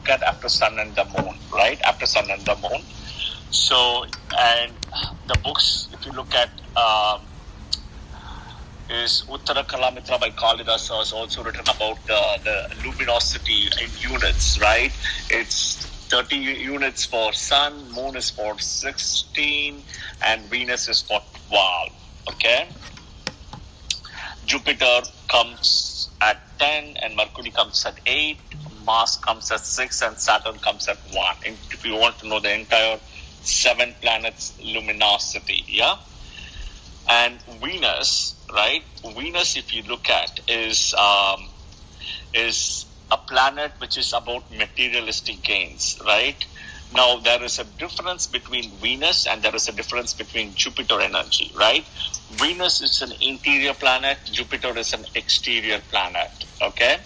look at after sun and the moon, right? After sun and the moon. So, and the books, if you look at, is Uttara Kalamitra by Kalidasa, is also written about the luminosity in units, right? It's 30 units for sun, moon is for 16, and Venus is for 12, okay? Jupiter comes at 10, and Mercury comes at 8, Mars comes at 6, and Saturn comes at 1. And if you want to know the entire 7 planets luminosity, yeah? And Venus, right? Venus, if you look at, is a planet which is about materialistic gains, right? Now, there is a difference between Venus and there is a difference between Jupiter energy, right? Venus is an interior planet, Jupiter is an exterior planet, okay?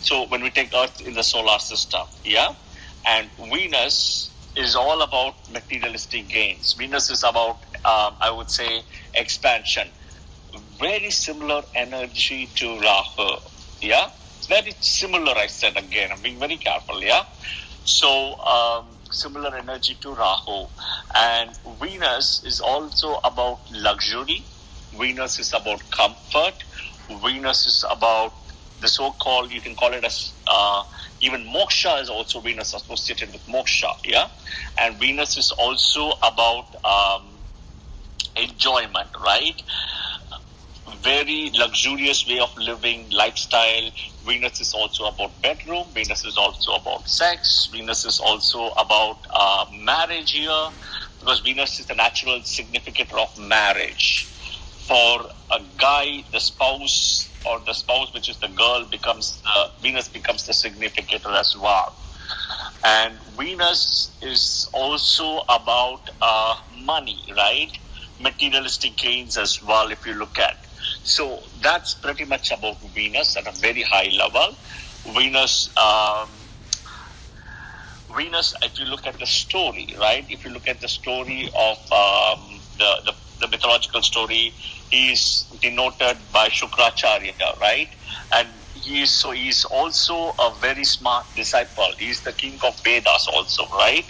So, when we take Earth in the solar system, yeah? And Venus is all about materialistic gains. Venus is about, I would say, expansion. Very similar energy to Rahu, yeah? Very similar, I said again. I'm being very careful, yeah? So, similar energy to Rahu. And Venus is also about luxury. Venus is about comfort. Venus is about the so-called, you can call it as, even moksha is also Venus associated with moksha, yeah? And Venus is also about enjoyment, right? Very luxurious way of living, lifestyle. Venus is also about bedroom. Venus is also about sex. Venus is also about marriage here, because Venus is the natural significator of marriage. For a guy, the spouse, or the spouse, which is the girl, Venus becomes the significator as well. And Venus is also about money, right? Materialistic gains as well, if you look at. So that's pretty much about Venus at a very high level. Venus, if you look at the story, right? If you look at the story of the mythological story, he is denoted by Shukracharya, right? And he's also a very smart disciple. He's the king of Vedas also, right?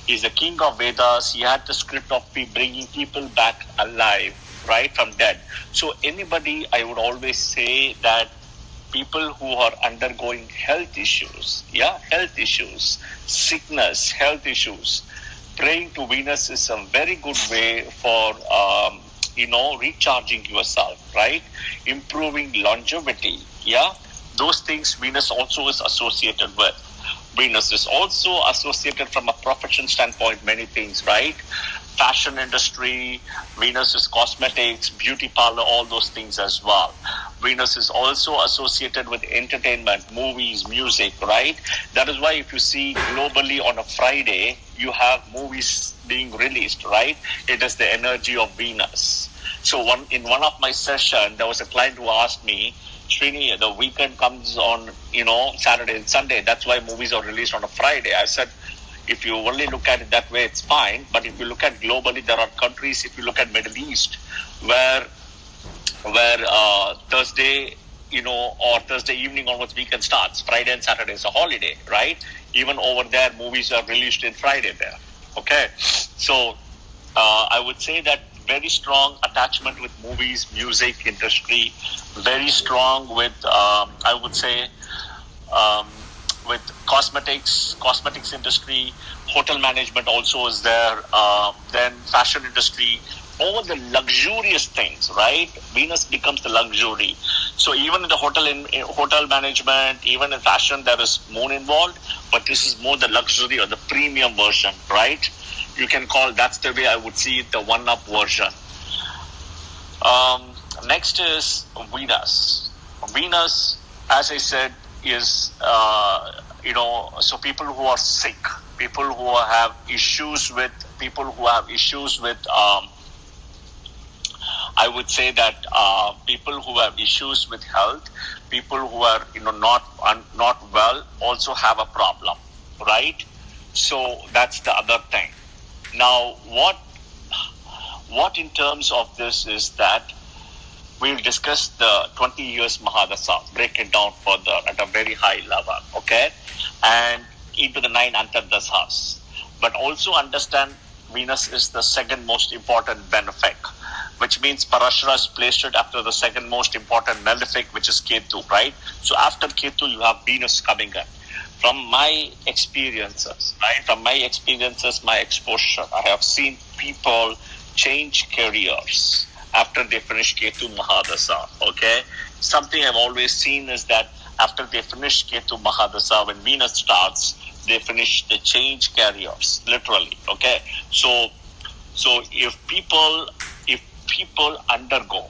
He's the king of Vedas. He had the script of bringing people back alive, right, from dead. So anybody, I would always say that people who are undergoing health issues, sickness, health issues, praying to Venus is a very good way for, recharging yourself, right? Improving longevity, yeah? Those things Venus also is associated with. Venus is also associated from a profession standpoint, many things, right? Fashion industry, Venus is cosmetics, beauty parlor, all those things as well. Venus is also associated with entertainment, movies, music, right? That is why if you see globally on a Friday, you have movies being released, right? It is the energy of Venus. So in one of my sessions, there was a client who asked me, Srini, the weekend comes on, Saturday and Sunday. That's why movies are released on a Friday. I said, if you only look at it that way, it's fine. But if you look at globally, there are countries, if you look at Middle East, where Thursday, or Thursday evening onwards weekend starts. Friday and Saturday is a holiday, right? Even over there, movies are released in Friday there. Okay. So I would say that very strong attachment with movies, music industry, very strong with, I would say, with cosmetics industry, hotel management also is there, then fashion industry, all the luxurious things, right? Venus becomes the luxury. So even in the hotel management, even in fashion, there is moon involved, but this is more the luxury or the premium version, right? You can call, that's the way I would see it, the one-up version. Next is Venus. Venus, as I said, is, so people who are sick, people who have issues with, I would say that people who have issues with health, people who are, not well, also have a problem, right? So that's the other thing. Now, what in terms of this is that we'll discuss the 20 years Mahadasha, break it down further at a very high level, okay? And into the 9 antardasas. But also understand Venus is the second most important benefic, which means Parashara is placed it after the second most important malefic, which is Ketu, right? So after Ketu, you have Venus coming in. From my experiences, right? From my experiences, my exposure, I have seen people change careers after they finish Ketu Mahadasha, okay? Something I've always seen is that after they finish Ketu Mahadasha, when Venus starts, they change careers, literally, okay? So if people undergo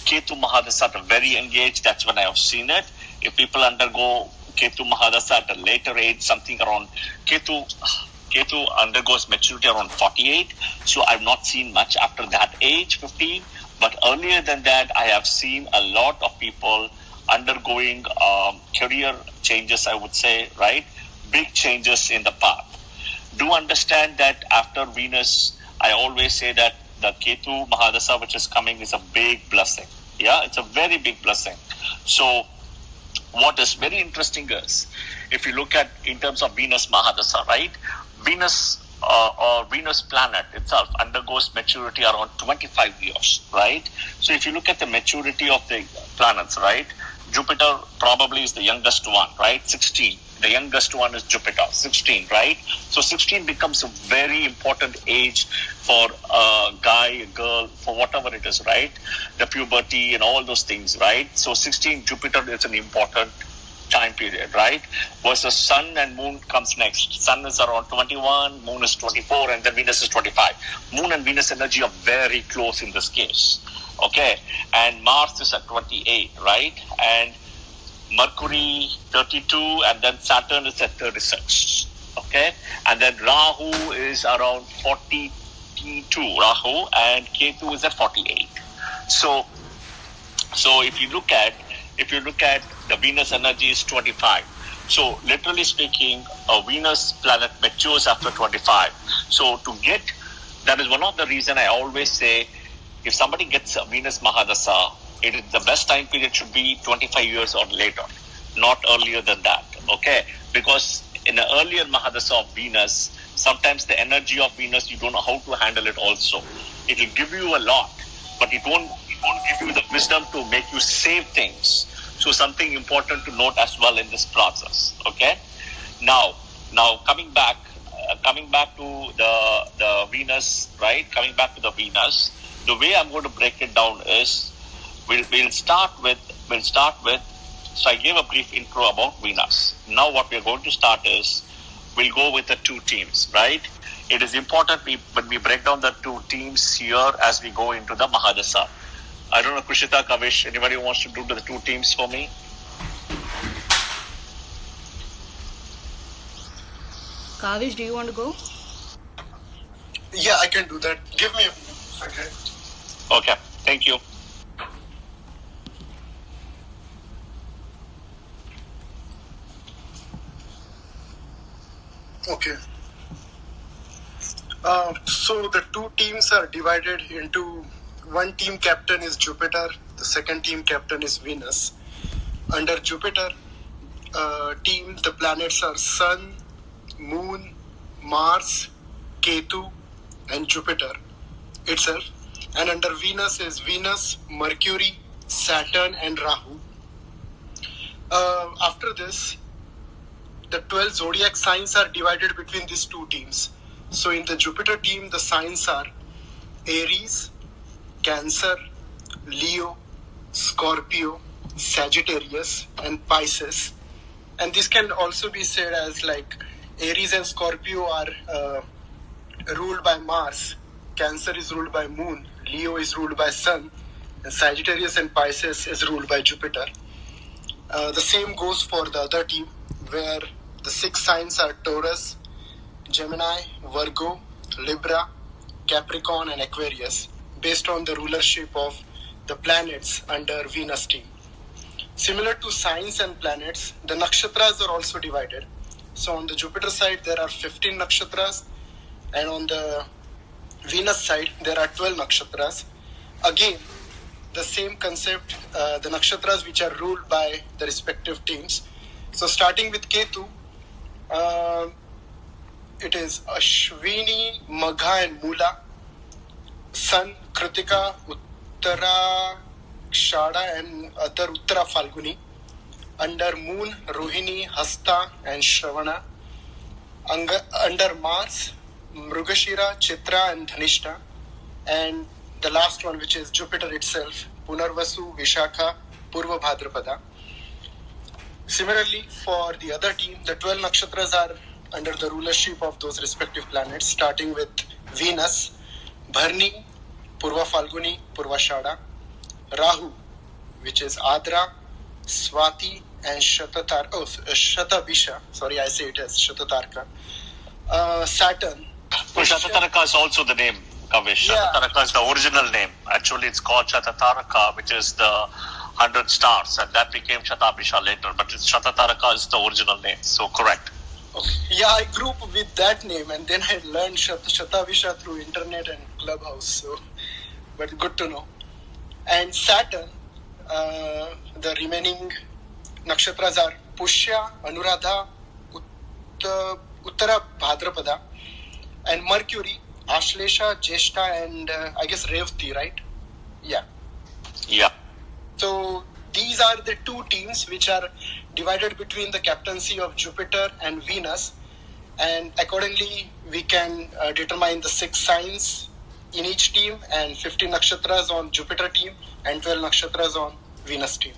Ketu Mahadasha at a very young age, that's when I have seen it. If people undergo Ketu Mahadasha at a later age, something around Ketu undergoes maturity around 48. So I've not seen much after that age, 15. But earlier than that, I have seen a lot of people undergoing career changes, I would say, right? Big changes in the path. Do understand that after Venus, I always say that the Ketu Mahadasha, which is coming, is a big blessing. Yeah, it's a very big blessing. So what is very interesting is, if you look at in terms of Venus Mahadasha, right? Venus or Venus planet itself undergoes maturity around 25 years, right? So if you look at the maturity of the planets, right? Jupiter probably is the youngest one, right? 16. The youngest one is Jupiter, 16, right? So 16 becomes a very important age for a guy, a girl, for whatever it is, right? The puberty and all those things, right? So 16, Jupiter is an important time period, right? Versus Sun and Moon comes next. Sun is around 21, Moon is 24, and then Venus is 25. Moon and Venus energy are very close in this case, okay? And Mars is at 28, right? And Mercury 32, and then Saturn is at 36, okay? And then Rahu is around 42, Rahu, and Ketu is at 48. So if you look at the Venus energy is 25. So literally speaking, a Venus planet matures after 25. So that is one of the reasons I always say, if somebody gets a Venus Mahadasha, the best time period should be 25 years or later, not earlier than that, okay? Because in the earlier Mahadasha of Venus, sometimes the energy of Venus, you don't know how to handle it also. It will give you a lot, but it won't give you the wisdom to make you save things. So something important to note as well in this process, okay? Now coming back to the Venus, right? Coming back to the Venus, the way I'm going to break it down is, we'll start with. So I gave a brief intro about Venus. Now what we're going to start is, we'll go with the two teams, right? It is important when we break down the two teams here as we go into the Mahadasha. I don't know, Kushita, Kavish, anybody who wants to do the two teams for me? Kavish, do you want to go? Yeah, I can do that. Give me a second. Okay, thank you. Okay. So the two teams are divided into, one team captain is Jupiter, the second team captain is Venus. Under Jupiter team, the planets are Sun, Moon, Mars, Ketu, and Jupiter itself. And under Venus is Venus, Mercury, Saturn, and Rahu. After this, the 12 zodiac signs are divided between these two teams. So in the Jupiter team, the signs are Aries, Cancer, Leo, Scorpio, Sagittarius, and Pisces. And this can also be said as like Aries and Scorpio are ruled by Mars, Cancer is ruled by Moon, Leo is ruled by Sun, and Sagittarius and Pisces is ruled by Jupiter. The same goes for the other team, where the 6 signs are Taurus, Gemini, Virgo, Libra, Capricorn, and Aquarius, based on the rulership of the planets under Venus team. Similar to signs and planets, the nakshatras are also divided. So on the Jupiter side, there are 15 nakshatras, and on the Venus side, there are 12 nakshatras. Again, the same concept, the nakshatras which are ruled by the respective teams. So starting with Ketu, it is Ashwini, Magha and Mula, Sun, Kritika, Uttara, Kshada and other Uttara Falguni. Under Moon, Rohini, Hasta and Shravana. Under Mars, Mrugashira, Chitra and Dhanishta. And the last one, which is Jupiter itself, Punarvasu, Vishakha, Purva Bhadrapada. Similarly, for the other team, the 12 nakshatras are under the rulership of those respective planets, starting with Venus, Bharni, Purva Falguni, Purvashada, Rahu, which is Adra, Swati, and Shatabisha. Sorry, I say it as Shatatarka. Saturn. So Shatataraka is also the name, Kavish. Yeah. Shatataraka is the original name. Actually, it's called Shatataraka, which is the 100 stars, and that became Shatabisha later. But Shatataraka is the original name, so correct. Okay. Yeah, I grew up with that name, and then I learned Shatavisha through internet and Clubhouse. So, but good to know. And Saturn, the remaining nakshatras are Pushya, Anuradha, Uttara Bhadrapada, and Mercury, Ashlesha, Jeshta, and I guess Revati, right? Yeah. Yeah. So these are the two teams which are divided between the captaincy of Jupiter and Venus, and accordingly we can determine the 6 signs in each team and 15 nakshatras on Jupiter team and 12 nakshatras on Venus team.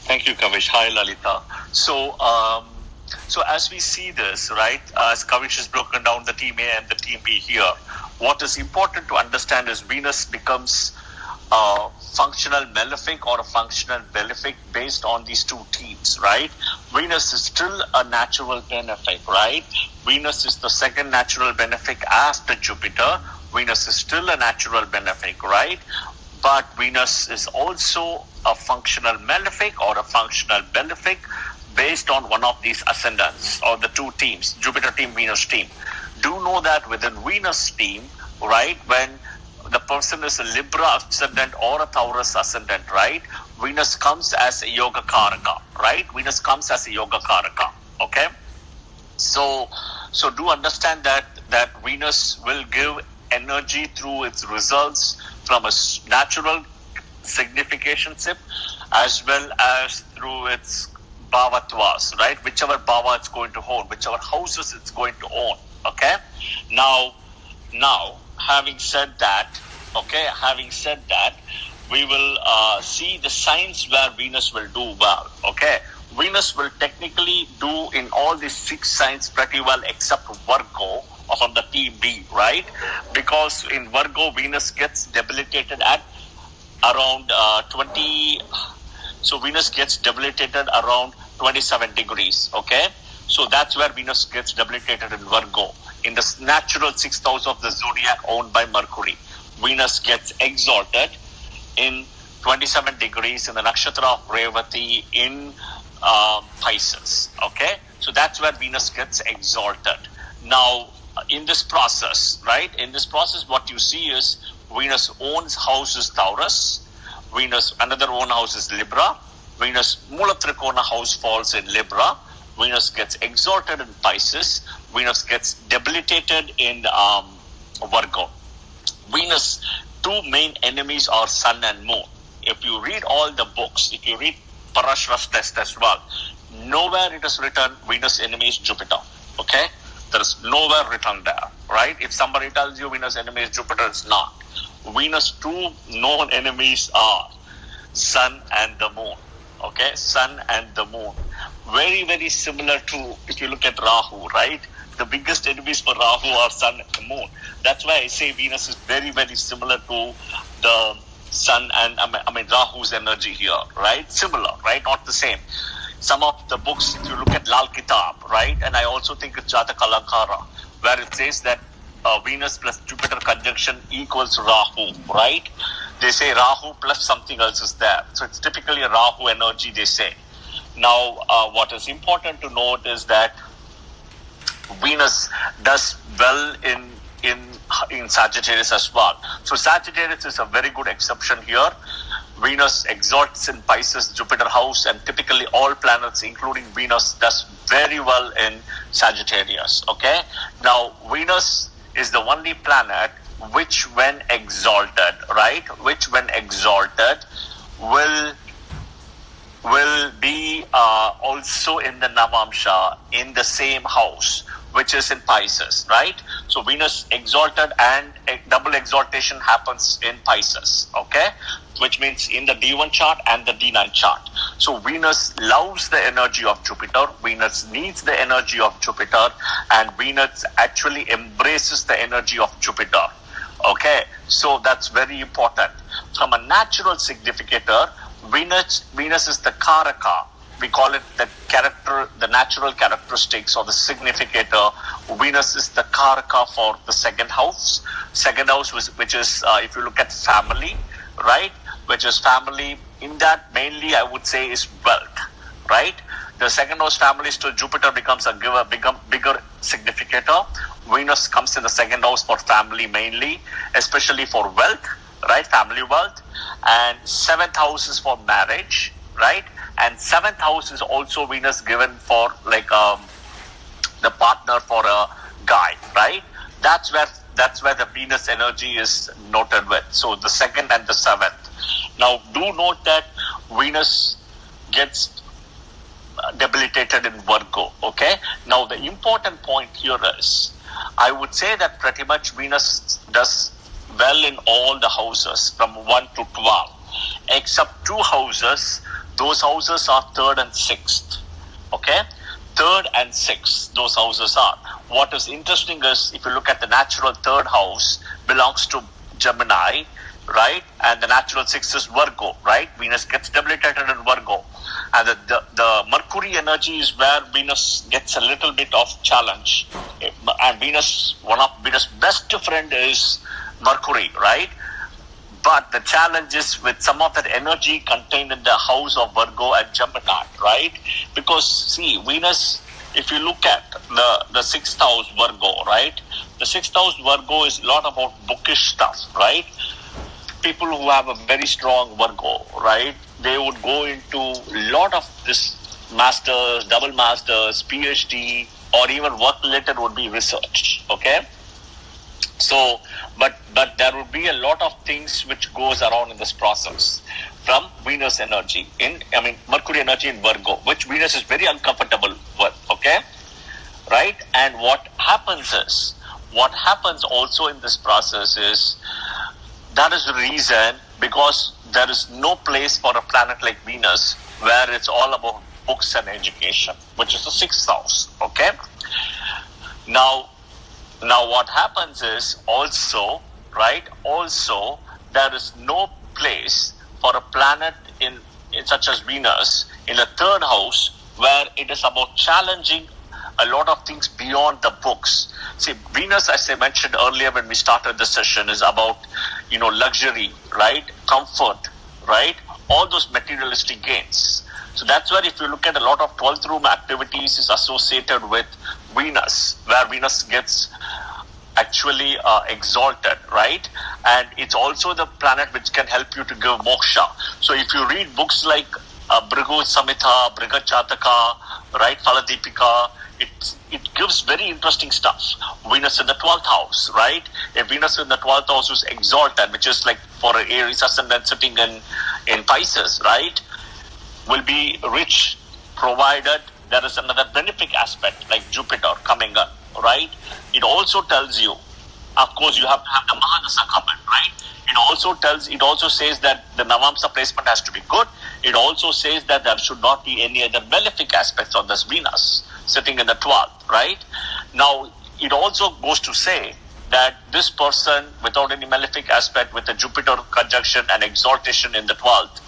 Thank you, Kavish. Hi, Lalita. So as we see this, right, as Kavish has broken down the team A and the team B here, what is important to understand is Venus becomes a functional malefic or a functional benefic based on these two teams, right? Venus is still a natural benefic, right? Venus is the second natural benefic after Jupiter. Venus is still a natural benefic, right? But Venus is also a functional malefic or a functional benefic based on one of these ascendants or the two teams, Jupiter team, Venus team. Do know that within Venus team, right, when the person is a Libra ascendant or a Taurus ascendant, right, Venus comes as a Yoga Karaka, right? Venus comes as a Yoga Karaka, okay? So do understand that Venus will give energy through its results from a natural significationship as well as through its bhavatvas, right? Whichever bhava it's going to own, whichever houses it's going to own, okay? Now, having said that, we will see the signs where Venus will do well, okay? Venus will technically do in all these 6 signs pretty well except Virgo from the team B, right? Because in Virgo, Venus gets debilitated at around 20. So Venus gets debilitated around 27 degrees, okay? So that's where Venus gets debilitated in Virgo. In the natural 6th house of the zodiac owned by Mercury, Venus gets exalted in 27 degrees in the nakshatra of Revati in Pisces, okay? So that's where Venus gets exalted. Now, in this process, right? In this process, what you see is Venus owns house is Taurus. Venus, another own house is Libra. Venus, Mula Trikona house falls in Libra. Venus gets exalted in Pisces. Venus gets debilitated in Virgo. Venus, 2 main enemies are Sun and Moon. If you read all the books, if you read Parashara's test as well, nowhere it is written Venus enemy is Jupiter, okay? There is nowhere written there, right? If somebody tells you Venus enemy is Jupiter, it's not. Venus' 2 known enemies are Sun and the Moon, okay? Sun and the Moon. Very, very similar to, if you look at Rahu, right? The biggest enemies for Rahu are Sun and the Moon. That's why I say Venus is very, very similar to the Sun and, Rahu's energy here, right? Similar, right? Not the same. Some of the books, if you look at Lal Kitab, right? And I also think it's Jataka Alankara, where it says that Venus plus Jupiter conjunction equals Rahu, right? They say Rahu plus something else is there. So it's typically a Rahu energy, they say. Now, what is important to note is that Venus does well in Sagittarius as well. So Sagittarius is a very good exception here. Venus exalts in Pisces, Jupiter house, and typically all planets, including Venus, does very well in Sagittarius. Okay. Now, Venus is the only planet which, when exalted, right, which when exalted will be also in the Navamsha in the same house, which is in Pisces, right? So Venus exalted and a double exaltation happens in Pisces, okay? Which means in the D1 chart and the D9 chart. So Venus loves the energy of Jupiter, Venus needs the energy of Jupiter, and Venus actually embraces the energy of Jupiter, okay? So that's very important. From a natural significator, Venus is the Karaka. We call it the character, the natural characteristics or the significator. Venus is the Karaka for the second house. Second house, which is, if you look at family, right? Which is family. In that, mainly, I would say, is wealth, right? The second house family to Jupiter becomes a bigger significator. Venus comes in the second house for family mainly, especially for wealth, right? Family wealth. And seventh house is for marriage, right? And seventh house is also Venus given for like the partner for a guy, right? That's where the Venus energy is noted with. So the second and the seventh. Now do note that Venus gets debilitated in Virgo, okay? Now the important point here is, I would say that pretty much Venus does well in all the houses from 1 to 12, except 2 houses. Those houses are 3rd and 6th, okay? 3rd and 6th, those houses are. What is interesting is, if you look at the natural 3rd house, belongs to Gemini, right? And the natural 6th is Virgo, right? Venus gets debilitated in Virgo. And the Mercury energy is where Venus gets a little bit of challenge. And one of Venus' best friend is Mercury, right? But the challenge is with some of that energy contained in the house of Virgo and Gemini, right? Because see, Venus, if you look at the 6th house Virgo, right? The 6th house Virgo is a lot about bookish stuff, right? People who have a very strong Virgo, right? They would go into a lot of this masters, double masters, PhD, or even work related would be research, okay? So, but there would be a lot of things which goes around in this process from Venus energy Mercury energy in Virgo, which Venus is very uncomfortable with, okay? Right? And what happens also in this process is, that is the reason, because there is no place for a planet like Venus where it's all about books and education, which is the 6th house, okay? Now what happens is also, right, also there is no place for a planet in such as Venus in the 3rd house where it is about challenging a lot of things beyond the books. See, Venus, as I mentioned earlier when we started the session, is about, luxury, right, comfort, right, all those materialistic gains. So that's where, if you look at a lot of 12th room activities is associated with Venus, where Venus gets actually exalted, right? And it's also the planet which can help you to give moksha. So if you read books like Bhrigu Samhita, Brihad Jataka, right, Phaladipika, it gives very interesting stuff. Venus in the 12th house, right? If Venus in the 12th house is exalted, which is like for an Aries ascendant sitting in Pisces, right, will be rich, provided there is another benefic aspect like Jupiter coming up, right? It also tells you, of course, you have to have the Mahadasha come in, right? It also says that the Navamsa placement has to be good. It also says that there should not be any other malefic aspects on this Venus sitting in the 12th, right? Now, it also goes to say that this person, without any malefic aspect, with a Jupiter conjunction and exaltation in the 12th,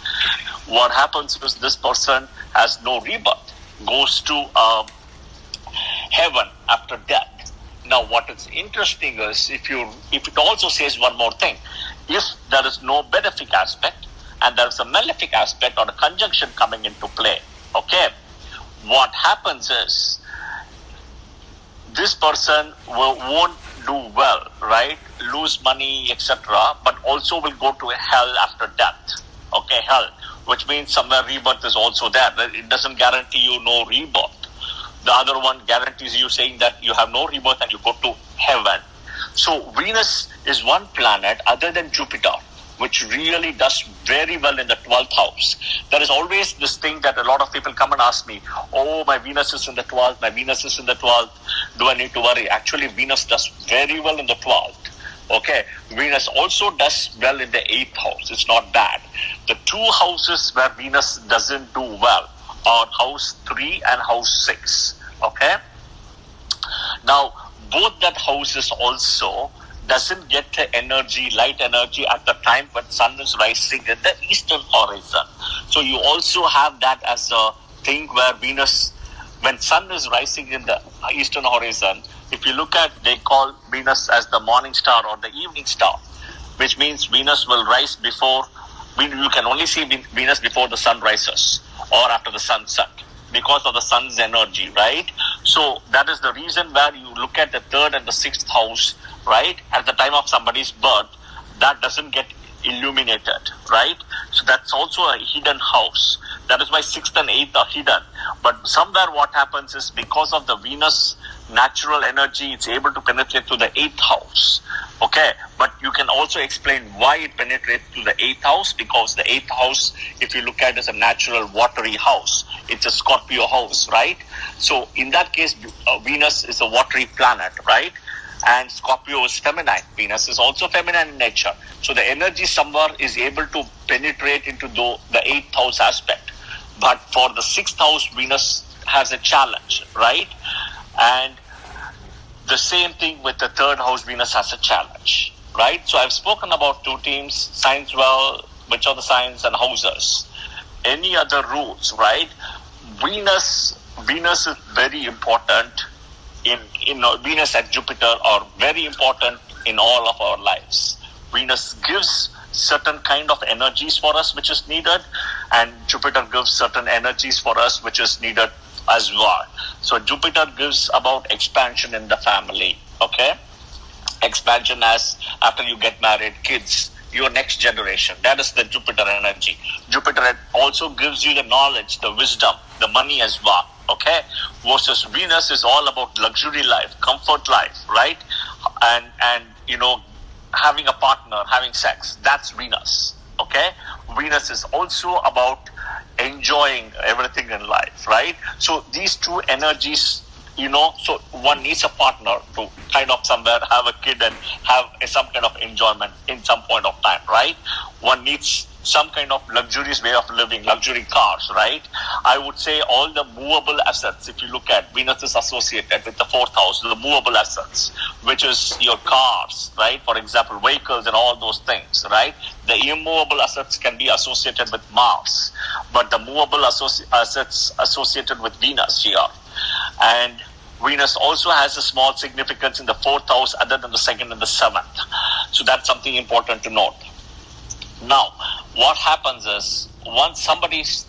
what happens is this person has no rebirth, goes to heaven after death. Now, what is interesting is, if it also says one more thing, if there is no benefic aspect and there is a malefic aspect or a conjunction coming into play, okay, what happens is this person won't do well, right? Lose money, etc., but also will go to hell after death. Okay, hell, which means somewhere rebirth is also there. It doesn't guarantee you no rebirth. The other one guarantees you saying that you have no rebirth and you go to heaven. So Venus is one planet other than Jupiter, which really does very well in the 12th house. There is always this thing that a lot of people come and ask me, oh, my Venus is in the 12th, my Venus is in the 12th. Do I need to worry? Actually, Venus does very well in the 12th. Okay, Venus also does well in the 8th house. It's not bad. The two houses where Venus doesn't do well are house 3 and house 6. Okay, now both that houses also doesn't get the energy, light energy at the time when sun is rising in the eastern horizon. So you also have that as a thing where Venus, when sun is rising in the eastern horizon, if you look at, they call Venus as the morning star or the evening star, which means Venus will rise before, you can only see Venus before the sun rises or after the sunset because of the sun's energy, right? So that is the reason where you look at the 3rd and the 6th house, right? At the time of somebody's birth, that doesn't get illuminated, right? So that's also a hidden house. That is why 6th and 8th are hidden. But somewhere what happens is because of the Venus natural energy, it's able to penetrate to the 8th house. Okay, but you can also explain why it penetrates to the 8th house, because the 8th house, if you look at it as a natural watery house, it's a Scorpio house, right? So in that case, Venus is a watery planet, right? And Scorpio is feminine. Venus is also feminine in nature. So the energy somewhere is able to penetrate into the 8th house aspect. But for the 6th house, Venus has a challenge, right? And the same thing with the 3rd house, Venus has a challenge, right? So I've spoken about two teams, signs well, which are the signs and houses. Any other rules, right? Venus is very important in Venus and Jupiter are very important in all of our lives. Venus gives certain kind of energies for us which is needed, and Jupiter gives certain energies for us which is needed as well. So Jupiter gives about expansion in the family, okay? Expansion as after you get married, kids, your next generation. That is the Jupiter energy. Jupiter also gives you the knowledge, the wisdom, the money as well, okay? Versus Venus is all about luxury life, comfort life, right? And having a partner, having sex. That's Venus, okay? Venus is also about enjoying everything in life, right? So these two energies, so one needs a partner to kind of somewhere have a kid and have some kind of enjoyment in some point of time, right? One needs some kind of luxurious way of living, luxury cars, right? I would say all the movable assets, if you look at Venus is associated with the 4th house, the movable assets, which is your cars, right? For example, vehicles and all those things, right? The immovable assets can be associated with Mars, but the movable assets associated with Venus here. And Venus also has a small significance in the 4th house other than the 2nd and the 7th. So that's something important to note. Now, what happens is, once somebody's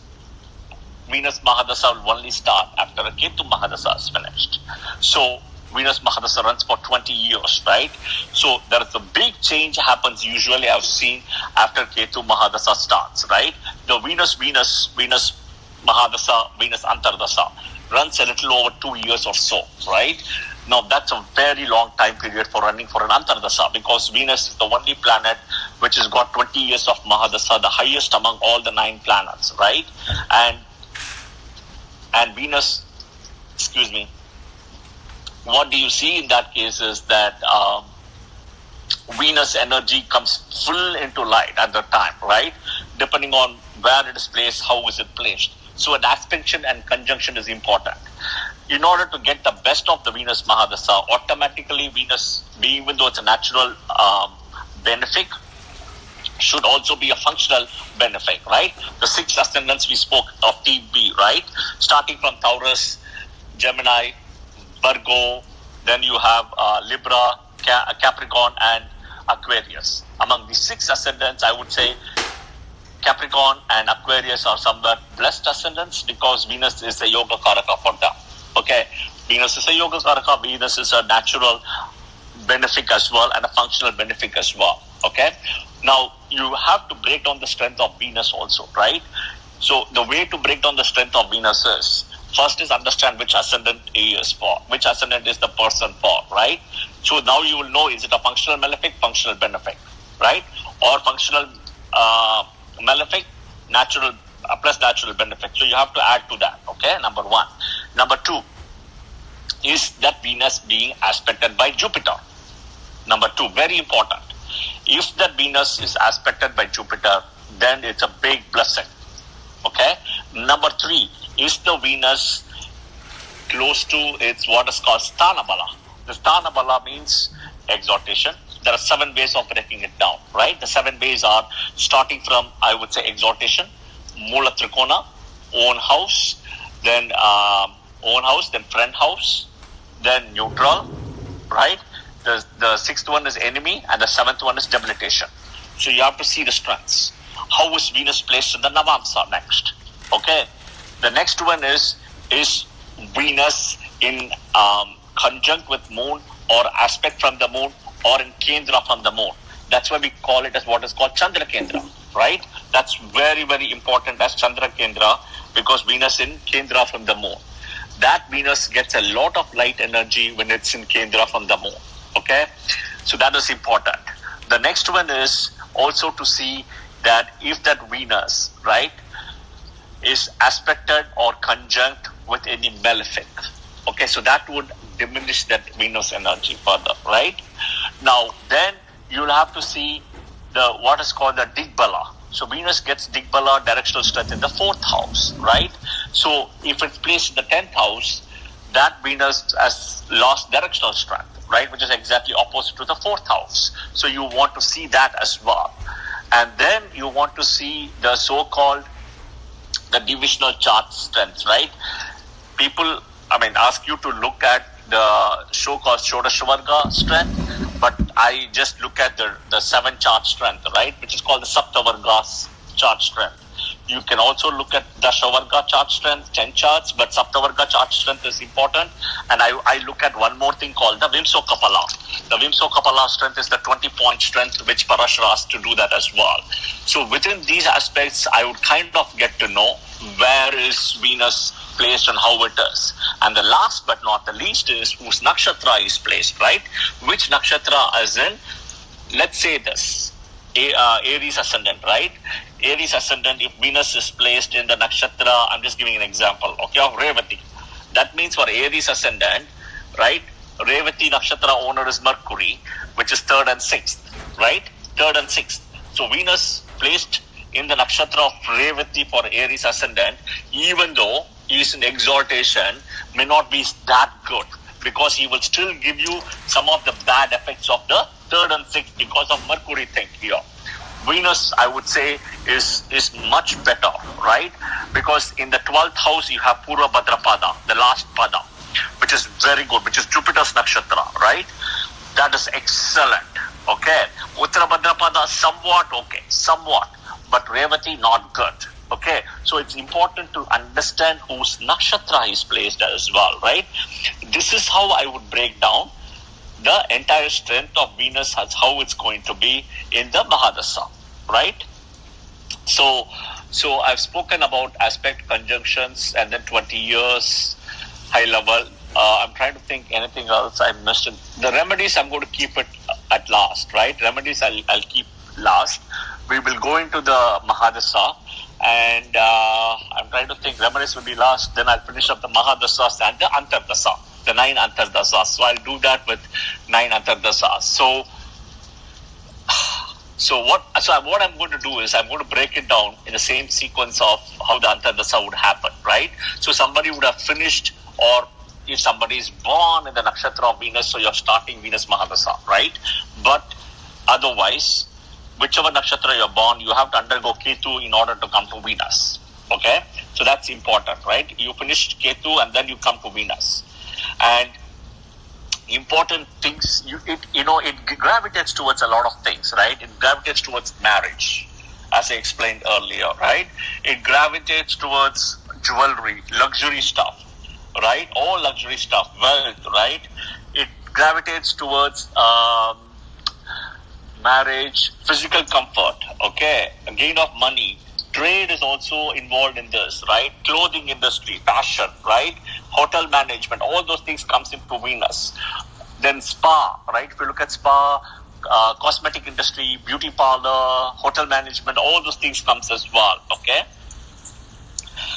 Venus Mahadasha will only start after a Ketu Mahadasha is finished. So, Venus Mahadasha runs for 20 years, right? So, there is a big change happens usually I've seen after Ketu Mahadasha starts, right? The Venus Mahadasha, Venus Antardasha runs a little over 2 years or so, right? Now, that's a very long time period for running for an Antardasha, because Venus is the only planet which has got 20 years of Mahadasha, the highest among all the 9 planets, right? And Venus, what do you see in that case is that Venus energy comes full into light at the time, right? Depending on where it is placed, how is it placed. So an aspect and conjunction is important. In order to get the best of the Venus Mahadasha, automatically Venus, even though it's a natural benefic, should also be a functional benefic, right? The 6 ascendants we spoke of TB, right? Starting from Taurus, Gemini, Virgo, then you have Libra, Capricorn, and Aquarius. Among the 6 ascendants, I would say Capricorn and Aquarius are somewhat blessed ascendants because Venus is a yoga karaka for them. Okay, Venus is a yoga karaka, Venus is a natural benefic as well and a functional benefic as well. Okay, Now, you have to break down the strength of Venus also, right? So, the way to break down the strength of Venus is, first is understand which ascendant he is for, which ascendant is the person for, right? So, now you will know, is it a functional malefic, functional benefic, right? Or functional malefic, natural plus natural benefic. So, you have to add to that, okay? Number one. Number two is that Venus being aspected by Jupiter. Number two, very important. If that Venus is aspected by Jupiter, then it's a big blessing. Okay? Number three, is the Venus close to its what is called Sthana Bala. The Sthana Bala means exhortation. There are 7 ways of breaking it down, right? The 7 ways are starting from, I would say, exhortation, Mula Trikona, own house, then friend house, then neutral, right? The 6th one is enemy, and the 7th one is debilitation. So you have to see the strengths. How is Venus placed in the Navamsa next? Okay. The next one is Venus in conjunct with moon or aspect from the moon or in Kendra from the moon. That's why we call it as what is called Chandra Kendra, right? That's very, very important as Chandra Kendra because Venus in Kendra from the moon. That Venus gets a lot of light energy when it's in Kendra from the moon. Okay, so that is important. The next one is also to see that if that Venus, right, is aspected or conjunct with any malefic. Okay, so that would diminish that Venus energy further, right? Now, then you'll have to see the what is called the Digbala. So Venus gets Digbala, directional strength, in the 4th house, right? So if it's placed in the 10th house, that Venus has lost directional strength, right, which is exactly opposite to the 4th house. So you want to see that as well. And then you want to see the so-called the divisional chart strengths, right? People, ask you to look at the show called Jyotishavarga strength, but I just look at the 7 chart strength, right, which is called the Saptavarga chart strength. You can also look at Dashavarga chart strength, 10 charts, but Saptavarga chart strength is important. And I look at one more thing called the Vimso Kapala. The Vimso Kapala strength is the 20-point strength, which Parashara has to do that as well. So within these aspects, I would kind of get to know where is Venus placed and how it is. And the last but not the least is whose nakshatra is placed, right? Which nakshatra, as in, let's say this, Aries ascendant, right? Aries ascendant, if Venus is placed in the nakshatra, I'm just giving an example, okay, of Revati. That means for Aries ascendant, right, Revati nakshatra owner is Mercury, which is 3rd and 6th, right? 3rd and 6th. So Venus placed in the nakshatra of Revati for Aries ascendant, even though he is in exaltation, may not be that good because he will still give you some of the bad effects of the 3rd and 6th because of Mercury thing here. Venus, I would say, is much better, right? Because in the 12th house, you have Purva Bhadrapada, the last pada, which is very good, which is Jupiter's nakshatra, right? That is excellent, okay? Uttara Bhadrapada, somewhat, but Revati, not good, okay? So it's important to understand whose nakshatra is placed as well, right? This is how I would break down the entire strength of Venus as how it's going to be in the Mahadasha, right? So I've spoken about aspect conjunctions and then 20 years, high level. I'm trying to think anything else I missed. The remedies, I'm going to keep it at last, right? Remedies, I'll keep last. We will go into the Mahadasha and I'm trying to think remedies will be last. Then I'll finish up the Mahadashas and the Antardasa. The 9 Antardasas. So I'll do that with 9 Antardasas. So what I'm going to do is I'm going to break it down in the same sequence of how the Antardasa would happen, right? So somebody would have finished, or if somebody is born in the nakshatra of Venus, so you're starting Venus Mahadasha, right? But otherwise, whichever nakshatra you're born, you have to undergo Ketu in order to come to Venus. Okay? So that's important, right? You finish Ketu and then you come to Venus. And important things, it gravitates towards a lot of things, right? It gravitates towards marriage, as I explained earlier, right? It gravitates towards jewelry, luxury stuff, right? All luxury stuff, wealth, right? It gravitates towards marriage, physical comfort, okay, gain of money. Trade is also involved in this, right? Clothing industry, fashion, right? Hotel management, all those things comes into Venus. Then spa, right? If you look at spa, cosmetic industry, beauty parlor, hotel management, all those things comes as well, okay?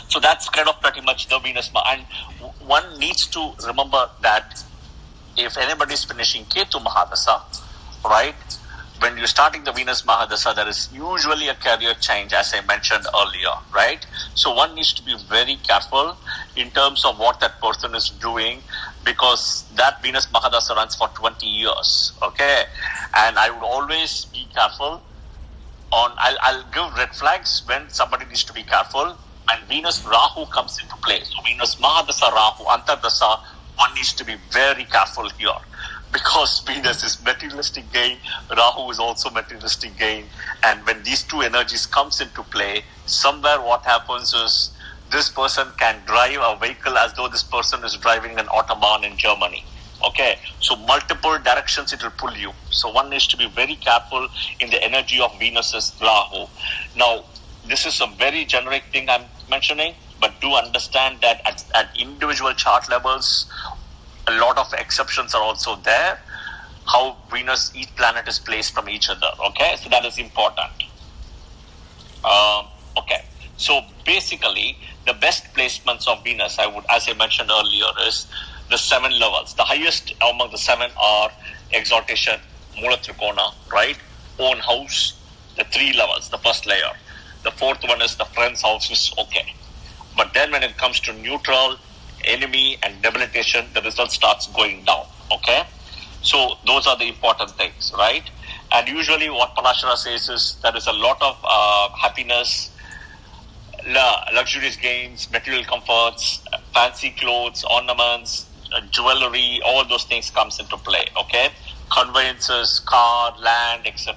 So that's kind of pretty much the Venus. And one needs to remember that if anybody is finishing Ketu Mahadasha, right? When you're starting the Venus Mahadasha, there is usually a career change, as I mentioned earlier, right? So one needs to be very careful in terms of what that person is doing, because that Venus Mahadasha runs for 20 years, okay? And I would always be careful on, I'll give red flags when somebody needs to be careful, and Venus Rahu comes into play. So Venus Mahadasha Rahu, Antardasha, one needs to be very careful here. Because Venus is materialistic gain, Rahu is also materialistic gain, and when these two energies comes into play, somewhere what happens is this person can drive a vehicle as though this person is driving an Autobahn in Germany. Okay, so multiple directions it will pull you. So one needs to be very careful in the energy of Venus's Rahu. Now, this is a very generic thing I'm mentioning, but do understand that at individual chart levels, a lot of exceptions are also there, how Venus, each planet is placed from each other, okay? So that is important. Okay, so basically, the best placements of Venus, as I mentioned earlier, is the 7 levels. The highest among the 7 are exaltation, Mula Trikona, right? Own house, the 3 levels, the first layer. The 4th one is the friend's house, is okay. But then when it comes to neutral, enemy and debilitation, the result starts going down, okay? So those are the important things, right? And usually what Parashara says is there is a lot of happiness, luxurious gains, material comforts, fancy clothes, ornaments, jewelry, all those things comes into play, okay? Conveyances, car, land, etc.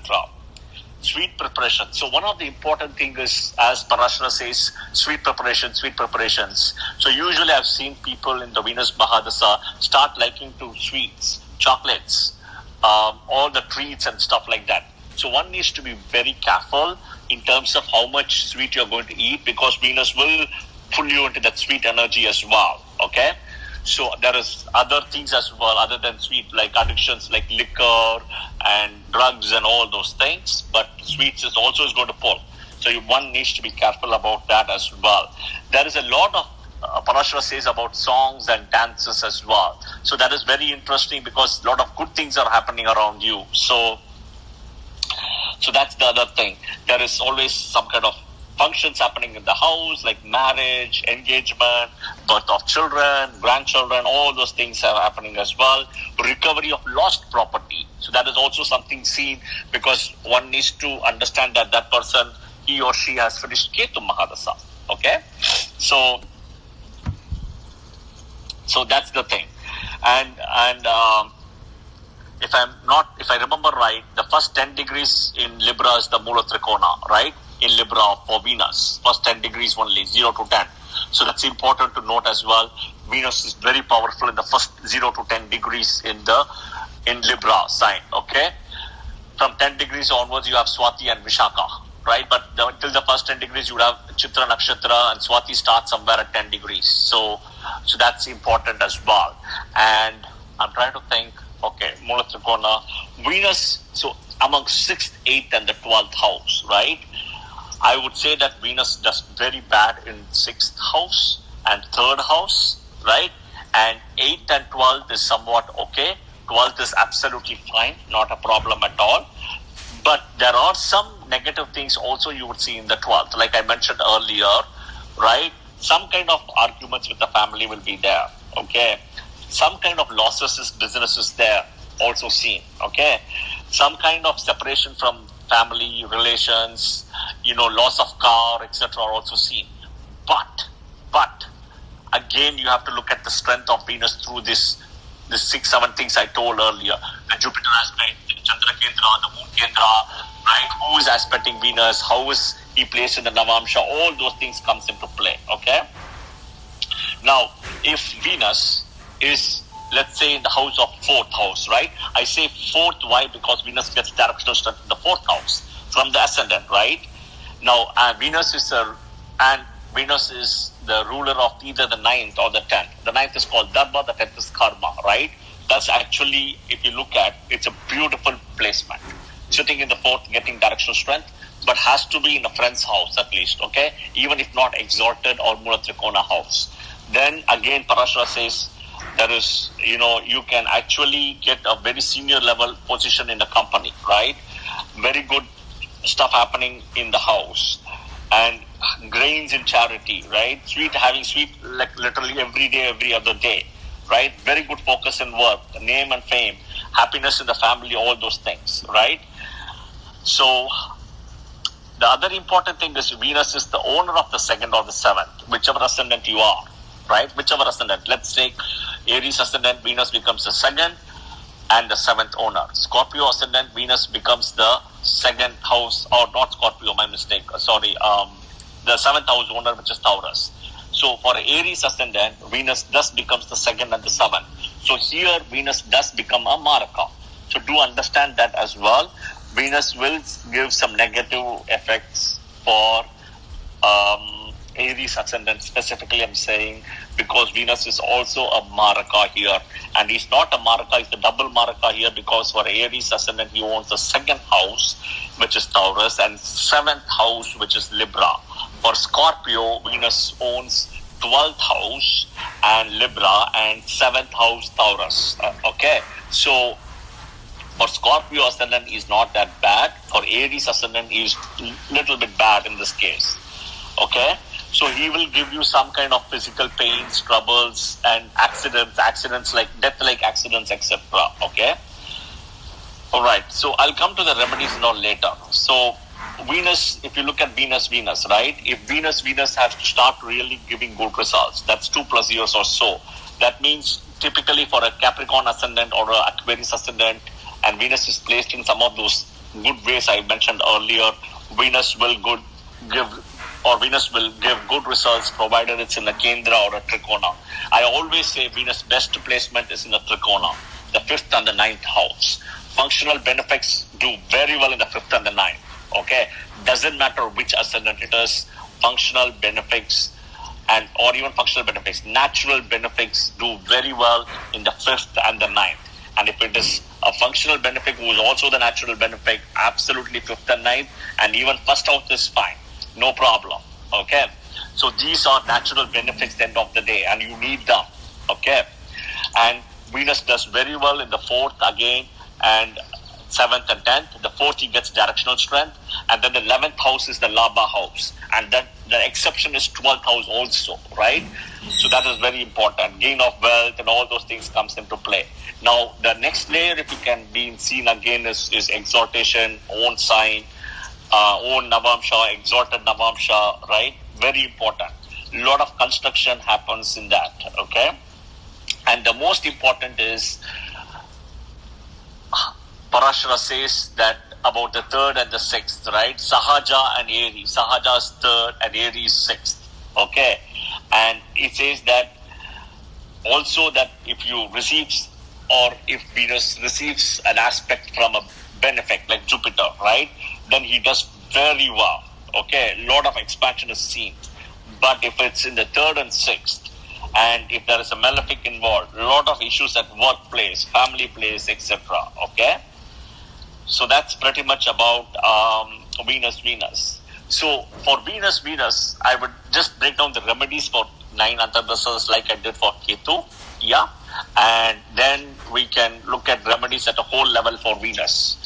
Sweet preparation. So one of the important things is, as Parashara says, sweet preparations. So usually I've seen people in the Venus Mahadasha start liking to sweets, chocolates, all the treats and stuff like that. So one needs to be very careful in terms of how much sweet you're going to eat, because Venus will pull you into that sweet energy as well, okay? So there is other things as well other than sweet, like addictions like liquor and drugs and all those things. But sweets is also going to pull. So one needs to be careful about that as well. There is a lot of Parashara says about songs and dances as well. So that is very interesting because a lot of good things are happening around you. So that's the other thing. There is always some kind of functions happening in the house, like marriage, engagement, birth of children, grandchildren, all those things are happening as well. Recovery of lost property. So that is also something seen, because one needs to understand that that person, he or she has finished Ketu Mahadasha. Okay? So that's the thing. And if I remember right, the first 10 degrees in Libra is the Mula Trikona, right? In Libra for Venus, first 10 degrees only, 0 to 10. So that's important to note as well. Venus is very powerful in the first 0 to 10 degrees in Libra sign, okay? From 10 degrees onwards, you have Swati and Vishaka, right? But till the first 10 degrees, you would have Chitra Nakshatra, and Swati starts somewhere at 10 degrees. So that's important as well. And I'm trying to think, okay, Mula Trikona, Venus, so among 6th, 8th, and the 12th house, right? I would say that Venus does very bad in 6th house and 3rd house, right? And 8th and 12th is somewhat okay. 12th is absolutely fine, not a problem at all. But there are some negative things also you would see in the 12th. Like I mentioned earlier, right? Some kind of arguments with the family will be there, okay? Some kind of losses, businesses there also seen, okay? Some kind of separation from family, relations, loss of car, etc. are also seen. But again, you have to look at the strength of Venus through this 6-7 things I told earlier. The Jupiter aspect, the Chandra Kendra, the Moon Kendra, right? Who is aspecting Venus? How is he placed in the Navamsha? All those things comes into play, okay? Now, if Venus is let's say in the house of fourth house, right? I say fourth, why? Because Venus gets directional strength in the fourth house from the ascendant, right? Now, Venus is the ruler of either the ninth or the 10th. The ninth is called Dharma, the 10th is Karma, right? That's actually, if you look at, it's a beautiful placement. Sitting in the fourth, getting directional strength, but has to be in a friend's house at least, okay? Even if not exalted or Mula Trikona house. Then again, Parashara says there is, you can actually get a very senior level position in the company, right? Very good stuff happening in the house. And grains in charity, right? Having sweet like literally every day, every other day, right? Very good focus in work, name and fame, happiness in the family, all those things, right? So the other important thing is Venus is the owner of the second or the seventh, whichever ascendant you are, right? Whichever ascendant. Let's say Aries ascendant, Venus becomes the second and the seventh owner. Scorpio ascendant, Venus becomes the second house, or not Scorpio, my mistake, sorry, the seventh house owner, which is Taurus. So for Aries ascendant, Venus thus becomes the second and the seventh. So here Venus does become a Maraka. So do understand that as well. Venus will give some negative effects for Aries ascendant specifically, I'm saying, because Venus is also a Maraka here. And he's not a Maraka, he's a double Maraka here, because for Aries ascendant, he owns the second house, which is Taurus, and seventh house, which is Libra. For Scorpio, Venus owns 12th house and Libra, and 7th house Taurus. Okay, so for Scorpio ascendant is not that bad. For Aries ascendant is little bit bad in this case. Okay, so he will give you some kind of physical pains, troubles, and accidents like death-like accidents, etc. Okay. All right. So I'll come to the remedies and all later. So Venus, if you look at Venus, right? If Venus has to start really giving good results, that's 2+ years or so. That means typically for a Capricorn ascendant or a Aquarius ascendant, and Venus is placed in some of those good ways I mentioned earlier, Venus will give good results provided it's in a Kendra or a Trikona. I always say Venus' best placement is in the Trikona, the 5th and the 9th house. Functional benefits do very well in the 5th and the 9th. Okay, doesn't matter which ascendant it is, functional benefits or even functional benefits, natural benefits do very well in the 5th and the 9th. And if it is a functional benefit who is also the natural benefit, absolutely 5th and 9th, and even first house is fine, no problem. Okay, so these are natural benefits at the end of the day, and you need them. Okay, and Venus does very well in the 4th again, and 7th and 10th. The 4th he gets directional strength, and then the 11th house is the Labha house, and then the exception is 12th house also, right? So that is very important. Gain of wealth and all those things comes into play. Now the next layer, if you can be seen again, is exaltation, own sign, own Navamsha, exalted Navamsha, right? Very important. A lot of construction happens in that. Okay, and the most important is Parashara says that about the 3rd and the 6th, right? Sahaja and Aries. Sahaja is 3rd and Aries 6th. Okay. And it says that also that if you receive, or if Venus receives an aspect from a benefic like Jupiter, right? Then he does very well. Okay. A lot of expansion is seen. But if it's in the 3rd and 6th, and if there is a malefic involved, a lot of issues at workplace, family place, etc. Okay. So that's pretty much about Venus. So for Venus, I would just break down the remedies for 9 Antardasas like I did for Ketu. Yeah. And then we can look at remedies at a whole level for Venus.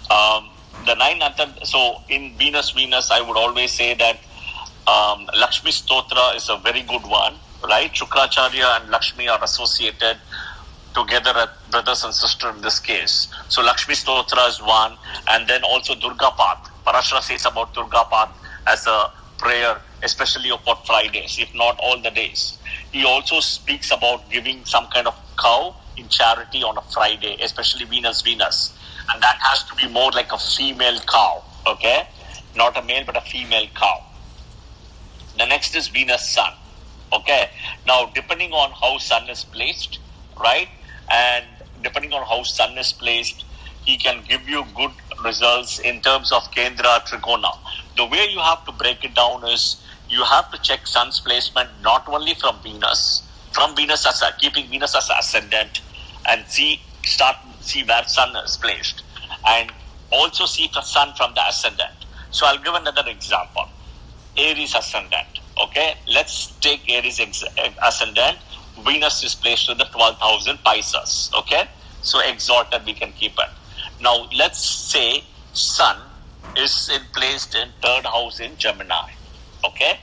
The 9 so in Venus, I would always say that Lakshmi Stotra is a very good one, right? Shukracharya and Lakshmi are associated together as brothers and sisters in this case. So Lakshmi Stotra is one, and then also Durga Path. Parashara says about Durga Path as a prayer, especially for Fridays, if not all the days. He also speaks about giving some kind of cow in charity on a Friday, especially Venus. And that has to be more like a female cow, okay? Not a male, but a female cow. The next is Venus Sun, okay? Now, depending on how Sun is placed, right? and depending on how sun is placed, he can give you good results in terms of Kendra Trikona. The way you have to break it down is you have to check sun's placement not only from Venus as keeping Venus as ascendant, and see where sun is placed, and also see the sun from the ascendant. So I'll give another example. Aries ascendant. Okay, let's take Aries ascendant. Venus is placed in the 12,000 Pisces. Okay, so exalted we can keep it. Now let's say sun is placed in third house in Gemini. Okay,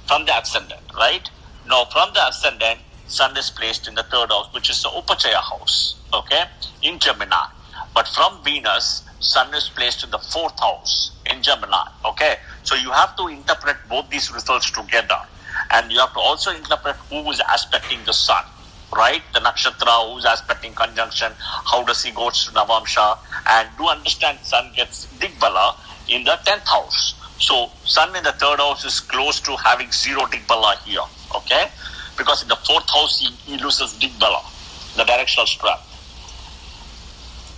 from the ascendant, right? Now from the ascendant, sun is placed in the third house, which is the Upachaya house. Okay, in Gemini. But from Venus, sun is placed in the fourth house in Gemini. Okay, so you have to interpret both these results together, and you have to also interpret who is aspecting the sun, right? The nakshatra, who is aspecting conjunction, how does he go to Navamsha, and do understand sun gets Digbala in the 10th house. So sun in the third house is close to having 0 Digbala here, okay? Because in the fourth house he loses Digbala, the directional strength.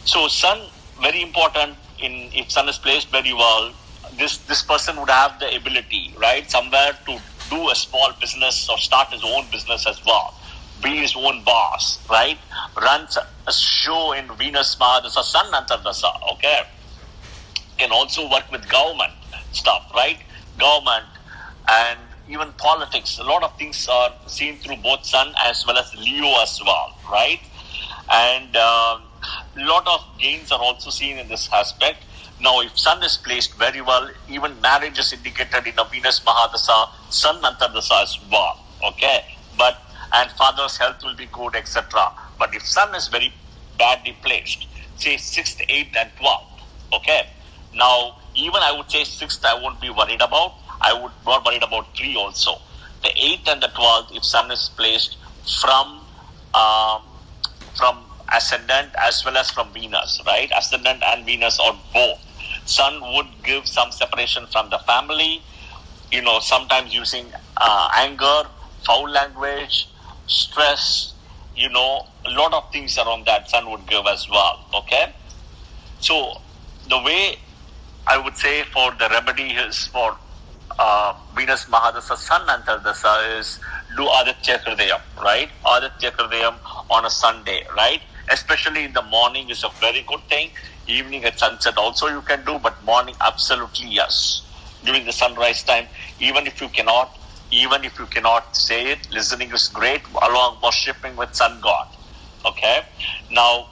So sun, very important. If sun is placed very well, this person would have the ability, right, somewhere to do a small business or start his own business as well, be his own boss, right? Runs a show in Venus Mahadasha, Sun Antardasa, okay? Can also work with government stuff, right? Government and even politics. A lot of things are seen through both Sun as well as Leo as well, right? And a lot of gains are also seen in this aspect. Now, if Sun is placed very well, even marriage is indicated in a Venus Mahadasha, Sun Antardasa as well, okay? And father's health will be good, etc. But if Sun is very badly placed, say 6th, 8th, and 12th, okay? Now, even I would say 6th I won't be worried about. I would not worried about 3 also. The 8th and the 12th, if Sun is placed from ascendant as well as from Venus, right? Ascendant and Venus or both. Sun would give some separation from the family, sometimes using anger, foul language, stress, a lot of things around that Sun would give as well, okay? So the way I would say for the remedy is for Venus Mahadasha Sun Antardasa is do Aditya Hridayam, right? Aditya Hridayam on a Sunday, right? Especially in the morning is a very good thing. Evening at sunset also you can do, but morning absolutely yes. During the sunrise time, even if you cannot say it, listening is great along worshipping with sun god. Okay. Now,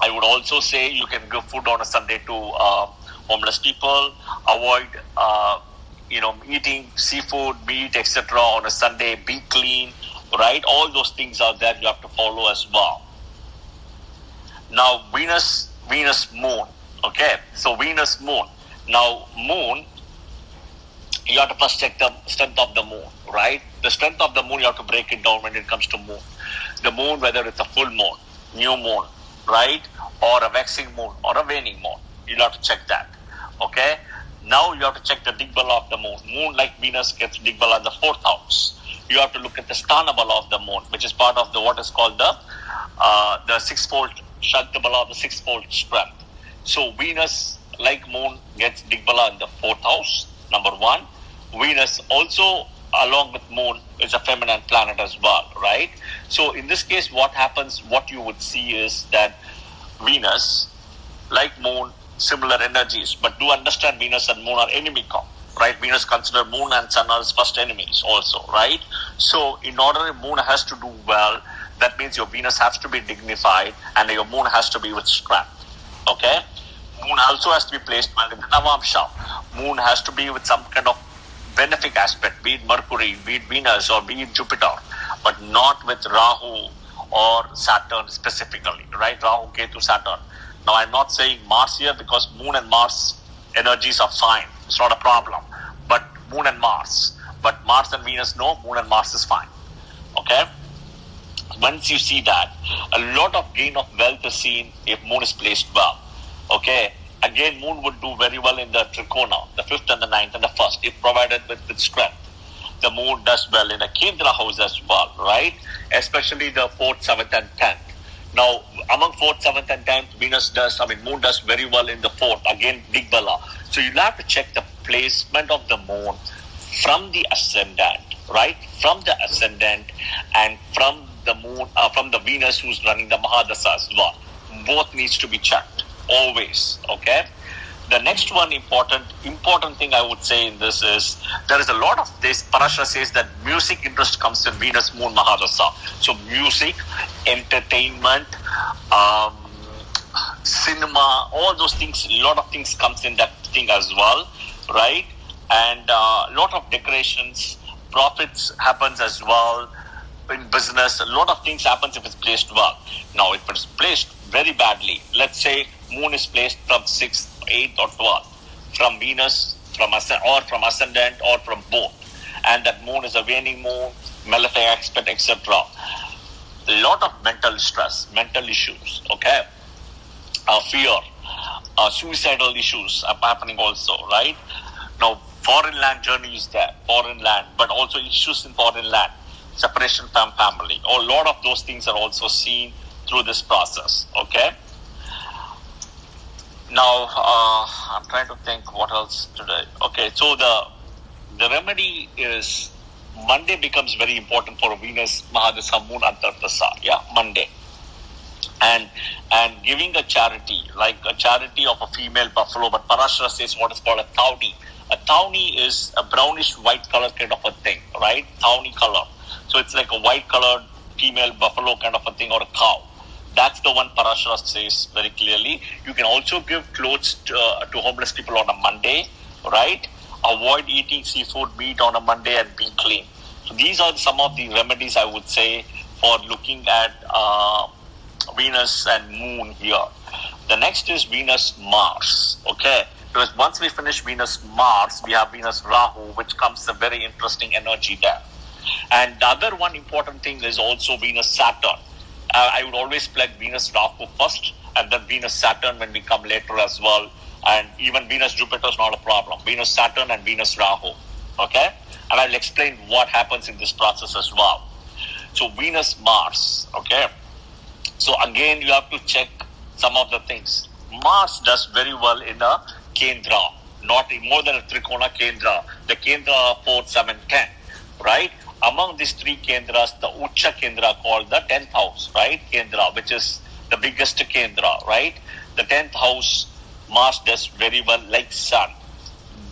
I would also say you can give food on a Sunday to homeless people. Avoid, eating seafood, meat, etc. on a Sunday. Be clean, right? All those things are there you have to follow as well. Now, Venus, Moon. Okay, so Venus, Moon. Now, Moon, you have to first check the strength of the moon, right? The strength of the moon, you have to break it down when it comes to moon. The moon, whether it's a full moon, new moon, right? Or a waxing moon or a waning moon. You'll have to check that, okay? Now you have to check the Digbala of the moon. Moon, like Venus, gets Digbala in the 4th house. You have to look at the Sthanabala of the moon, which is part of what is called the sixfold Shaktabala of the sixfold strength. So Venus, like moon, gets Digbala in the 4th house, number 1. Venus also, along with moon, is a feminine planet as well, right? So in this case, what you would see is that Venus, like moon, similar energies, but do understand Venus and moon are enemical, right? Venus considered moon and sun as first enemies also, right? So in order moon has to do well, that means your Venus has to be dignified and your moon has to be with strength, okay? Moon also has to be placed well in the Navamsha. Moon has to be with some kind of benefic aspect, be it Mercury, be it Venus, or be it Jupiter, but not with Rahu or Saturn specifically, right? Rahu, Ketu, Saturn. Now, I'm not saying Mars here because Moon and Mars energies are fine. It's not a problem. But Moon and Mars. But Mars and Venus, no. Moon and Mars is fine. Okay? Once you see that, a lot of gain of wealth is seen if Moon is placed well. Okay? Again, Moon would do very well in the Trikona, the 5th and the 9th and the 1st, if provided with strength. The Moon does well in the Kendra house as well, right? Especially the 4th, 7th and 10th. Now, among 4th, 7th, and 10th, moon does very well in the 4th, again, Digbala. So you'll have to check the placement of the moon from the ascendant, right? From the ascendant and from the moon, from the Venus who's running the Mahadasha as well. Both needs to be checked, always, okay? The next one important thing I would say in this is, there is a lot of this, Parashara says that music interest comes in Venus, Moon, Mahadasha. So music, entertainment, cinema, all those things, a lot of things comes in that thing as well, right? And a lot of decorations, profits happens as well. In business, a lot of things happens if it's placed well. Now, if it's placed very badly, let's say moon is placed from 6th, 8th or 12th, from Venus, from ascendant or from both, and that moon is a waning moon, malefic aspect, etc. A lot of mental stress, mental issues, okay? Fear, suicidal issues are happening also, right? Now, foreign land journey is there, foreign land, but also issues in foreign land, separation from family, or a lot of those things are also seen through this process, okay? Now, I'm trying to think what else today. Okay, so the remedy is, Monday becomes very important for Venus, Mahadasha, Moon, Antardasa, yeah, Monday. And giving a charity, like a charity of a female buffalo, but Parashara says what is called a tawni. A tawni is a brownish white color kind of a thing, right? Tawni color. So it's like a white colored female buffalo kind of a thing, or a cow. That's the one Parashara says very clearly. You can also give clothes to homeless people on a Monday, right? Avoid eating seafood, meat on a Monday, and be clean. So these are some of the remedies I would say for looking at Venus and Moon here. The next is Venus Mars, okay? Because once we finish Venus Mars, we have Venus Rahu, which comes a very interesting energy there. And the other one important thing is also Venus Saturn. I would always plug Venus Rahu first, and then Venus Saturn when we come later as well. And even Venus Jupiter is not a problem. Venus Saturn and Venus Rahu, okay? And I'll explain what happens in this process as well. So Venus Mars, okay? So again, you have to check some of the things. Mars does very well in a Kendra, not more than a Trikona Kendra. The Kendra 4, 7, 10, right? Among these three Kendras, the Ucha Kendra called the 10th house, right? Kendra, which is the biggest Kendra, right? The 10th house, Mars does very well like Sun.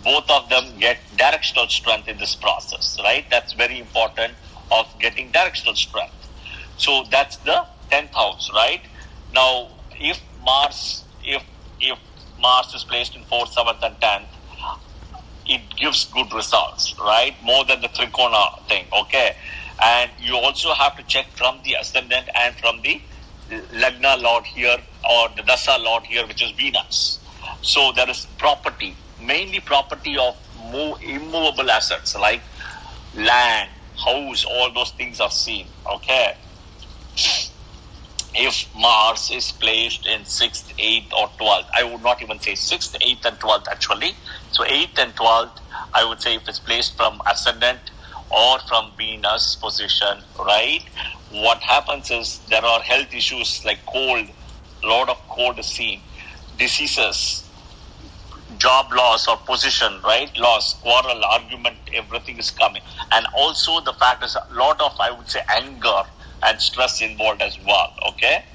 Both of them get directional strength in this process, right? That's very important of getting directional strength. So that's the 10th house, right? Now, if Mars is placed in 4th, 7th, and 10th, it gives good results, right? More than the Trikona thing, okay? And you also have to check from the ascendant and from the Lagna Lord here, or the Dasa Lord here, which is Venus. So there is property, mainly property of immovable assets like land, house, all those things are seen, okay? If Mars is placed in 6th, 8th or 12th, I would not even say 6th, 8th and 12th actually. So 8th and 12th, I would say if it's placed from ascendant or from Venus position, right? What happens is there are health issues like cold, a lot of cold is seen, diseases, job loss or position, right? Loss, quarrel, argument, everything is coming. And also the fact is a lot of, I would say, anger and stress involved as well, okay?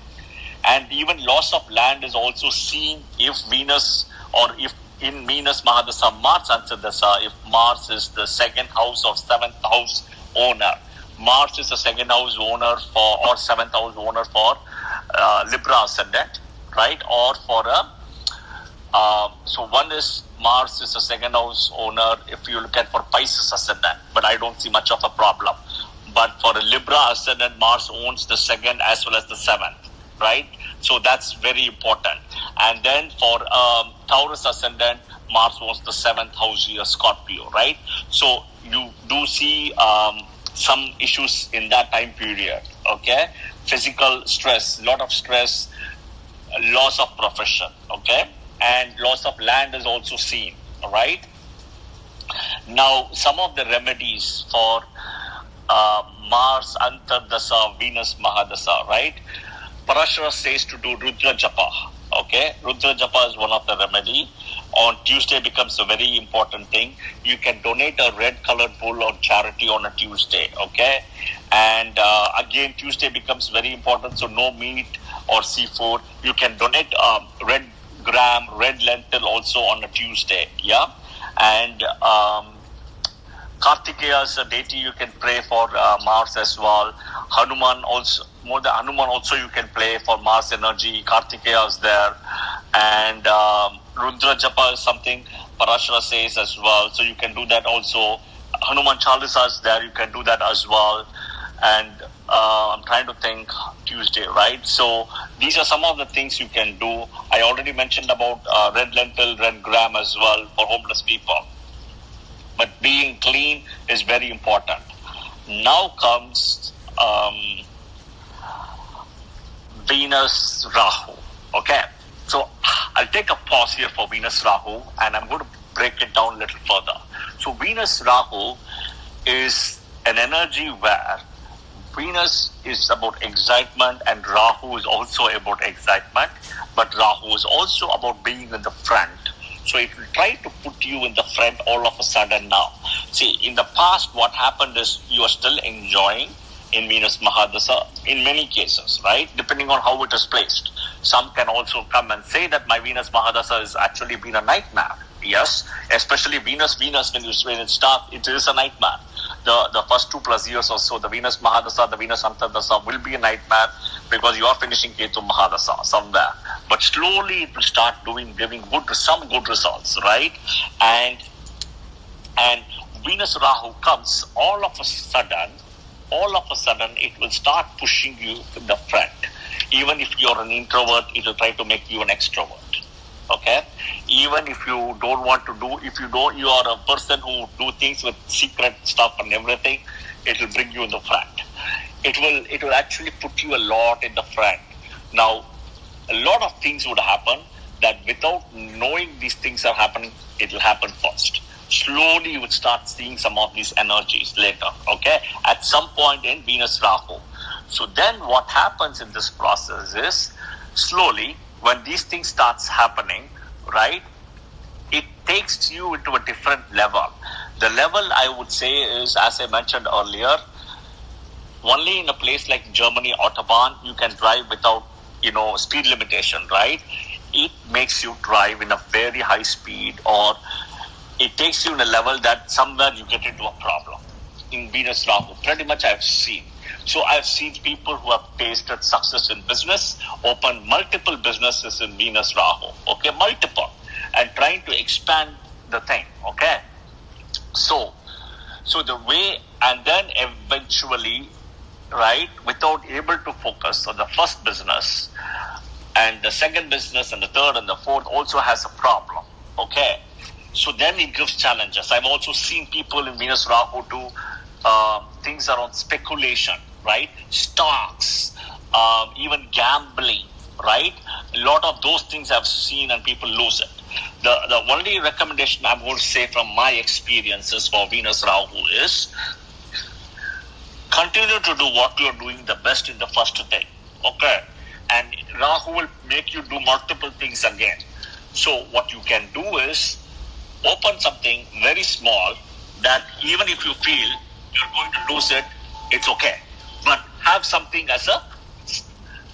And even loss of land is also seen if Venus, or if in Venus Mahadasha Mars Antardasa, if Mars is the second house or 7th house owner. Mars is the second house owner for, or 7th house owner for Libra ascendant, right? Or for so one is Mars is the second house owner if you look at for Pisces ascendant, but I don't see much of a problem. But for a Libra ascendant, Mars owns the second as well as the 7th, right? So that's very important. And then for Taurus ascendant, Mars owns the 7th house here, Scorpio, right? So you do see some issues in that time period, okay? Physical stress, lot of stress, loss of profession, okay? And loss of land is also seen, right? Now, some of the remedies for Mars Antardasa, Venus Mahadasha, right? Parashara says to do Rudra Japa. Okay, Rudra Japa is one of the remedy. On Tuesday becomes a very important thing. You can donate a red colored bull on charity on a Tuesday. Okay, and again Tuesday becomes very important. So no meat or seafood. You can donate red gram, red lentil also on a Tuesday. Yeah, and Kartikeya is a deity you can pray for Mars as well. Hanuman also, more than Hanuman also you can pray for Mars energy. Kartikeya is there. And Rudra Japa is something Parashara says as well. So you can do that also. Hanuman Chalisa is there. You can do that as well. And I'm trying to think Tuesday, right? So these are some of the things you can do. I already mentioned about red lentil, red gram as well for homeless people. But being clean is very important. Now comes Venus Rahu. Okay, so I'll take a pause here for Venus Rahu, and I'm going to break it down a little further. So Venus Rahu is an energy where Venus is about excitement and Rahu is also about excitement, but Rahu is also about being in the front. So it will try to put you in the front all of a sudden now. See, in the past, what happened is you are still enjoying in Venus Mahadasha in many cases, right? Depending on how it is placed. Some can also come and say that my Venus Mahadasha has actually been a nightmare. Yes, especially Venus, when it starts, it is a nightmare. The first 2+ years or so, the Venus Mahadasha, the Venus Antardasha will be a nightmare because you are finishing Ketu Mahadasha somewhere. But slowly it will start giving some good results, right? And Venus Rahu comes all of a sudden it will start pushing you in the front. Even if you're an introvert, it will try to make you an extrovert. Okay, even if you don't want to do, you are a person who do things with secret stuff and everything, it will bring you in the front. It will actually put you a lot in the front. Now, a lot of things would happen that without knowing these things are happening, it will happen first. Slowly you would start seeing some of these energies later. Okay, at some point in Venus Rahu. So then what happens in this process is slowly, when these things starts happening, right, it takes you into a different level. The level I would say is, as I mentioned earlier, only in a place like Germany, Autobahn, you can drive without, speed limitation, right? It makes you drive in a very high speed, or it takes you in a level that somewhere you get into a problem. In Venus Rahu, pretty much I've seen. So I've seen people who have tasted success in business, open multiple businesses in Venus Rahu, okay, multiple, and trying to expand the thing, okay. So the way, and then eventually, right, without able to focus on the first business, and the second business, and the third, and the fourth also has a problem, okay. So then it gives challenges. I've also seen people in Venus Rahu do things around speculation, right? Stocks, even gambling, right? A lot of those things I've seen and people lose it. The only recommendation I'm going to say from my experiences for Venus Rahu is continue to do what you're doing the best in the first day, okay? And Rahu will make you do multiple things again. So what you can do is open something very small that even if you feel you're going to lose it, it's okay. But have something as a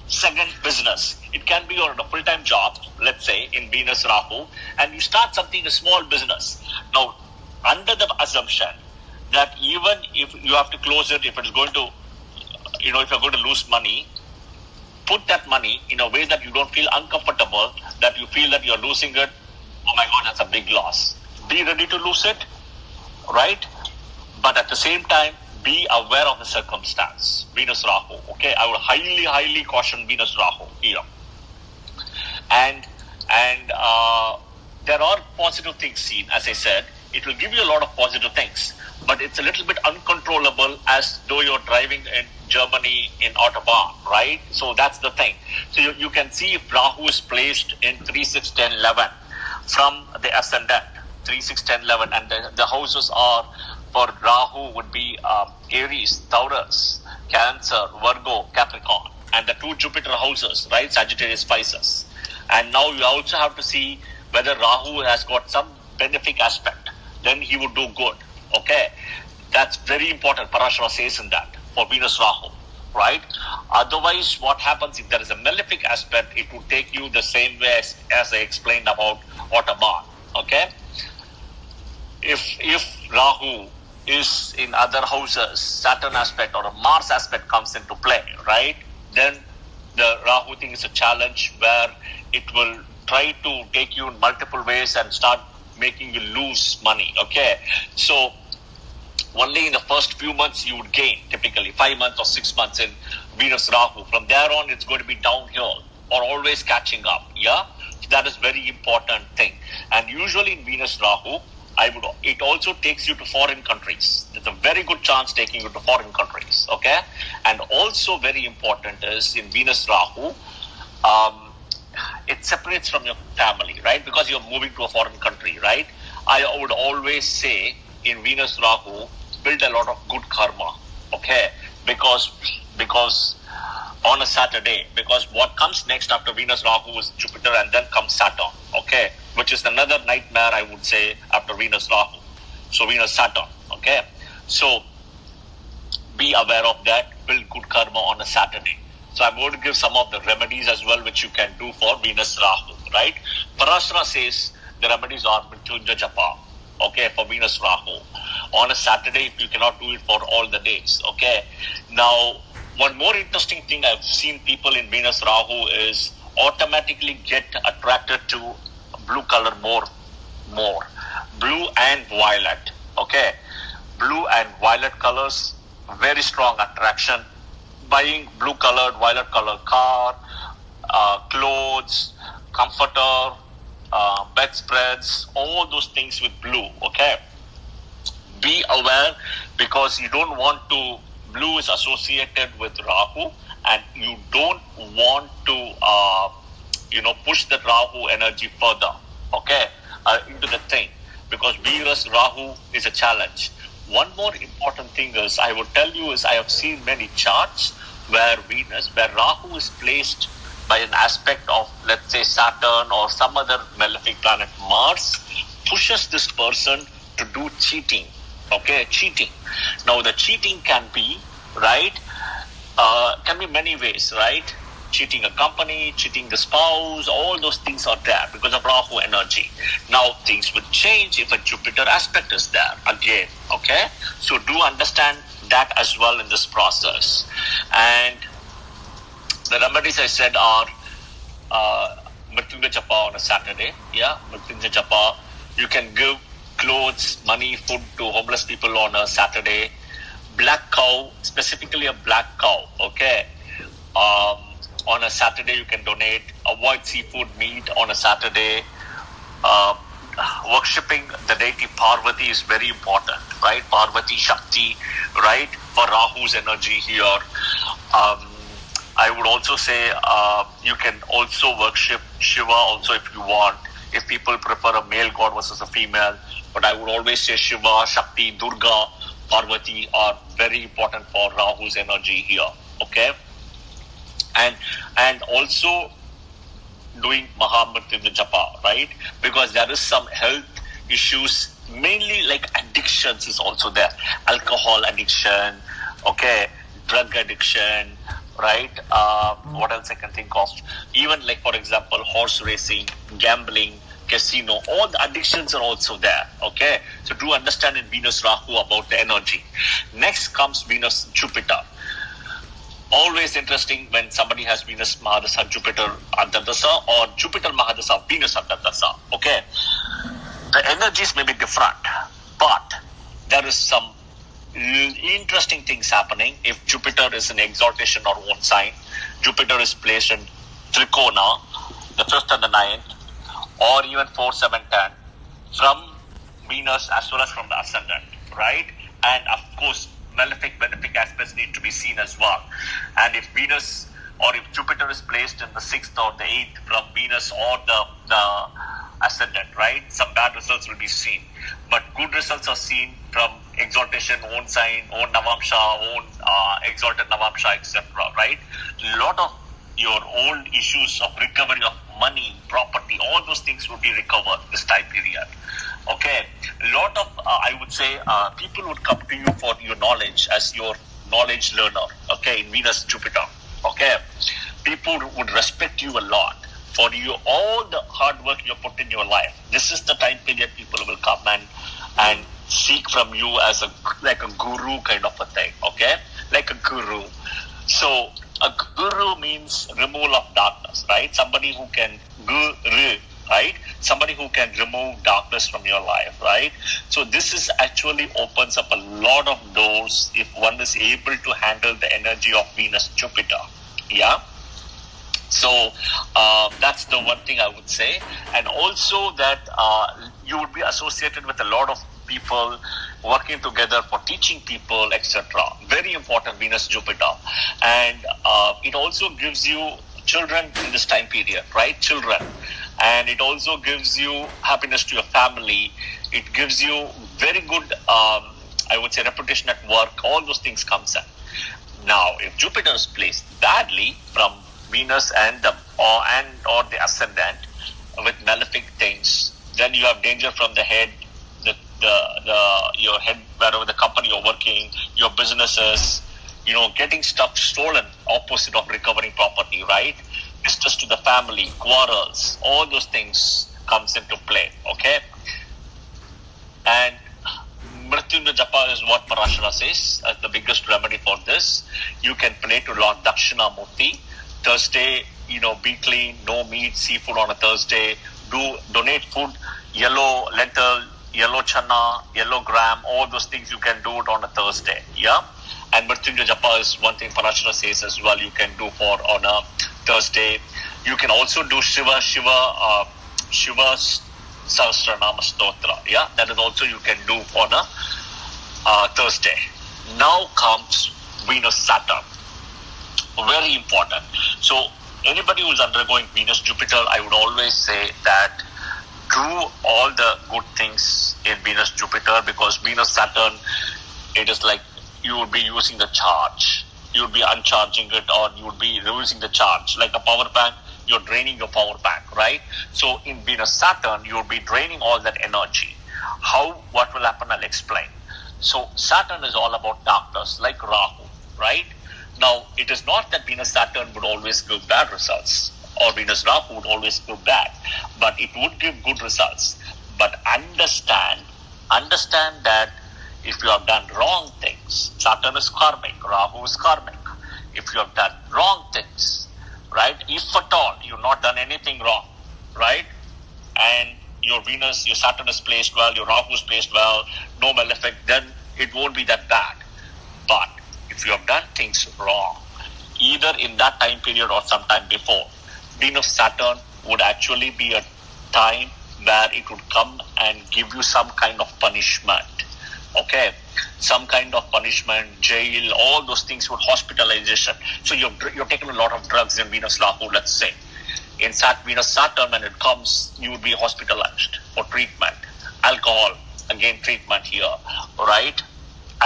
second business. It can be on a full-time job, let's say, in Venus Rahu, and you start something, a small business. Now, under the assumption that even if you have to close it, if it's going to, if you're going to lose money, put that money in a way that you don't feel uncomfortable, that you feel that you're losing it. Oh my God, that's a big loss. Be ready to lose it, right? But at the same time, be aware of the circumstance. Venus Rahu, okay? I would highly, highly caution Venus Rahu here. And there are positive things seen, as I said. It will give you a lot of positive things, but it's a little bit uncontrollable as though you're driving in Germany in Autobahn, right? So that's the thing. So you can see if Rahu is placed in 3, 6, 10, 11 from the ascendant, 3, 6, 10, 11, and the houses are for Rahu would be Aries, Taurus, Cancer, Virgo, Capricorn, and the 2 two Jupiter houses, right? Sagittarius, Pisces. And now you also have to see whether Rahu has got some benefic aspect. Then he would do good. Okay? That's very important. Parashara says in that for Venus Rahu, right? Otherwise, what happens if there is a malefic aspect, it would take you the same way as I explained about Ottoman. Okay? If Rahu is in other houses, Saturn aspect or a Mars aspect comes into play, right? Then the Rahu thing is a challenge where it will try to take you in multiple ways and start making you lose money, okay? So only in the first few months you would gain, typically 5 months or 6 months in Venus Rahu. From there on, it's going to be downhill or always catching up, yeah? That is very important thing. And usually in Venus Rahu, it also takes you to foreign countries. There's a very good chance taking you to foreign countries, okay? And also very important is in Venus Rahu, it separates from your family, right? Because you're moving to a foreign country, right? I would always say in Venus Rahu, build a lot of good karma, okay? Because on a Saturday, because what comes next after Venus Rahu is Jupiter and then comes Saturn, okay? Which is another nightmare, I would say, after Venus Rahu. So Venus Saturn, okay? So be aware of that, build good karma on a Saturday. So I'm going to give some of the remedies as well, which you can do for Venus Rahu, right? Parashara says the remedies are Mrityunjaya Japa, okay, for Venus Rahu. On a Saturday, if you cannot do it for all the days, okay? Now, one more interesting thing I've seen people in Venus Rahu is automatically get attracted to blue color more. Blue and violet, okay? Blue and violet colors, very strong attraction. Buying blue colored, violet colored car, clothes, comforter, bedspreads, all those things with blue, okay? Be aware because you don't want to, blue is associated with Rahu and you don't want to, push the Rahu energy further, okay, into the thing because Venus Rahu is a challenge. One more important thing is, I would tell you is I have seen many charts where Rahu is placed by an aspect of, let's say, Saturn or some other malefic planet, Mars, pushes this person to do cheating, okay, cheating. Now, the cheating can be, right, can be many ways, right? Cheating a company, cheating the spouse, all those things are there because of Rahu energy. Now, things will change if a Jupiter aspect is there again, okay? So, do understand that as well in this process. And the remedies I said are Mrityunjaya Japa on a Saturday, yeah? Mrityunjaya Japa. You can give clothes, money, food to homeless people on a Saturday. Black cow, specifically a black cow, okay? On a Saturday, you can donate. Avoid seafood, meat on a Saturday. Worshipping the deity Parvati is very important, right? Parvati, Shakti, right? For Rahu's energy here. I would also say you can also worship Shiva also if you want. If people prefer a male god versus a female. But I would always say Shiva, Shakti, Durga, Parvati are very important for Rahu's energy here, okay? And also doing Mahamrityunjaya Japa, right? Because there is some health issues, mainly like addictions is also there. Alcohol addiction, okay, drug addiction, right? What else I can think of? Even like, for example, horse racing, gambling, casino, all the addictions are also there, okay? So do understand in Venus Rahu about the energy. Next comes Venus Jupiter. Always interesting when somebody has Venus Mahadasha, Jupiter Antardasa, or Jupiter Mahadasha, Venus Antardasa, okay? The energies may be different, but there is some interesting things happening if Jupiter is in exaltation or own sign. Jupiter is placed in Trikona, the 5th and the 9th, or even 4, 7, 10, from Venus as well as from the ascendant, right? And of course, benefic aspects need to be seen as well. And if Venus or if Jupiter is placed in the 6th or the 8th from Venus or the ascendant, right? Some bad results will be seen. But good results are seen from exaltation, own sign, own Navamsha, own exalted Navamsha, etc., right? A lot of your old issues of recovery of money, property, all those things will be recovered this time period. Okay, a lot of I would say people would come to you for your knowledge as your knowledge learner. Okay, in Venus, Jupiter. Okay, people would respect you a lot for you all the hard work you put in your life. This is the time period people will come and seek from you as like a guru kind of a thing. Okay, like a guru. So a guru means removal of darkness, right? Somebody who can guru, right? Somebody who can remove darkness from your life, right? So this is actually opens up a lot of doors if one is able to handle the energy of Venus, Jupiter. Yeah. So that's the one thing I would say. And also that you would be associated with a lot of people working together for teaching people, etc. Very important, Venus, Jupiter. And it also gives you children in this time period, right? Children. And it also gives you happiness to your family. It gives you very good, I would say, reputation at work. All those things comes in. Now, if Jupiter is placed badly from Venus and or the ascendant with malefic things, then you have danger from the head, your head, wherever the company you're working, your businesses, getting stuff stolen, opposite of recovering property, right? Distress to the family, quarrels, all those things comes into play, okay? And Mrityunjaya Japa is what Parashara says as the biggest remedy for this. You can pray to Lord Dakshinamurti. Thursday, be clean, no meat, seafood on a Thursday. Donate food, yellow lentil, yellow chana, yellow gram, all those things you can do it on a Thursday, yeah? And Mrityunjaya Japa is one thing Parashara says as well, you can do on a Thursday. You can also do Shiva Sahasranama Stotra, yeah? That is also you can do on a Thursday. Now comes Venus, Saturn. Very important. So anybody who is undergoing Venus, Jupiter, I would always say that do all the good things in Venus, Jupiter, because Venus, Saturn, it is like you would be using the charge. You would be uncharging it, or you would be losing the charge. Like a power bank, you're draining your power bank, right? So in Venus, Saturn, you would be draining all that energy. What will happen? I'll explain. So Saturn is all about darkness, like Rahu, right? Now, it is not that Venus, Saturn would always give bad results, or Venus, Rahu would always give bad, but it would give good results. But understand that if you have done wrong things, Saturn is karmic, Rahu is karmic. If you have done wrong things, right, if at all you've not done anything wrong, right, and your Saturn is placed well, your Rahu is placed well, no malefic, then it won't be that bad. But if you have done things wrong, either in that time period or sometime before, Venus, Saturn would actually be a time where it would come and give you some kind of punishment. Okay, some kind of punishment, jail, all those things, with hospitalization. So you're taking a lot of drugs in Venus, Rahu, let's say. In Venus, Saturn, when it comes, you would be hospitalized for treatment. Alcohol, again, treatment here, right?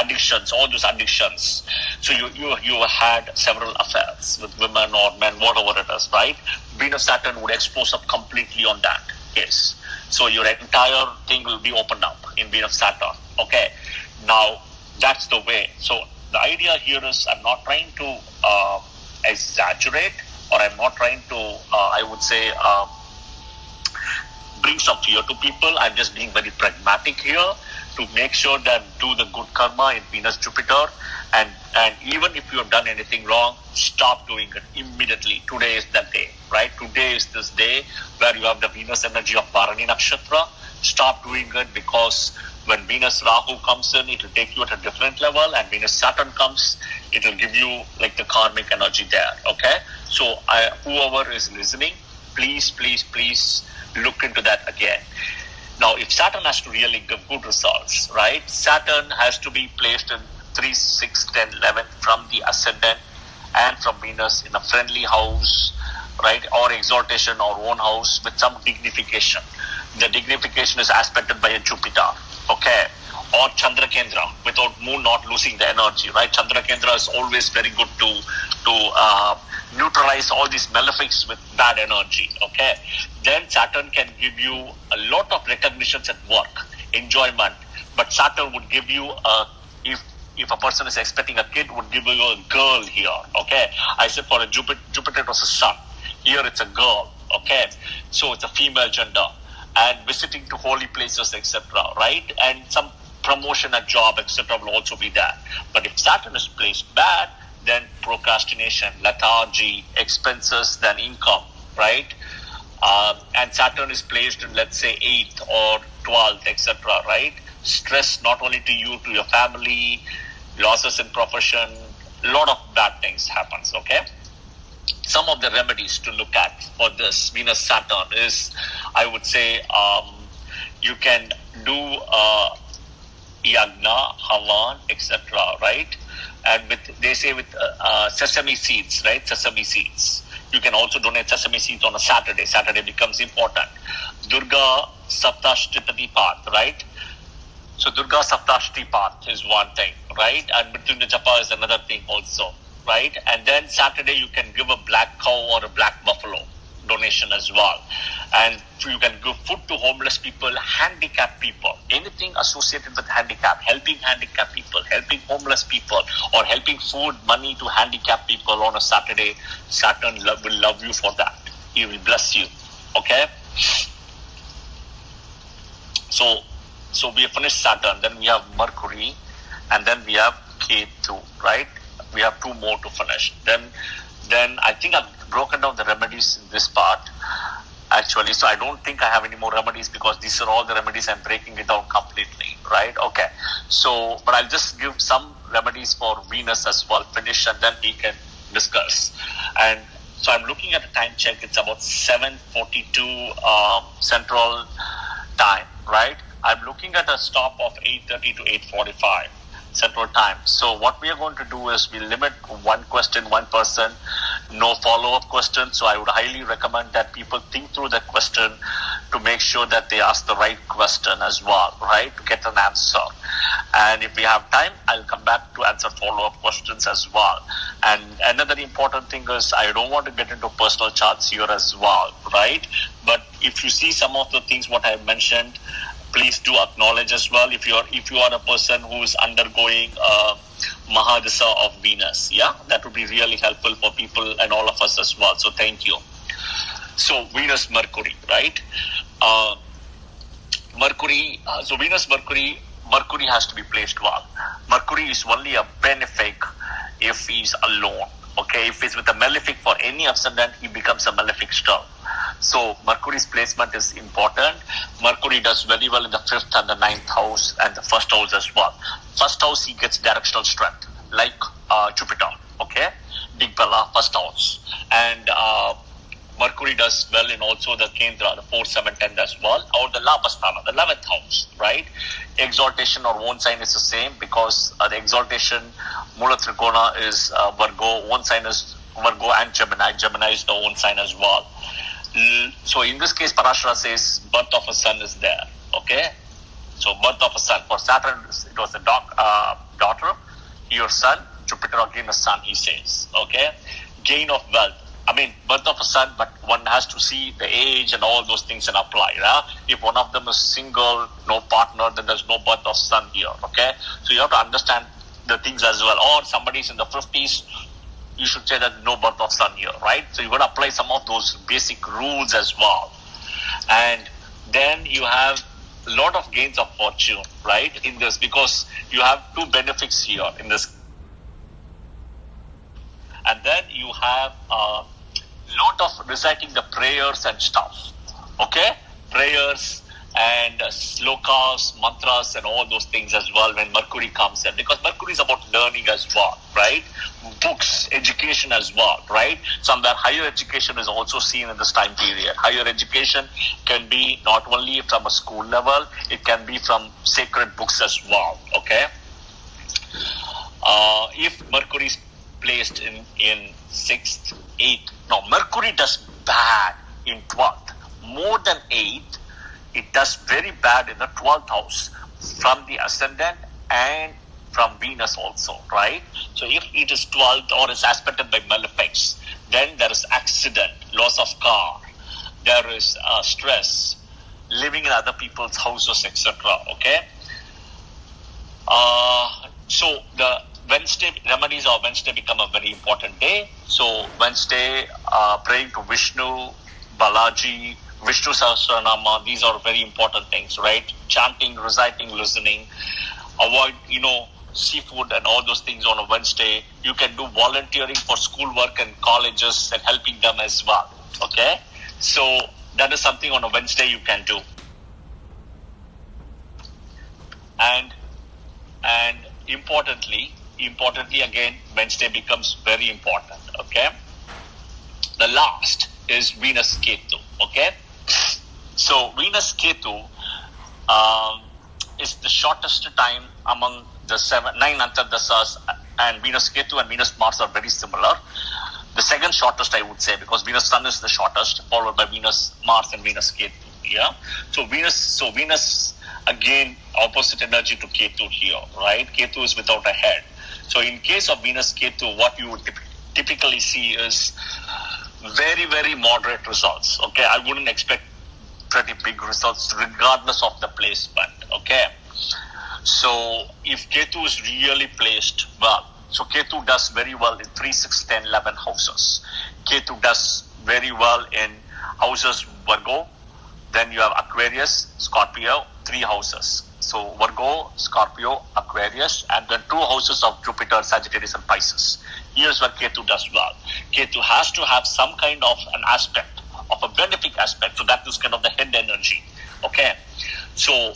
Addictions, all those addictions. So you had several affairs with women or men, whatever it is, right? Venus, Saturn would expose up completely on that case. So your entire thing will be opened up in Venus, Saturn. Okay, now that's the way. So the idea here is, I'm not trying to exaggerate, or I'm not trying to, I would say, bring some fear to people. I'm just being very pragmatic here to make sure that do the good karma in Venus, Jupiter, and even if you have done anything wrong, stop doing it immediately. Today is that day, right? Today is this day where you have the Venus energy of Bharani Nakshatra. Stop doing it, because when Venus Rahu comes in, it will take you at a different level, and Venus Saturn comes, it will give you like the karmic energy there. Okay, so whoever is listening, please look into that again. Now, if Saturn has to really give good results, right? Saturn has to be placed in 3, 6, 10, 11 from the ascendant and from Venus in a friendly house, right? Or exaltation or own house with some dignification. The dignification is aspected by a Jupiter, okay? Or Chandra Kendra, without moon not losing the energy, right? Chandra Kendra is always very good to neutralize all these malefics with bad energy. Okay, then Saturn can give you a lot of recognitions at work, enjoyment, but Saturn would give you if a person is expecting a kid, would give you a girl here. Okay, I said for a Jupiter it was a son. Here it's a girl. Okay, so it's a female gender, and visiting to holy places, etc. Right, and some promotion at job, etc. will also be there. But if Saturn is placed bad, then procrastination, lethargy, expenses, then income, right? And Saturn is placed in, let's say, 8th or 12th, etc., right? Stress not only to you, to your family, losses in profession, a lot of bad things happens, okay? Some of the remedies to look at for this Venus-Saturn is, I would say, you can do yagna, havan, etc., right? And they say with sesame seeds, right? Sesame seeds. You can also donate sesame seeds on a Saturday. Saturday becomes important. Durga Saptashtipati Path, right? So Durga Saptashtipati Path is one thing, right? And Mrityunjaya Japa is another thing also, right? And then Saturday you can give a black cow or a black buffalo donation as well. And you can give food to homeless people, handicapped people, anything associated with handicap, helping handicapped people, helping homeless people, or helping food, money to handicapped people on a Saturday. Saturn will love you for that. He will bless you. Okay? So we have finished Saturn, then we have Mercury, and then we have Ketu, right? We have two more to finish. Then I think I've broken down the remedies in this part, actually. So I don't think I have any more remedies because these are all the remedies. I'm breaking it down completely, right? Okay. So, but I'll just give some remedies for Venus as well, finish, and then we can discuss. And so I'm looking at the time check. It's about 7:42 Central Time, right? I'm looking at a stop of 8:30 to 8:45 Central Time. So what we are going to do is we limit one question, one person, no follow-up question. So I would highly recommend that people think through the question to make sure that they ask the right question as well, right? To get an answer. And if we have time, I'll come back to answer follow-up questions as well. And another important thing is I don't want to get into personal charts here as well, right? But if you see some of the things what I mentioned, please do acknowledge as well if you are a person who is undergoing Mahadasha of Venus. Yeah, that would be really helpful for people and all of us as well. So thank you. So Venus Mercury, right? Mercury has to be placed well. Mercury is only a benefic if he's alone. Okay, if he's with a malefic for any ascendant, he becomes a malefic still. So Mercury's placement is important. Mercury does very well in the 5th and the 9th house and the 1st house as well. 1st house, he gets directional strength, like Jupiter, okay? Digbala, 1st house. And Mercury does well in also the Kendra, the 4th, 7th, 10th as well, or the Labhasthana, the 11th house, right? Exaltation or own sign is the same because the exaltation, Mula Trikona is Virgo, own sign is Virgo and Gemini. Gemini is the own sign as well. So in this case, Parashara says birth of a son is there, okay? So birth of a son. For Saturn, it was a daughter, your son, Jupiter again a son, he says, okay? Gain of wealth. I mean, birth of a son, but one has to see the age and all those things and apply. Right? If one of them is single, no partner, then there's no birth of son here, okay? So you have to understand the things as well. Or somebody's in the 50s, you should say that no birth of son here, right? So you got to apply some of those basic rules as well. And then you have a lot of gains of fortune, right, in this, because you have two benefics here in this. And then you have a lot of reciting the prayers and stuff, okay? Prayers and slokas, mantras and all those things as well when Mercury comes in, because Mercury is about learning as well, right? Books, education as well, right? Somewhere higher education is also seen in this time period. Higher education can be not only from a school level, it can be from sacred books as well, okay? If Mercury is placed in 6th, 8th, no, Mercury does bad in 12th. More than 8th, it does very bad in the 12th house from the ascendant and from Venus also, right? So if it is 12th or is aspected by malefics, then there is accident, loss of car, there is stress, living in other people's houses, etc. Okay. So the Wednesday remedies of Wednesday become a very important day. So Wednesday, praying to Vishnu, Balaji, Vishnu Sahasranama, these are very important things, right? Chanting, reciting, listening. Avoid, seafood and all those things on a Wednesday. You can do volunteering for schoolwork and colleges and helping them as well. Okay? So that is something on a Wednesday you can do. And importantly again, Wednesday becomes very important. Okay? The last is Venus Ketu. Okay? So Venus Ketu is the shortest time among the 9 Antardasas, and Venus Ketu and Venus Mars are very similar. The second shortest, I would say, because Venus Sun is the shortest, followed by Venus Mars and Venus Ketu. Yeah. So Venus again opposite energy to Ketu here, right? Ketu is without a head. So in case of Venus Ketu, what you would typically see is very, very moderate results. Okay, I wouldn't expect pretty big results regardless of the placement. Okay. So if Ketu is really placed well, so Ketu does very well in 3, 6, 10, 11 houses. Ketu does very well in houses Virgo, then you have Aquarius, Scorpio, 3 houses. So Virgo, Scorpio, Aquarius, and then 2 houses of Jupiter, Sagittarius, and Pisces. Here's where Ketu does well. Ketu has to have some kind of an aspect, of a benefic aspect, so that is kind of the head energy. Okay, so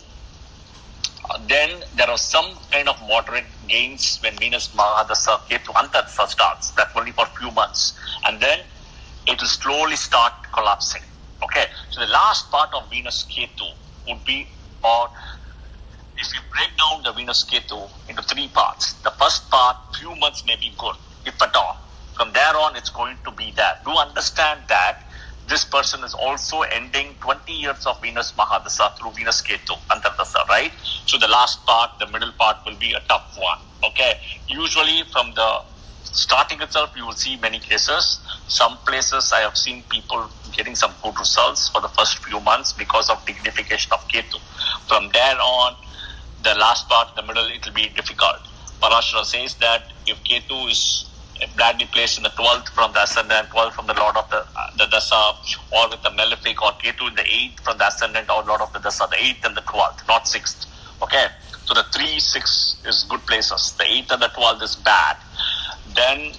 then there are some kind of moderate gains when Venus Mahadasha Ketu Antardasha starts. That's only for a few months, and then it will slowly start collapsing. Okay, so the last part of Venus Ketu would be, or if you break down the Venus Ketu into 3 parts, the first part, few months may be good, if at all. From there on, it's going to be there. Do understand that this person is also ending 20 years of Venus Mahadasha through Venus Ketu Antardasha, right? So the last part, the middle part will be a tough one. Okay, usually from the starting itself, you will see many cases. Some places I have seen people getting some good results for the first few months because of dignification of Ketu. From there on, the last part, the middle, it will be difficult. Parashara says that if Ketu is badly placed in the 12th from the ascendant, 12th from the Lord of the Dasa, or with the malefic, or Ketu in the 8th from the ascendant or Lord of the Dasa, the 8th and the 12th, not 6th. Okay, so the 3, 6 is good places. The 8th and the 12th is bad. Then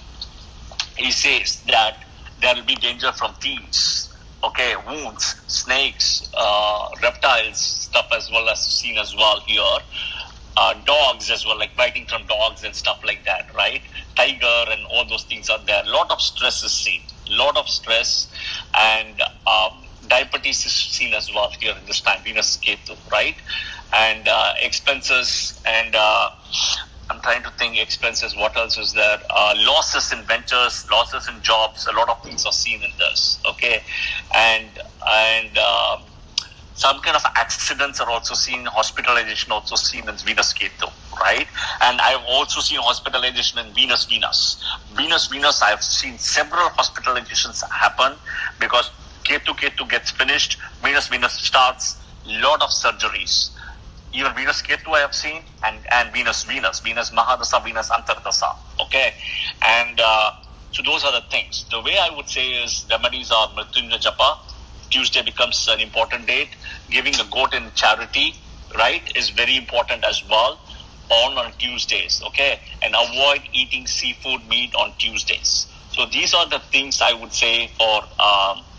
he says that there will be danger from thieves, okay, wounds, snakes, reptiles, stuff as well as seen as well here. Dogs as well, like biting from dogs and stuff like that, right? Tiger and all those things are there. A lot of stress is seen. Lot of stress, and diabetes is seen as well here in this time, Venus Ketu, right? And expenses, and I'm trying to think expenses, what else is there? Losses in ventures, losses in jobs, a lot of things are seen in this, okay? And some kind of accidents are also seen, hospitalization also seen in Venus Ketu, right? And I've also seen hospitalization in Venus. Venus, I've seen several hospitalizations happen because Ketu gets finished, Venus starts, lot of surgeries. Even Venus Ketu I have seen, and Venus Mahadasha, Venus Antardasha, okay? And so those are the things. The way I would say is remedies are Mrityunjaya Japa. Tuesday becomes an important date. Giving a goat in charity, right, is very important as well on Tuesdays, okay? And avoid eating seafood, meat on Tuesdays. So these are the things I would say for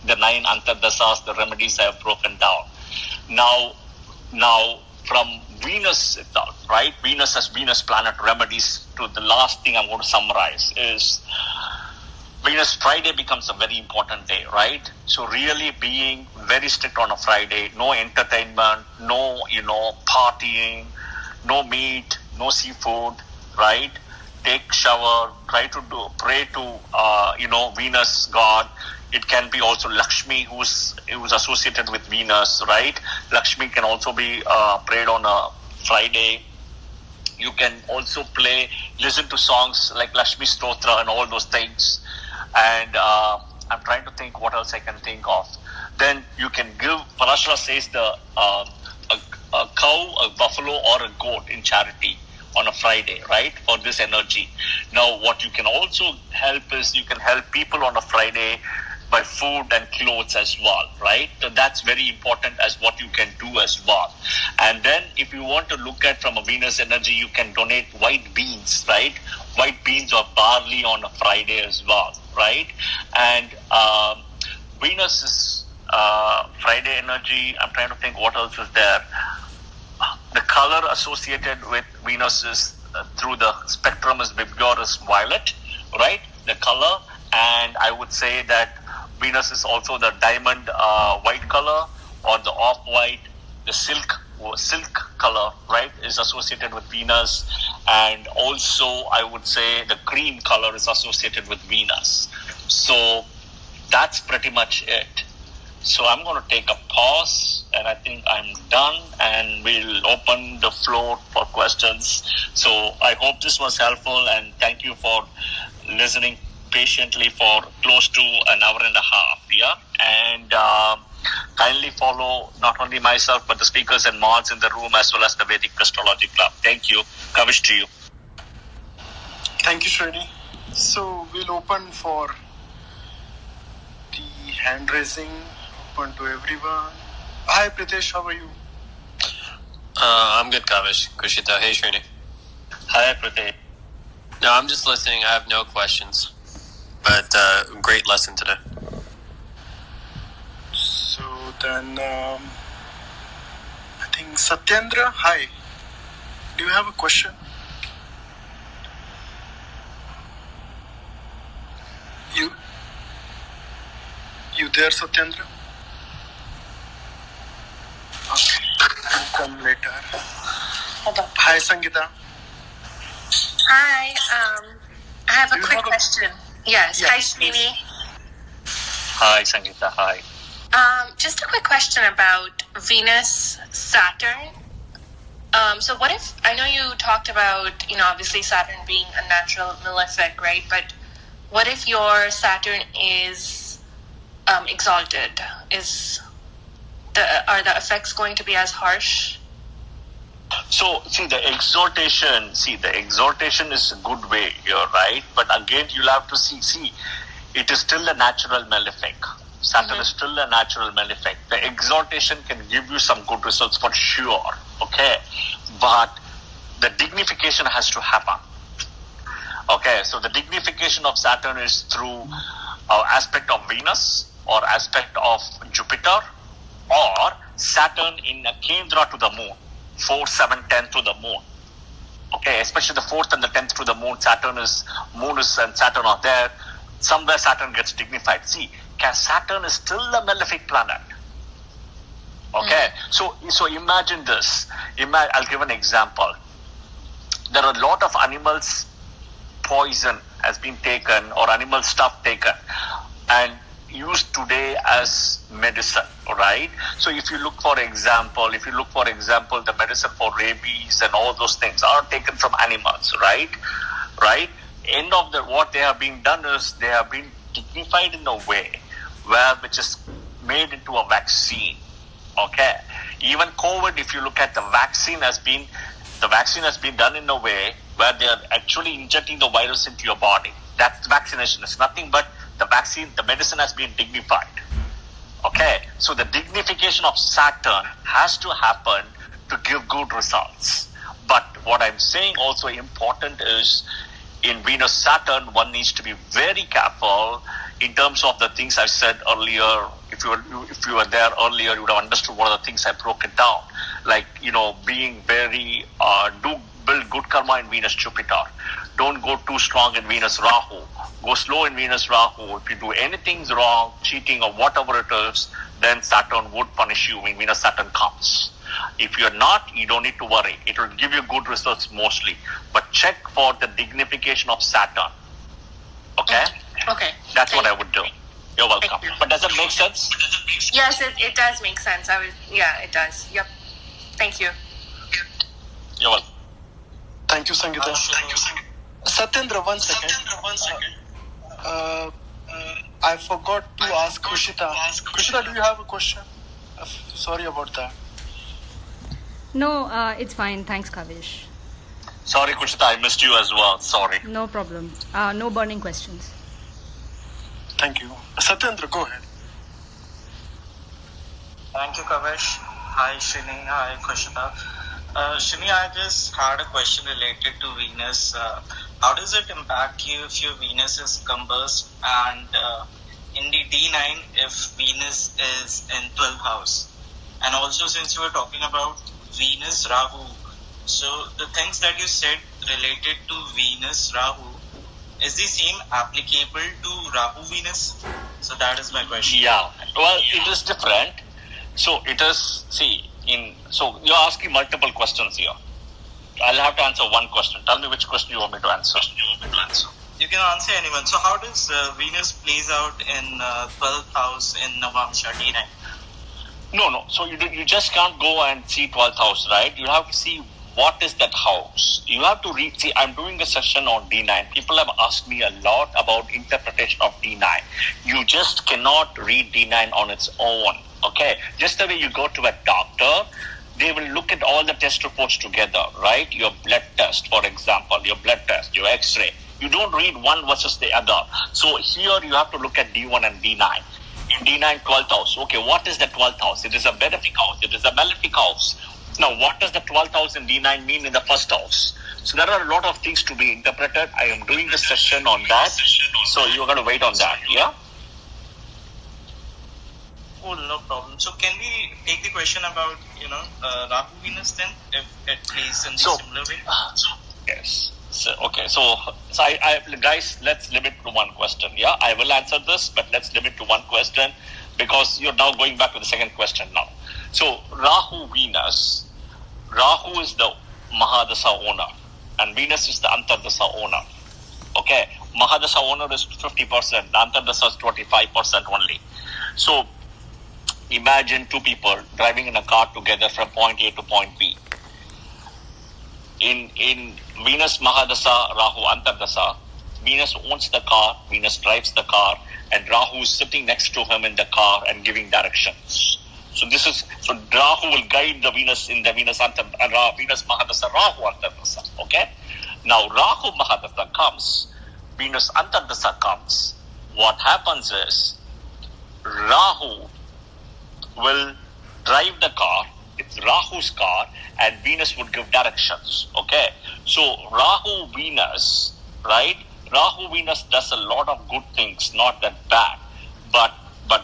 the 9 Antardasas, the remedies I have broken down. Now from Venus itself, right? Venus as Venus planet remedies, to the last thing I'm going to summarize is Venus Friday becomes a very important day, right? So really being very strict on a Friday, no entertainment, no, partying, no meat, no seafood, right? Take shower, pray to Venus God. It can be also Lakshmi who's associated with Venus, right? Lakshmi can also be prayed on a Friday. You can also listen to songs like Lakshmi Stotra and all those things. And I'm trying to think what else I can think of. Then you can give, Parashara says a cow, a buffalo, or a goat in charity on a Friday, right? For this energy. Now, what you can also help is you can help people on a Friday by food and clothes as well, right? So that's very important as what you can do as well. And then if you want to look at from a Venus energy, you can donate white beans, right? White beans or barley on a Friday as well, right? And Venus is Friday energy. I'm trying to think what else is there. The color associated with Venus is through the spectrum is Vibgyorus violet, right? The color. And I would say that Venus is also the diamond white color or the off-white, the silk color, right, is associated with Venus. And also I would say the cream color is associated with Venus. So that's pretty much it. So I'm going to take a pause and I think I'm done and we'll open the floor for questions. So I hope this was helpful and thank you for listening patiently for close to an hour and a half. Yeah. And kindly follow not only myself but the speakers and mods in the room as well as the Vedic Astrology Club. Thank you. Kavish to you. Thank you, Srini. So we'll open for the hand raising, open to everyone. Hi Pritesh, how are you? I'm good, Kavish. Kushita. Hey, Srini. Hi Pritesh. No, I'm just listening. I have no questions. But great lesson today. So then, I think Satyendra, hi. Do you have a question? You there, Satyendra? Okay, I'll come later. Hi, Sangeeta. Hi, I have a quick have a- question. Yes, Yeah, hi Srini. Hi Sangeeta. Hi. Just a quick question about Venus, Saturn. So what if, I know you talked about, obviously Saturn being a natural malefic, right? But what if your Saturn is exalted? Are the effects going to be as harsh? So, the exhortation is a good way here, right? But again, you'll have to see, it is still a natural malefic. Saturn is still a natural malefic. The exhortation can give you some good results for sure, okay? But the dignification has to happen. Okay, so the dignification of Saturn is through aspect of Venus or aspect of Jupiter or Saturn in a Kendra to the moon. 4, 7, 10 to the moon. Okay, especially the 4th and the 10th to the moon. Moon is and Saturn are there. Somewhere Saturn gets dignified. See, Saturn is still a malefic planet. Okay, so imagine this. I'll give an example. There are a lot of animals poison has been taken or animal stuff taken and used today as medicine, right? So if you look for example, the medicine for rabies and all those things are taken from animals, right? End of what they have been done is they have been dignified in a way which is made into a vaccine. Okay, even COVID, if you look at the vaccine has been done in a way where they are actually injecting the virus into your body. That's vaccination. It's nothing but the medicine has been dignified. Okay, so the dignification of Saturn has to happen to give good results. But what I'm saying also important is in Venus Saturn, one needs to be very careful in terms of the things I said earlier. If you were there earlier, you would have understood what are the things I broke it down. Like, being very, build good karma in Venus Jupiter. Don't go too strong in Venus Rahu. Go slow in Venus Rahu. If you do anything wrong, cheating or whatever it is, then Saturn would punish you when Venus Saturn comes. If you're not, you don't need to worry. It will give you good results mostly. But check for the dignification of Saturn. Okay? Okay. That's what I would do. You're welcome. Thank you. But does it make sense? Yes, it does make sense. It does. Yep. Thank you. You're welcome. Thank you, Sangeeta. Satyendra, one second. I forgot to ask Kushita. Kushita, do you have a question? Sorry about that. No, it's fine. Thanks, Kavish. Sorry, Kushita, I missed you as well. Sorry. No problem. No burning questions. Thank you. Satyendra, go ahead. Thank you, Kavish. Hi, Shini. Hi, Kushita. Shini, I just had a question related to Venus. How does it impact you if your Venus is combust and in the D9 if Venus is in 12th house? And also, since you were talking about Venus Rahu, so the things that you said related to Venus Rahu, is the same applicable to Rahu Venus? So that is my question. Yeah. Well, it is different. So it is, so you're asking multiple questions here. I'll have to answer one question. Tell me which question you want me to answer. You can answer anyone. So how does Venus plays out in 12th house in Navamsha D9? No. So you just can't go and see 12th house, right? You have to see what is that house. You have to read. See, I'm doing a session on D9. People have asked me a lot about interpretation of D9. You just cannot read D9 on its own. Okay? Just the way you go to a doctor, they will look at all the test reports together, right? Your blood test, for example, your blood test, your X-ray. You don't read one versus the other. So here you have to look at D1 and D9. In D9, 12th house. Okay, what is the 12th house? It is a benefic house. It is a malefic house. Now, what does the 12th house in D9 mean in the first house? So there are a lot of things to be interpreted. I am doing the session on that. So you're going to wait on that, yeah? Oh, no problem. So can we take the question about, Rahu Venus then, if it plays in the similar way? Yes. So I guys, let's limit to one question. Yeah, I will answer this, but let's limit to one question because you're now going back to the second question now. So Rahu Venus, Rahu is the Mahadasha owner, and Venus is the Antardasha owner. Okay, Mahadasha owner is 50%, Antardasha is 25% only. So imagine two people driving in a car together from point A to point B. In Venus Mahadasha, Rahu Antardasha, Venus owns the car, Venus drives the car, and Rahu is sitting next to him in the car and giving directions. So Rahu will guide the Venus in the Venus Mahadasha, Rahu Antardasha. Okay? Now Rahu Mahadasha comes, Venus Antardasha comes. What happens is Rahu will drive the car. It's Rahu's car, and Venus would give directions. Okay, so Rahu Venus, right? Rahu Venus does a lot of good things, not that bad, but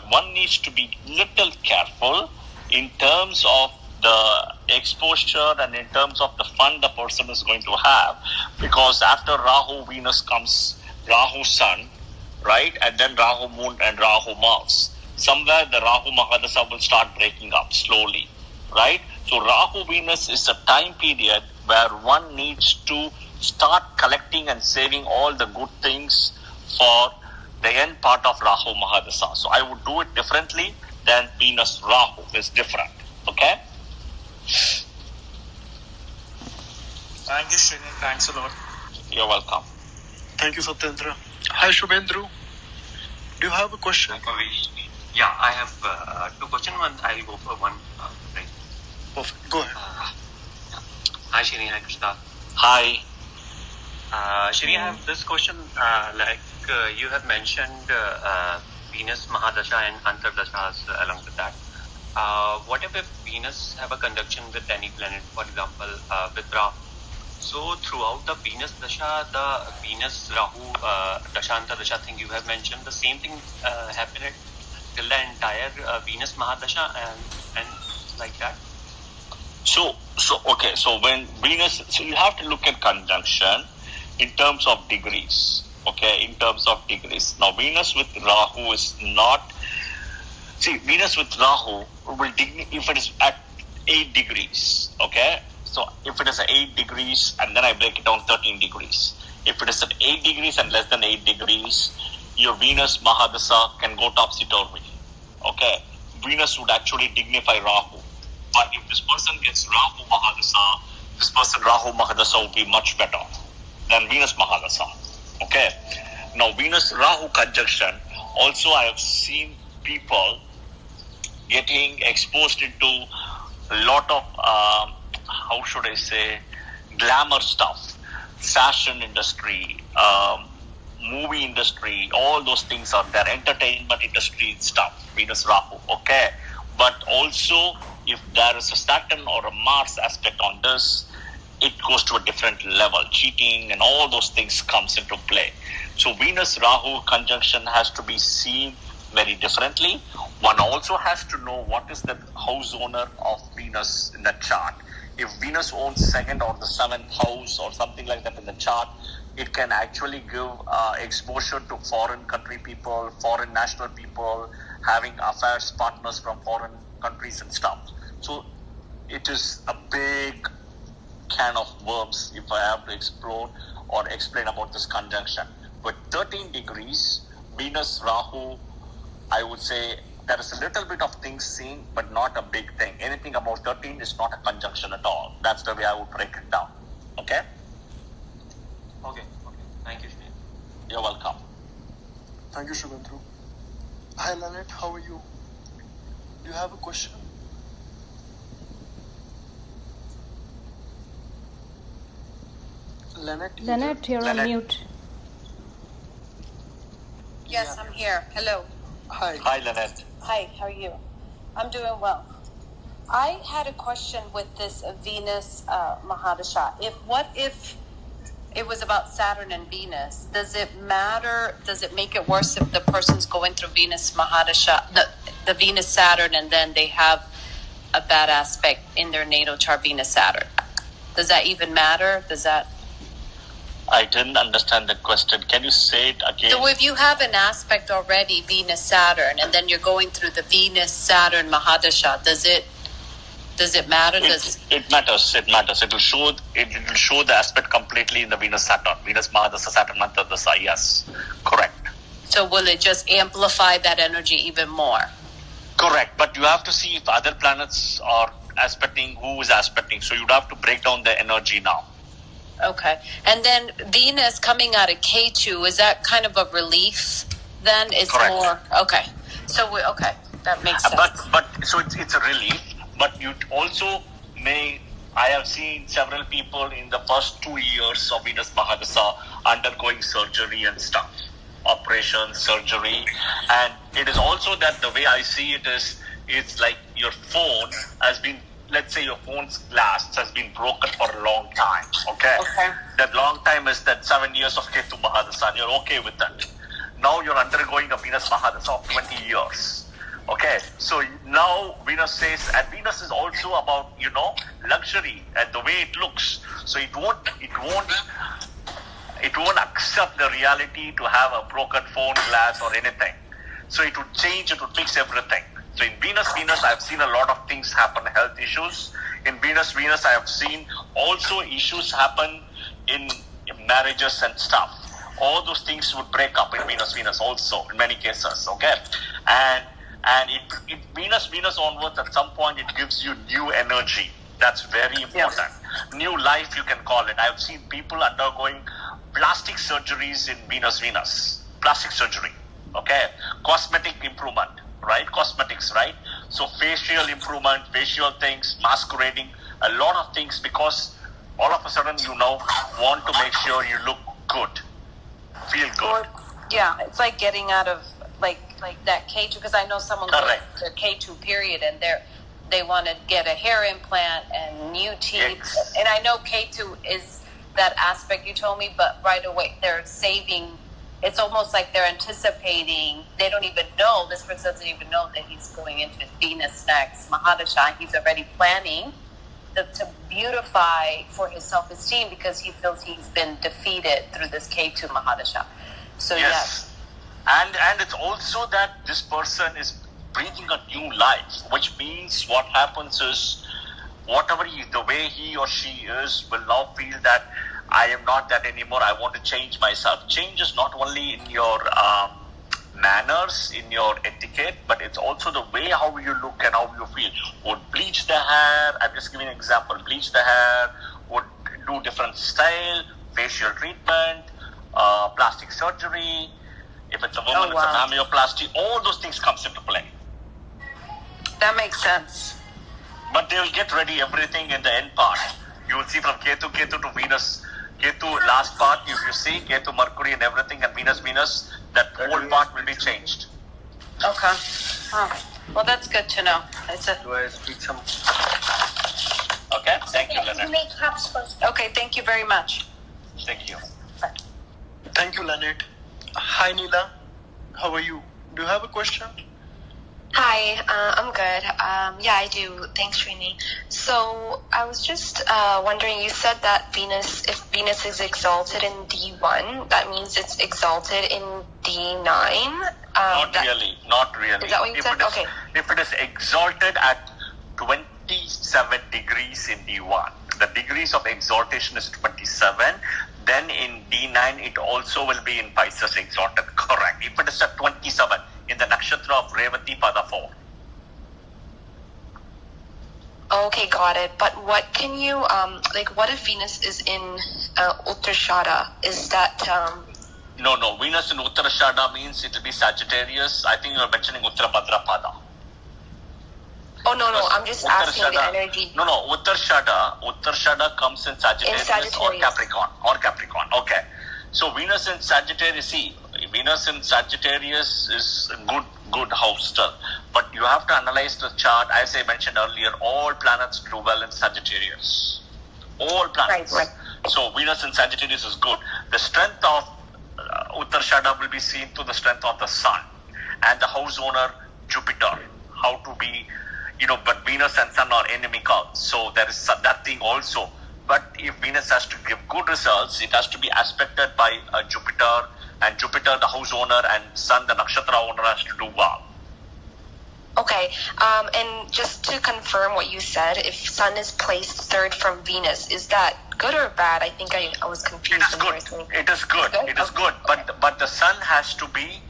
one needs to be little careful in terms of the exposure and in terms of the fun the person is going to have, because after Rahu Venus comes Rahu Sun, right, and then Rahu Moon and Rahu Mars. Somewhere the Rahu Mahadasha will start breaking up slowly, right? So Rahu Venus is a time period where one needs to start collecting and saving all the good things for the end part of Rahu Mahadasha. So I would do it differently than Venus Rahu is different. Okay? Thank you, Srini. Thanks a lot. You're welcome. Thank you, Satyendra. Hi, Shubhendru. Do you have a question? Yeah, I have two questions. One, I'll go for one. Right. Perfect. Go ahead. Hi, Shrini. Hi, Krishna. Hi. Shrini, I have this question. You have mentioned Venus, Mahadasha, and Antardashas along with that. What if Venus have a conjunction with any planet, for example, with Rahu? So throughout the Venus Dasha, the Venus Rahu Dasha Antardasha thing you have mentioned, the same thing happened till the entire Venus Mahadasha and like that. So when Venus, so you have to look at conjunction in terms of degrees. Okay, in terms of degrees. Now Venus with Rahu is not. See, Venus with Rahu will if it is at 8 degrees. Okay, so if it is at 8 degrees and then I break it down 13 degrees. If it is at 8 degrees and less than 8 degrees, your Venus Mahadasha can go topsy-turvy. Okay, Venus would actually dignify Rahu. But if this person gets Rahu Mahadasha, this person Rahu Mahadasha would be much better than Venus Mahadasha. Okay, now Venus Rahu conjunction Also, I have seen people getting exposed into a lot of, how should I say, glamour stuff, fashion industry, movie industry, all those things are there, entertainment industry stuff, Venus Rahu, okay? But also, if there is a Saturn or a Mars aspect on this, it goes to a different level. Cheating and all those things comes into play. So Venus Rahu conjunction has to be seen very differently. One also has to know what is the house owner of Venus in the chart. If Venus owns second or the seventh house or something like that in the chart, it can actually give exposure to foreign country people, foreign national people, having affairs partners from foreign countries and stuff. So it is a big can of worms if I have to explore or explain about this conjunction. With 13 degrees, Venus Rahu, I would say there is a little bit of things seen, but not a big thing. Anything above 13 is not a conjunction at all. That's the way I would break it down. Okay? Okay. Thank you, Shri. You're welcome. Thank you, Shubhendru. Hi, Lanet. How are you? Do you have a question? Lanet, Lynette, you're on Lynette. mute. Yes, I'm here. Hello. Hi. Hi, Lynette. Hi, how are you? I'm doing well. I had a question with this Venus Mahadasha. What if it was about Saturn and Venus? Does it matter? Does it make it worse if the person's going through Venus Mahadasha, the Venus Saturn, and then they have a bad aspect in their natal chart, Venus Saturn? Does that even matter? I didn't understand the question. Can you say it again? So if you have an aspect already, Venus Saturn, and then you're going through the Venus Saturn Mahadasha, does it matter? It matters. It matters. It will show the aspect completely in the Venus Saturn. Venus Mahadasha Saturn Mahadasha. Yes, correct. So will it just amplify that energy even more? Correct. But you have to see if other planets are aspecting, who is aspecting. So you'd have to break down the energy now. Okay. And then Venus coming out of K2, is that kind of a relief then? It's Correct. more, okay. So, that makes sense. But so it's a relief. But you also I have seen several people in the first 2 years of Venus Mahadasha undergoing surgery and stuff. Operation, surgery. And it is also that the way I see it is, it's like your phone has been, let's say your phone's glass has been broken for a long time, okay? That long time is that 7 years of Ketu Mahadasha, and you're okay with that. Now you're undergoing a Venus Mahadasha of 20 years, okay? So now Venus says, and Venus is also about, luxury and the way it looks. So it won't accept the reality to have a broken phone glass or anything. So it would change, it would fix everything. So in Venus, I have seen a lot of things happen, health issues. In Venus, I have seen also issues happen in marriages and stuff. All those things would break up in Venus also, in many cases, okay? And it Venus onwards, at some point, it gives you new energy. That's very important. Yes. New life, you can call it. I've seen people undergoing plastic surgeries in Venus. Plastic surgery, okay? Cosmetic improvement. Right? Cosmetics, right? So facial improvement, facial things, masquerading, a lot of things, because all of a sudden you now want to make sure you look good, feel good. It's like getting out of like that K2, because I know someone goes their K2 period and they want to get a hair implant and new teeth. Yes. And I know K2 is that aspect you told me, but right away they're saving. It's almost like they're anticipating. They don't even know. This person doesn't even know that he's going into Venus next Mahadasha. He's already planning to beautify for his self-esteem because he feels he's been defeated through this K2 Mahadasha. So yes. And it's also that this person is breathing a new life, which means what happens is the way he or she is will now feel that I am not that anymore. I want to change myself. Change is not only in your manners, in your etiquette, but it's also the way how you look and how you feel. Would bleach the hair. I'm just giving an example. Bleach the hair. Would do different style, facial treatment, plastic surgery. If it's a woman, it's a mammoplasty. All those things comes into play. That makes sense. But they will get ready everything in the end part. You will see from Ketu to Venus. Ketu last part, if you see Ketu, Mercury and everything, and Venus, that whole part will be changed. Okay. Oh. Well, that's good to know. Do I speak some? Okay, thank you, Leonard. Okay, thank you very much. Thank you. Thank you, Leonard. Hi, Neela. How are you? Do you have a question? Hi, I'm good. Yeah, I do. Thanks, Srini. So I was just wondering, you said that if Venus is exalted in D1, that means it's exalted in D9? Not really. Is that what you said? Okay. If it is exalted at 27 degrees in D1, the degrees of exaltation is 27, then in D9 it also will be in Pisces exalted. Correct. If it is at 27 in the nakshatra of Revati Pada 4. Okay, got it. But what can you, what if Venus is in Uttarashada? Is that... No. Venus in Uttarashada means it will be Sagittarius. I think you are mentioning Uttarabhadra Pada. Oh, no, I'm just asking the energy. No, Uttarashada comes in Sagittarius or Capricorn. Okay. So Venus in Sagittarius, Venus in Sagittarius is a good house still. But you have to analyze the chart. As I mentioned earlier, all planets do well in Sagittarius. All planets. Right. So Venus in Sagittarius is good. The strength of Uttarashada will be seen to the strength of the Sun and the house owner Jupiter. How to be, but Venus and Sun are inimical. So there is that thing also. But if Venus has to give good results, it has to be aspected by Jupiter, and Jupiter, the house owner, and Sun, the nakshatra owner, has to do well. Okay, and just to confirm what you said, if Sun is placed third from Venus, is that good or bad? I think I was confused. It is good. It is good. But the Sun has to be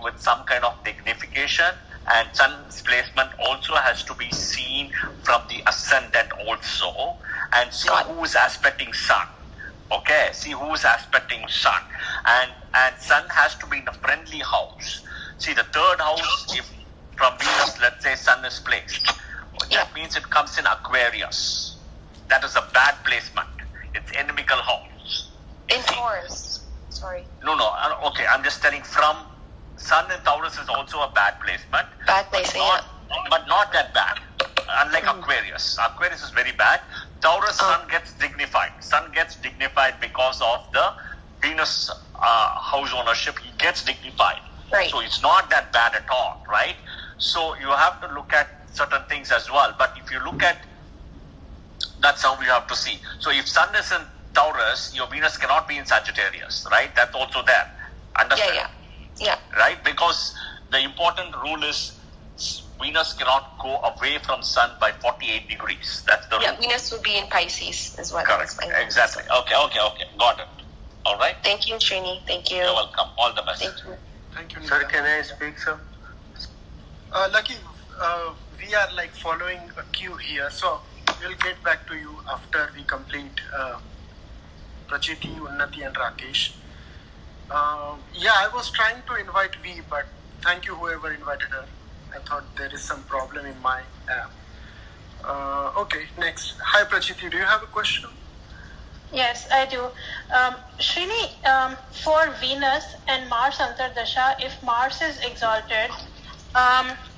with some kind of dignification, and Sun's placement also has to be seen from the ascendant also, and see who is aspecting Sun. Okay, see who is aspecting Sun, and Sun has to be in a friendly house. See, the third house, if from Venus, let's say Sun is placed, that means it comes in Aquarius. That is a bad placement. It's inimical house. In Taurus. Sorry. No. Okay, I'm just telling from Sun in Taurus is also a bad placement. Bad placement, but not that bad. Unlike Aquarius. Aquarius is very bad. Taurus, Sun gets dignified. Sun gets dignified because of the Venus house ownership. He gets dignified. Right. So it's not that bad at all, right? So you have to look at certain things as well. But if you look at, that's how you have to see. So if Sun is in Taurus, your Venus cannot be in Sagittarius, right? That's also there. Understand? Yeah. Right? Because the important rule is Venus cannot go away from Sun by 48 degrees. That's the rule. Venus will be in Pisces as well. Correct. Exactly. Okay. Got it. All right. Thank you, Srini. Thank you. You're welcome. All the best. Thank you. Thank you, Neela. Sir, can I speak, sir? Lucky, we are following a queue here, so we'll get back to you after we complete Prachiti, Unnati, and Rakesh. I was trying to invite V, but thank you whoever invited her. I thought there is some problem in my app. Okay, next. Hi Prachiti, do you have a question? Yes, I do. Srini, for Venus and Mars Antardasha, if Mars is exalted,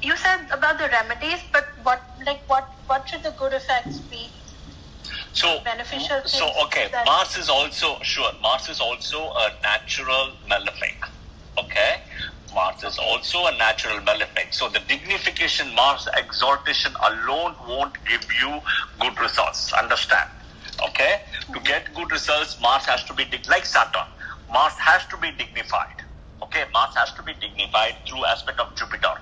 you said about the remedies, but what should the good effects be? So beneficial things. So okay, Mars is also a natural malefic. Okay, Mars is also a natural malefic. So the dignification, Mars exaltation alone won't give you good results. Understand? Okay, to get good results, Mars has to be like Saturn. Mars has to be dignified. Okay, Mars has to be dignified through aspect of Jupiter.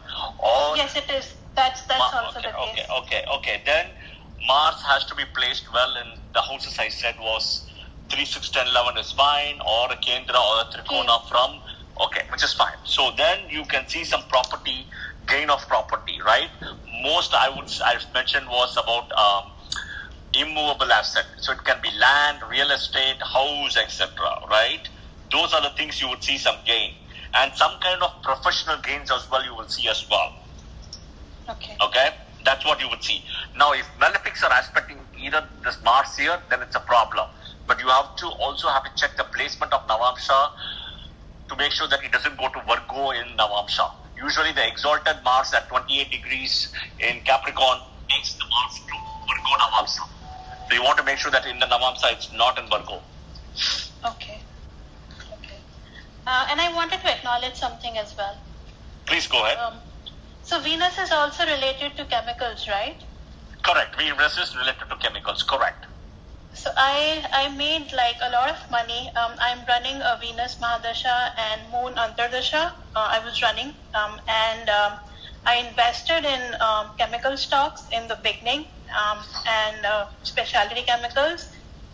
Yes, it is. That's also the case. Okay. Then Mars has to be placed well in the houses I said was 3, 6, 10, 11 is fine, or a Kendra or a Trikona from, which is fine. So then you can see some property, gain of property, right? Most I mentioned was about immovable asset. So it can be land, real estate, house, etc., right? those are the things you would see some gain. And some kind of professional gains as well you will see as well. Okay? That's what you would see. Now, if malefics are aspecting either this Mars here, then it's a problem. But you have to also have to check the placement of Navamsha to make sure that it doesn't go to Virgo in Navamsha. Usually the exalted Mars at 28 degrees in Capricorn takes the Mars to Virgo Navamsha. So you want to make sure that in the Navamsha it's not in Virgo. Okay. And I wanted to acknowledge something as well. Please go ahead. So Venus is also related to chemicals, right? Correct. Venus is related to chemicals. Correct. So I made like a lot of money. I'm running a Venus Mahadasha and Moon Antardasha. I was running and I invested in chemical stocks in the beginning and specialty chemicals.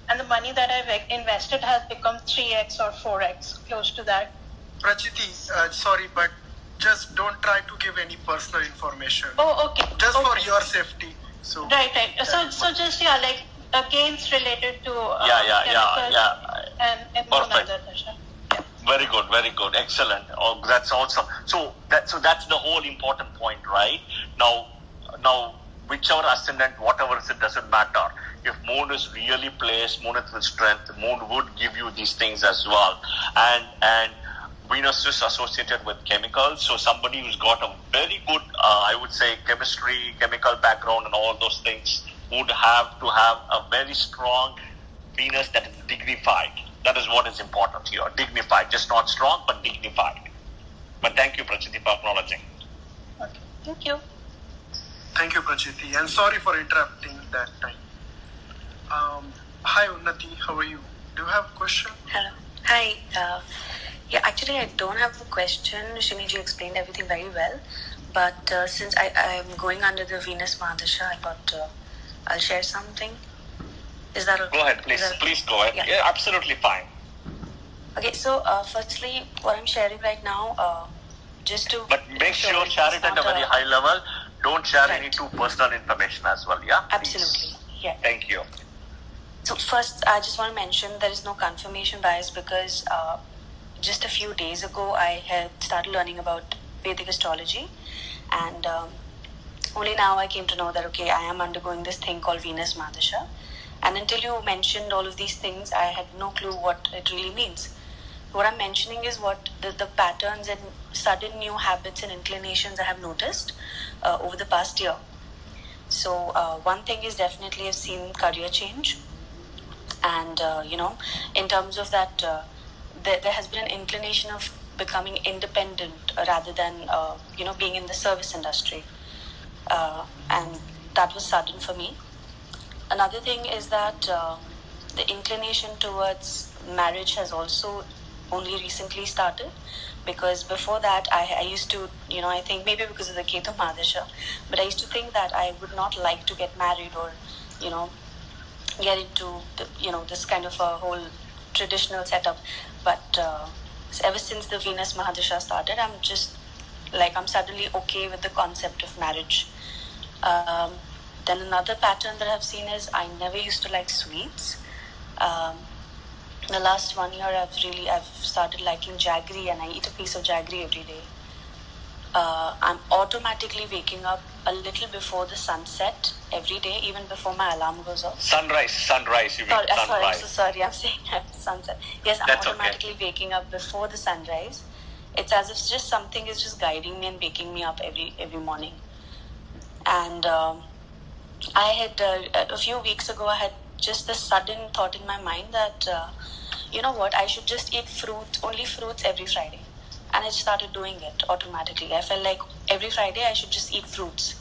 And the money that I've invested has become 3x or 4x, close to that. Prachiti, sorry, but just don't try to give any personal information. Oh, okay. Just for your safety. So Right. So just like gains related to chemicals and Perfect. Mahadasha. Very good, excellent. Oh, that's awesome. So that's the whole important point, right? Now, whichever ascendant, whatever it doesn't matter. If Moon is really placed, Moon is with strength, Moon would give you these things as well. And Venus is associated with chemicals, so somebody who's got a very good, I would say, chemistry, chemical background, and all those things would have to have a very strong Venus that is dignified. That is what is important here. Dignified, just not strong, but dignified. But thank you, Prachiti, for acknowledging. Okay. Thank you. Thank you, Prachiti, and sorry for interrupting that time. Hi, Unnati, how are you? Do you have a question? Hello. Hi. Yeah, actually, I don't have a question. Shiniji explained everything very well. But since I'm going under the Venus Mahadasha, I thought I'll share something. Is that okay? Go ahead, please. Please go ahead. Yeah, absolutely fine. Okay, so firstly, what I'm sharing right now, just to... But make sure share it at a very high level. Don't share any too personal information as well, yeah? Absolutely, yeah. Thank you. So first, I just want to mention there is no confirmation bias because just a few days ago, I had started learning about Vedic astrology, and only now I came to know that, okay, I am undergoing this thing called Venus Mahadasha. And until you mentioned all of these things, I had no clue what it really means. What I'm mentioning is what the patterns and sudden new habits and inclinations I have noticed over the past year. So one thing is definitely I've seen career change. And, in terms of that, there has been an inclination of becoming independent rather than, being in the service industry. And that was sudden for me. Another thing is that the inclination towards marriage has also only recently started, because before that I used to, I think maybe because of the Ketu Mahadasha, but I used to think that I would not like to get married or, get into, this kind of a whole traditional setup. But ever since the Venus Mahadasha started, I'm suddenly okay with the concept of marriage. Then another pattern that I've seen is I never used to like sweets. The last 1 year I've started liking jaggery, and I eat a piece of jaggery every day. I'm automatically waking up a little before the sunset every day, even before my alarm goes off. Sunrise, you mean sunrise. Sorry, I'm so sorry, I'm saying sunset. Yes, I'm That's automatically waking up before the sunrise. It's as if just something is just guiding me and waking me up every morning. And I had, a few weeks ago, I had just this sudden thought in my mind that, I should just eat only fruits every Friday. And I started doing it automatically. I felt like every Friday I should just eat fruits.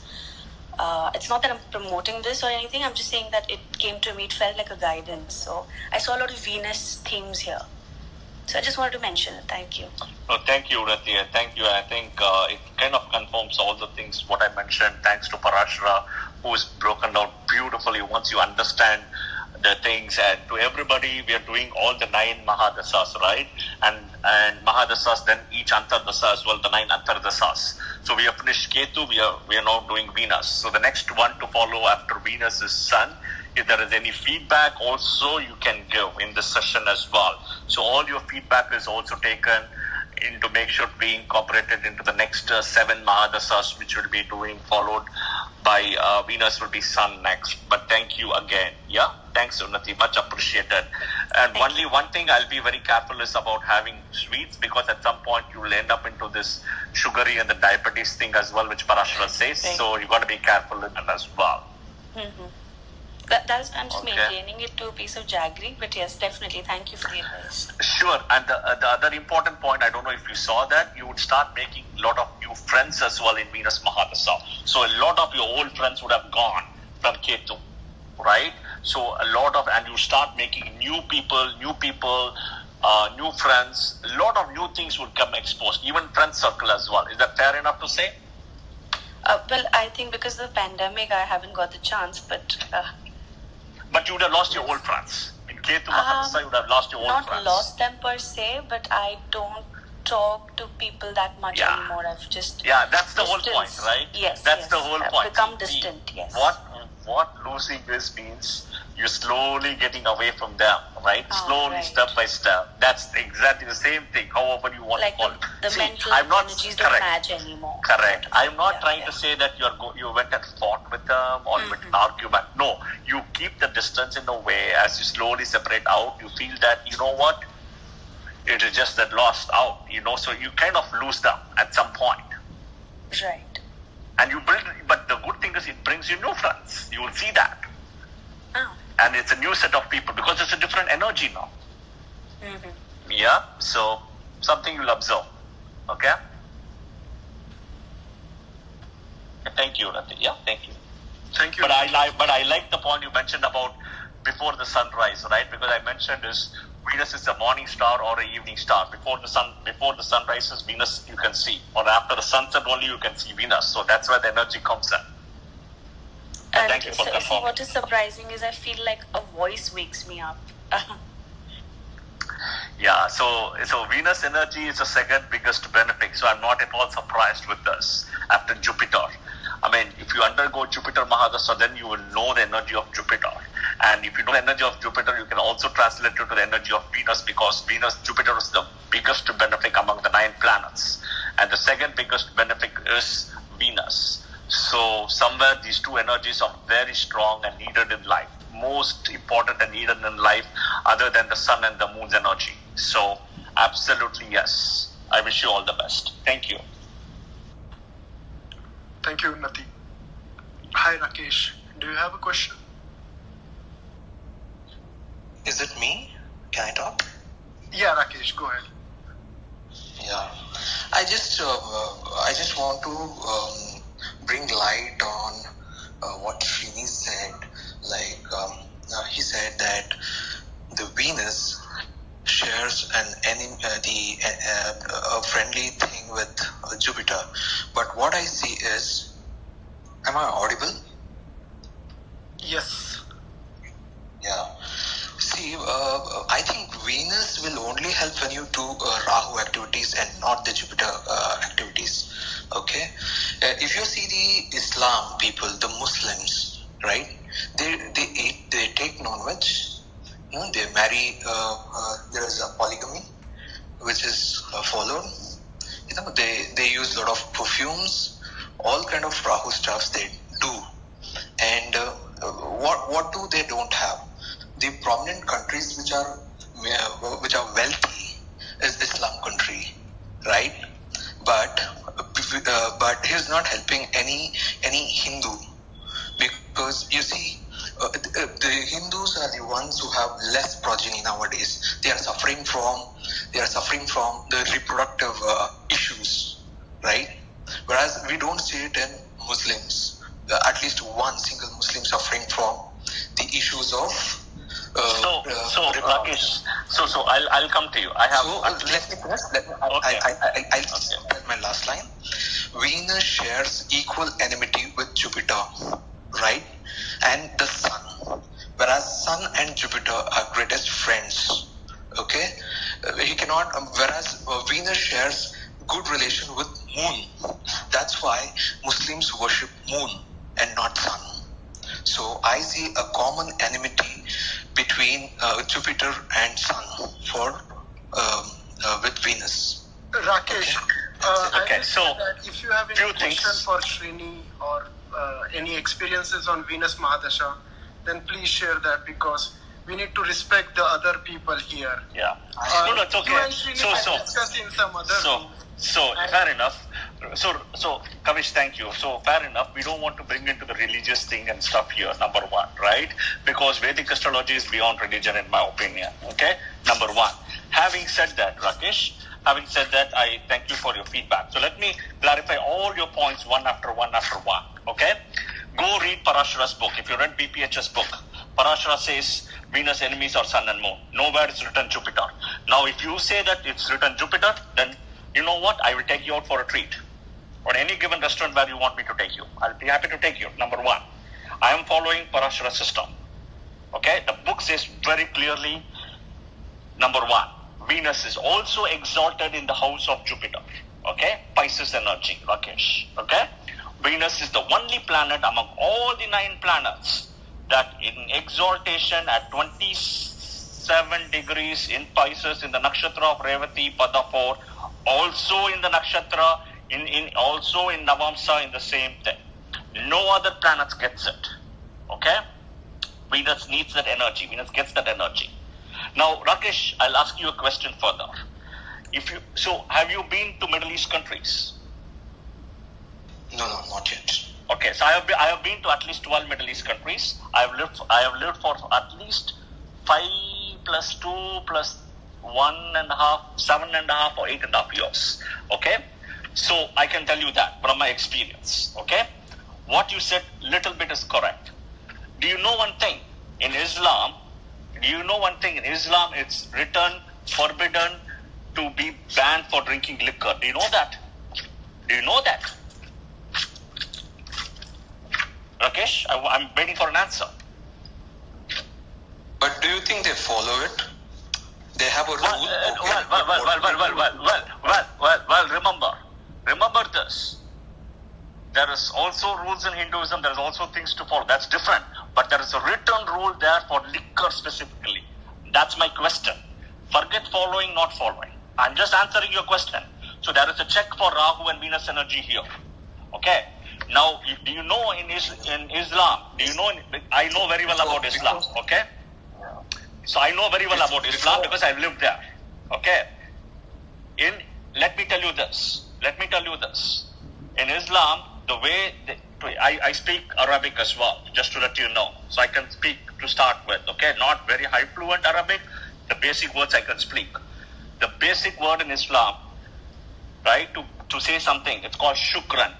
It's not that I'm promoting this or anything. I'm just saying that it came to me. It felt like a guidance. So I saw a lot of Venus themes here. So I just wanted to mention it. Thank you. No, thank you, Ratia. Thank you. I think it kind of confirms all the things what I mentioned. Thanks to Parashara, who's broken down beautifully once you understand the things. And to everybody, we are doing all the 9 Mahadasas, right? And Mahadasas, then each Antardasa as well, the 9 Antardasas. So we have finished Ketu, we are now doing Venus. So the next one to follow after Venus is Sun. If there is any feedback, also you can give in this session as well. So all your feedback is also taken in to make sure to be incorporated into the next 7 Mahadashas, which will be doing, followed by Venus will be Sun next. But thank you again. Yeah, thanks Unnati, much appreciated. And only one thing I'll be very careful is about having sweets, because at some point you will end up into this sugary and the diabetes thing as well, which Parashara says. So you got to be careful with that as well. Mm-hmm. I'm just maintaining it to a piece of jaggery, but yes, definitely. Thank you for the advice. Sure. And the other important point, I don't know if you saw that, you would start making a lot of new friends as well in Venus Mahadasha. So a lot of your old friends would have gone from Ketu, right? So and you start making new people, new friends. A lot of new things would come exposed, even friend circle as well. Is that fair enough to say? Well, I think because of the pandemic, I haven't got the chance, but you would have lost your old friends. In Ketu Mahadasha, you would have lost your old friends. Not lost them per se, but I don't talk to people that much anymore. I've just that's the whole point, right? Yes, that's the whole point. Become distant. Yes. What losing this means, you're slowly getting away from them, right? Slowly, step by step. That's exactly the same thing, however you want to call it. The mental energies don't match anymore. Correct. I'm not trying to say that you went and fought with them or with an argument. No, you keep the distance in a way. As you slowly separate out, you feel that, you know what, it is just that lost out, so you kind of lose them at some point. Right. And you build, but the good thing is it brings you new friends. You will see that. Oh. And it's a new set of people because it's a different energy now. Mm-hmm. Yeah, so something you'll observe. Okay? Thank you, Rati. Yeah, thank you. Thank you. But I like the point you mentioned about before the sunrise, right? Because I mentioned is Venus is a morning star or an evening star. Before the sun rises, Venus you can see, or after the sunset only you can see Venus. So that's where the energy comes in. And thank you for confirming. What is surprising is I feel like a voice wakes me up. Yeah, so Venus energy is the second biggest benefic. So I'm not at all surprised with this after Jupiter. I mean, if you undergo Jupiter Mahadasha, then you will know the energy of Jupiter. And if you know the energy of Jupiter, you can also translate it to the energy of Venus, because Jupiter is the biggest benefic among the 9 planets. And the second biggest benefic is Venus. So somewhere these two energies are very strong and needed in life. Most important and needed in life other than the sun and the moon's energy. So absolutely yes. I wish you all the best. Thank you. Thank you, Unnati. Hi, Rakesh. Do you have a question? Is it me? Can I talk? Yeah, Rakesh, go ahead. Yeah. I just want to bring light on what Srini said. He said that the Venus shares a friendly thing with Jupiter. But what I see is, am I audible? Yes. Yeah. See, I think Venus will only help when you do Rahu activities and not the Jupiter activities. Okay? If you see the Islam people, the Muslims, right? They take non-veg. They marry. There is a polygamy, which is followed. They use a lot of perfumes, all kind of Rahu stuffs they do. And what do they don't have? The prominent countries which are wealthy is Islam country, right? But he's not helping any Hindu, because you see, the Hindus are the ones who have less progeny nowadays. They are suffering from the reproductive issues, right? Whereas we don't see it in Muslims. At least one single Muslim suffering from the issues of. Rakesh, I'll come to you. I have. Let me finish. I'll tell my last line. Venus shares equal enmity with Jupiter, right? And the Sun. Whereas Sun and Jupiter are greatest friends. Okay? He cannot. Whereas Venus shares good relation with Moon. That's why Muslims worship Moon and not Sun. So also, I see a common enmity between Jupiter and Sun with Venus. Rakesh, Okay, so if you have any question for Srini or any experiences on Venus Mahadasha, then please share that, because we need to respect the other people here. Yeah. No, it's okay. You and Srini might discuss in some other room. So fair enough. So Kavish, thank you. So fair enough. We don't want to bring into the religious thing and stuff here, number one, right? Because Vedic astrology is beyond religion, in my opinion. Okay, number one. Having said that, Rakesh, I thank you for your feedback. So let me clarify all your points one after one. Okay, go read Parashara's book. If you read BPH's book, Parashara says Venus enemies are Sun and Moon. Nowhere it's written Jupiter. Now, if you say that it's written Jupiter, then you know what? I will take you out for a treat. Or any given restaurant where you want me to take you. I'll be happy to take you. Number one, I am following Parashara system. Okay, the book says very clearly, number one, Venus is also exalted in the house of Jupiter. Okay, Pisces energy, Rakesh. Okay, Venus is the only planet among all the 9 planets that in exaltation at 27 degrees in Pisces in the nakshatra of Revati Pada 4, also in the nakshatra, also in Navamsa in the same thing. No other planets gets it. Okay? Venus needs that energy. Venus gets that energy. Now, Rakesh, I'll ask you a question further. Have you been to Middle East countries? No, not yet. Okay, so I have been to at least 12 Middle East countries. I have lived for at least 5 plus 2 plus 1.5, 7.5 or 8.5 years. Okay, so I can tell you that from my experience. Okay, what you said little bit is correct. Do you know one thing in Islam? It's written forbidden to be banned for drinking liquor. Do you know that? Rakesh, I'm waiting for an answer. But do you think they follow it? They have a rule. Remember this. There is also rules in Hinduism. There is also things to follow. That's different. But there is a written rule there for liquor specifically. That's my question. Forget following, not following. I'm just answering your question. So there is a check for Rahu and Venus energy here. Okay. Now, do you know in Islam? I know very well about Islam. Okay. So I know very well about Islam because I've lived there. Okay. Let me tell you this. In Islam, the way I speak Arabic as well, just to let you know. So I can speak to start with. Okay, not very high fluent Arabic. The basic words I can speak. The basic word in Islam, right? To say something, it's called shukran,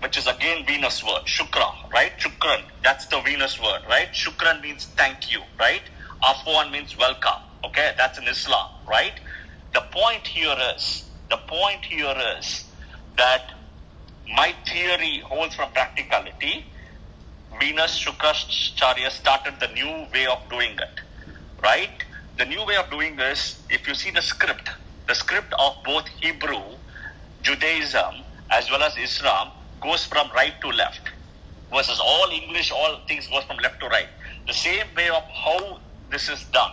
which is again Venus word. Shukra, right? Shukran. That's the Venus word, right? Shukran means thank you, right? Afwan means welcome. Okay, that's in Islam, right? The point here is that my theory holds from practicality. Venus Shukracharya started the new way of doing it, right? The new way of doing this, if you see the script of both Hebrew, Judaism, as well as Islam, goes from right to left, versus all English, all things goes from left to right. The same way of how this is done,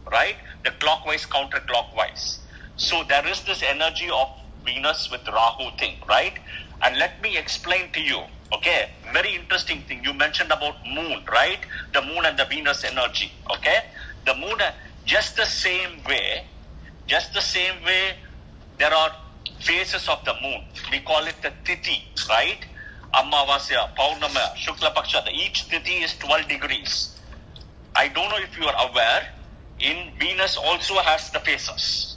right? The clockwise, counterclockwise. So there is this energy of Venus with Rahu thing, right? And let me explain to you, okay? Very interesting thing. You mentioned about moon, right? The moon and the Venus energy, okay? The moon, just the same way, there are phases of the moon. We call it the Tithi, right? Amavasya, Paurnama, Shukla Paksha. Each Tithi is 12 degrees. I don't know if you are aware, in Venus also has the phases.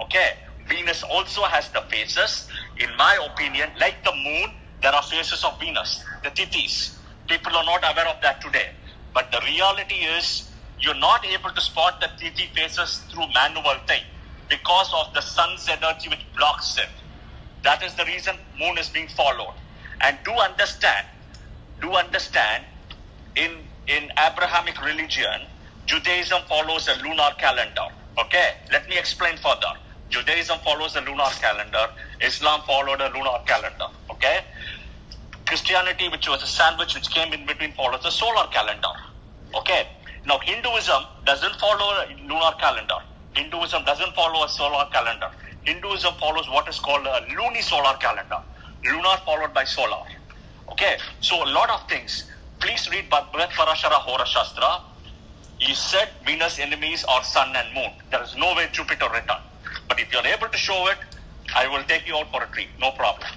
Okay? Venus also has the phases. In my opinion, like the moon, there are phases of Venus, the Tithis. People are not aware of that today. But the reality is, you're not able to spot the Tithi phases through manual thing because of the sun's energy which blocks it. That is the reason moon is being followed. And do understand, in Abrahamic religion, Judaism follows a lunar calendar. Okay, let me explain further. Judaism follows a lunar calendar. Islam followed a lunar calendar. Okay, Christianity, which was a sandwich which came in between, follows the solar calendar. Okay. Now Hinduism doesn't follow a lunar calendar. Hinduism doesn't follow a solar calendar. Hinduism follows what is called a lunisolar calendar. Lunar followed by solar. Okay. So a lot of things. Please read Parashara Hora Shastra. He said Venus enemies are Sun and Moon. There is no way Jupiter written. But if you are able to show it, I will take you out for a treat. No problem.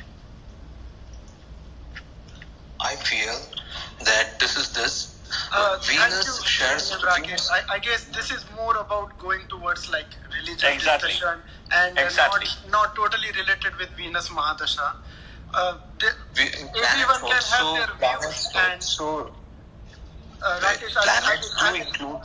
I feel that this is this. Venus shares. Venus. I guess this is more about going towards like religious Exactly. discussion and Exactly. not totally related with Venus Mahadasha. Everyone can also, have their views and Rakesh,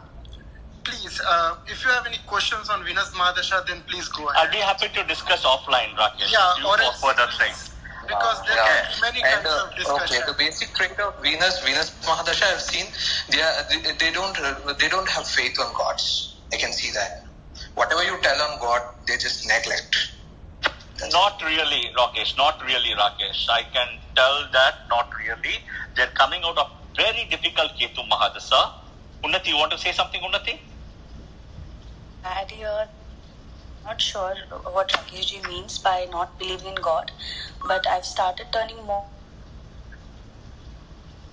please, if you have any questions on Venus Mahadasha, then please go ahead. I'll be happy to discuss offline, Rakesh. Yeah, you or for else- further things. Because there are many kinds of discussion. Okay, the basic trait of Venus Mahadasha I've seen, they don't have faith on gods. I can see that. Whatever you tell on God, they just neglect. Not really, Rakesh. Not really, Rakesh. I can tell that not really. They're coming out of very difficult Ketu Mahadasha. Unnati, you want to say something, Unnati? Not sure what Rakeshji means by not believing in God, but I've started turning more.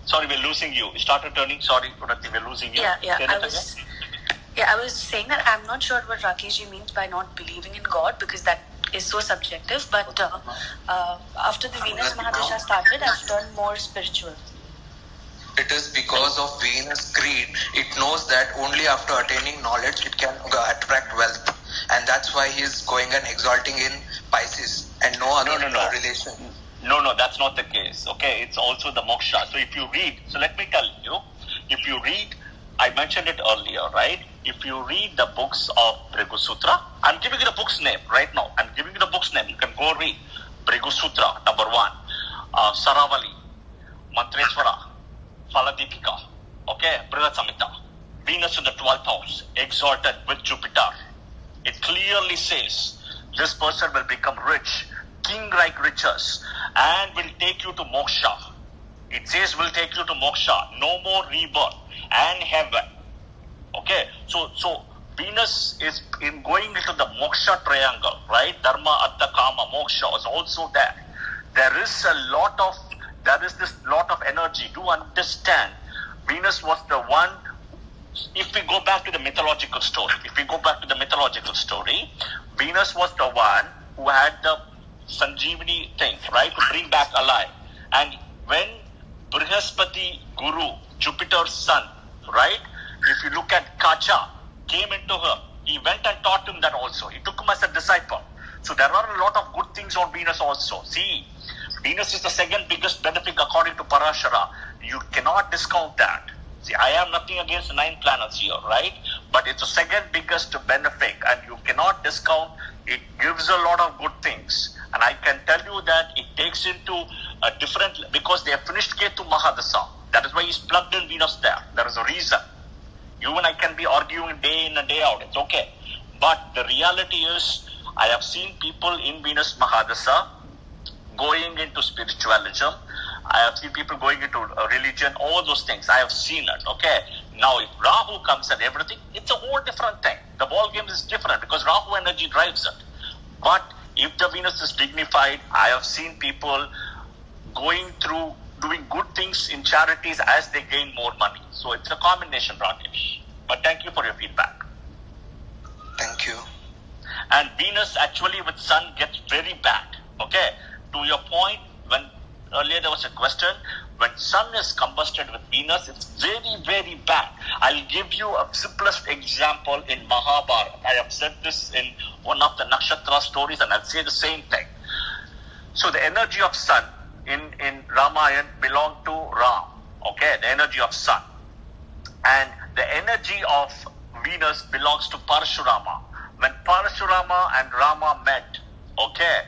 Sorry, we're losing you. Started turning. Sorry, Unnati, we're losing you. I was saying that I'm not sure what Rakeshji means by not believing in God because that is so subjective. But after the Venus Mahadasha started, I've turned more spiritual. It is because of Venus greed. It knows that only after attaining knowledge it can attract wealth, and that's why he is going and exalting in Pisces and no other relation. No, that's not the case. Okay, it's also the moksha. So if you read, so let me tell you, if you read, I mentioned it earlier, right? If you read the books of Bhrigu Sutra, I'm giving you the book's name right now. I'm giving you the book's name. You can go read Bhrigu Sutra, number 1, Saravali, Mantreswara, Faladipika, okay, Brihat Samhita, Venus in the 12th house, exalted with Jupiter. It clearly says this person will become rich, king-like riches, and will take you to moksha. It says will take you to moksha, no more rebirth and heaven. Okay, so Venus is in going into the moksha triangle, right? Dharma, Artha, Kama, moksha is also there. There is this lot of energy. Do understand, Venus was the one. If we go back to the mythological story, Venus was the one who had the Sanjeevani thing, right, to bring back alive. And when Brihaspati Guru, Jupiter's son, right, if you look at Kacha, came into her, he went and taught him that also. He took him as a disciple. So there are a lot of good things on Venus also. See, Venus is the second biggest benefic according to Parashara. You cannot discount that. See, I have nothing against 9 planets here, right? But it's the second biggest benefic and you cannot discount. It gives a lot of good things. And I can tell you that it takes into a different, because they have finished Ketu Mahadasha. That is why he's plugged in Venus there. There is a reason. You and I can be arguing day in and day out. It's okay. But the reality is, I have seen people in Venus Mahadasha going into spiritualism. I have seen people going into religion, all those things. I have seen it, okay? Now, if Rahu comes and everything, it's a whole different thing. The ball game is different because Rahu energy drives it. But if the Venus is dignified, I have seen people going through doing good things in charities as they gain more money. So it's a combination, Rakesh. But thank you for your feedback. Thank you. And Venus actually with Sun gets very bad, okay? To your point, when earlier there was a question, when Sun is combusted with Venus, it's very, very bad. I'll give you a simplest example in Mahabharata. I have said this in one of the Nakshatra stories and I'll say the same thing. So the energy of Sun in Ramayana belonged to Ram, okay, the energy of Sun. And the energy of Venus belongs to Parashurama. When Parashurama and Rama met, okay,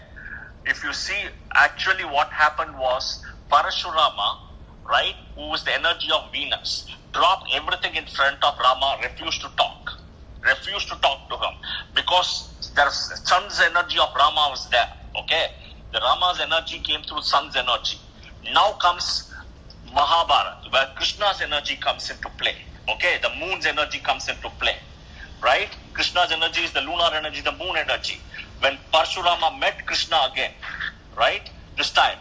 if you see, actually what happened was Parashurama, right, who was the energy of Venus, dropped everything in front of Rama, refused to talk to him because the Sun's energy of Rama was there, okay. The Rama's energy came through Sun's energy. Now comes Mahabharata, where Krishna's energy comes into play. Okay, the moon's energy comes into play, right? Krishna's energy is the lunar energy, the moon energy. When Parashurama met Krishna again, right, this time,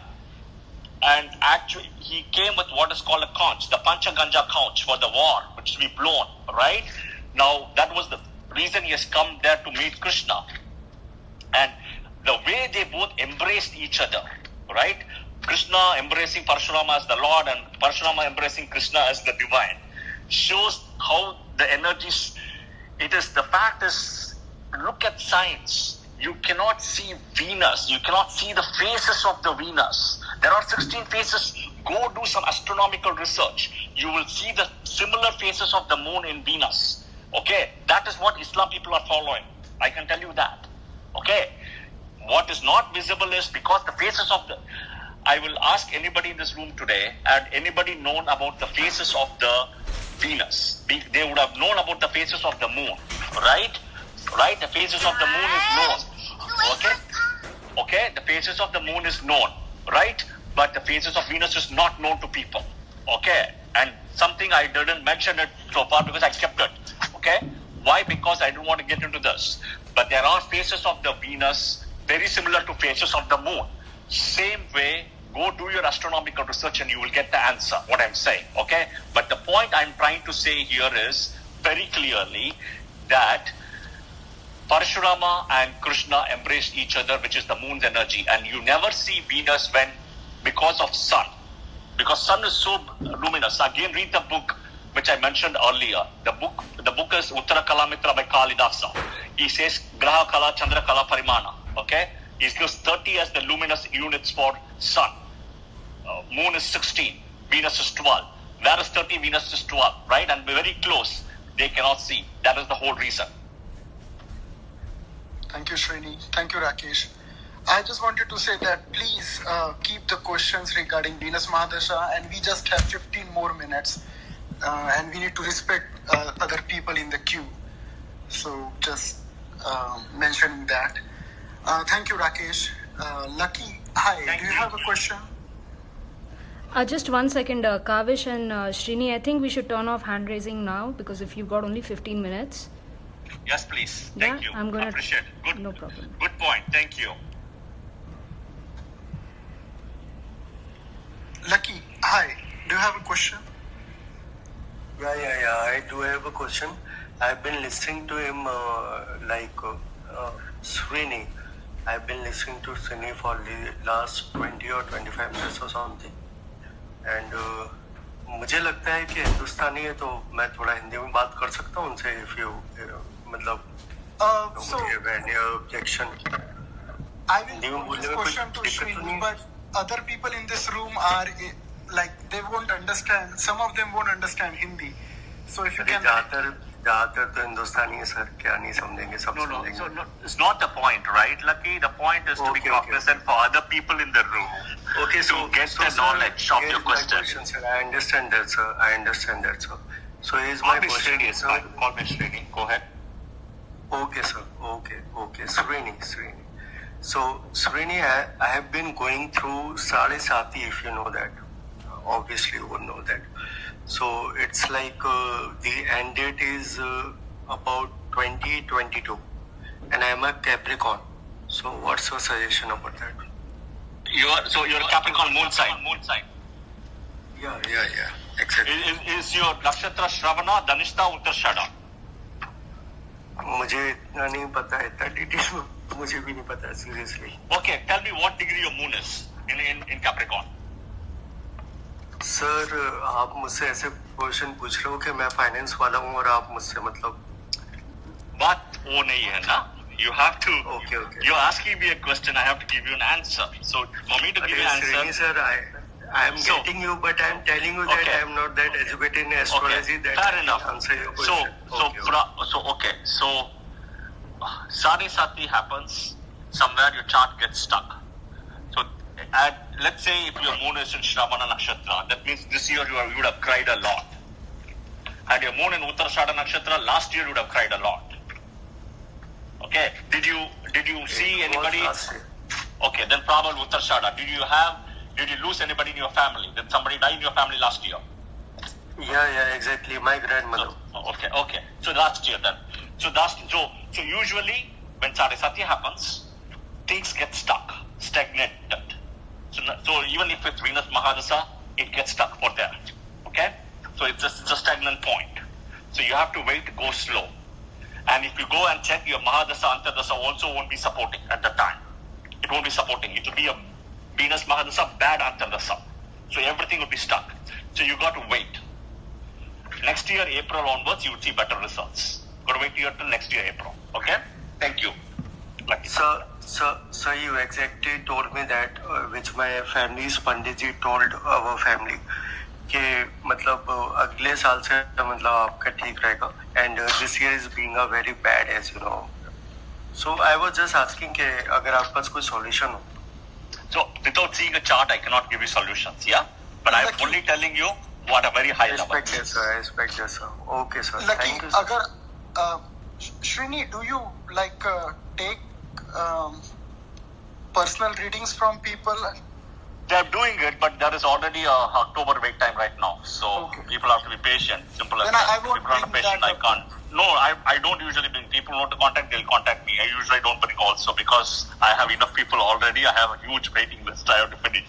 and actually he came with what is called a conch, the Panchaganja conch for the war, which to be blown, right? Now that was the reason he has come there to meet Krishna. And the way they both embraced each other, right? Krishna embracing Parashurama as the Lord and Parashurama embracing Krishna as the divine, shows how the energies, it is, the fact is, look at science. You cannot see Venus. You cannot see the phases of the Venus. There are 16 phases. Go do some astronomical research. You will see the similar phases of the moon in Venus. Okay? That is what Islam people are following. I can tell you that. Okay? What is not visible is because the phases of the... I will ask anybody in this room today, and anybody known about the phases of the Venus. They would have known about the phases of the moon. Right? Right? The phases of the moon is known. Okay? Okay? The phases of the moon is known. Right? But the phases of Venus is not known to people. Okay? And something I didn't mention it so far because I kept it. Okay? Why? Because I don't want to get into this. But there are phases of the Venus very similar to phases of the moon. Same way, go do your astronomical research and you will get the answer, what I'm saying. Okay? But the point I'm trying to say here is very clearly that Parashurama and Krishna embraced each other, which is the moon's energy. And you never see Venus because of sun. Because sun is so luminous. Again, read the book which I mentioned earlier. The book is Uttara Kalamitra by Kalidasa. He says Graha Kala, Chandra Kala, Parimana. Okay? He gives 30 as the luminous units for sun. Moon is 16. Venus is 12. Where is 30? Venus is 12. Right? And very close. They cannot see. That is the whole reason. Thank you, Srini. Thank you, Rakesh. I just wanted to say that please keep the questions regarding Venus Mahadasha, and we just have 15 more minutes, and we need to respect other people in the queue. So just mentioning that. Thank you, Rakesh. Lucky, hi. Do you have a question? Just 1 second, Kavish and Srini, I think we should turn off hand raising now because if you've got only 15 minutes. Yes, please. Thank you. I'm gonna appreciate it. Good. No problem. Good point. Thank you. Lucky, hi. Do you have a question? Yeah. I do have a question. I've been listening to him Srini. I've been listening to Srini for the last 20 or 25 minutes or something. And मुझे लगता है कि हिंदुस्तानी है तो मैं थोड़ा हिंदी में बात कर सकता हूँ उनसे if you मतलब any objection. I will put this question to Srini, but other people in this room are they won't understand. Some of them won't understand Hindi. So if you can. ज़्यादातर तो हिंदुस्तानी है sir, क्या नहीं समझेंगे सब समझेंगे. No, it's not the point, right? Lucky, the point is to be cognizant for other people in the room. Okay, so get the knowledge of your question. Sir, I understand that, sir. So here's my question. Call me Srini. Go ahead. Okay, sir. Okay. Srini. So, Srini, I have been going through Sadhe if you know that. Obviously, you would know that. So, it's like the end date is about 2022. And I am a Capricorn. So, what's your suggestion about that? You're a Capricorn moon sign. Yeah. Exactly. Is your nakshatra Shravana, Dhanishta, Uttarshada? मुझे इतना नहीं पता है, इतना detail मुझे भी नहीं पता, seriously. Okay, tell me what degree your moon is in Capricorn. Sir आप मुझसे ऐसे क्वेश्चन पूछ रहे हो कि मैं फाइनेंस वाला हूँ और आप मुझसे मतलब बात वो नहीं है ना. You have to. Okay. You're asking me a question. I have to give you an answer. So for me to give you an answer. Sir, I am getting you, but I am telling you that I am not that educated in astrology. Okay. That Fair enough. Answer your question. So Sadhe happens somewhere. Your chart gets stuck. So let's say if your moon is in Shravana Nakshatra, that means this year you would have cried a lot. And your moon in Uttarshada Nakshatra, last year you would have cried a lot. Okay. Did you see anybody? Last year. Okay, then probably Uttarshada. Did you have Did you lose anybody in your family? Did somebody die in your family last year? Yeah, exactly. My grandmother. Okay. So last year then. So usually when Sarasati happens, things get stuck, stagnated. So even if it's Venus Mahadasha, it gets stuck for there. Okay? So it's a stagnant point. So you have to wait, go slow. And if you go and check, your Mahadasha, Antardasha also won't be supporting at the time. It won't be supporting. It will be a Venus Mahadasha, bad Antardasha. So everything will be stuck. So you got to wait. Next year, April onwards, you will see better results. Got to wait till next year, April. Okay? Thank you. Lucky. Sir, you exactly told me that which my family's Panditji told our family कि मतलब अगले साल से मतलब आपका ठीक रहेगा and this year is being a very bad as you know. So I was just asking कि अगर आपके पास कोई solution हो. So without seeing a chart, I cannot give you solutions. Yeah, but I'm only telling you what a very high level. I respect this, sir. Okay, sir. Lucky, Thank you, sir. अगर Srini, do you take personal readings from people? They're doing it, but there is already a October wait time right now. So people have to be patient. Simple as that. People are not patient. I can't. No, I don't usually bring people who want to contact. They'll contact me. I usually don't bring also because I have enough people already. I have a huge waiting list. I have to finish.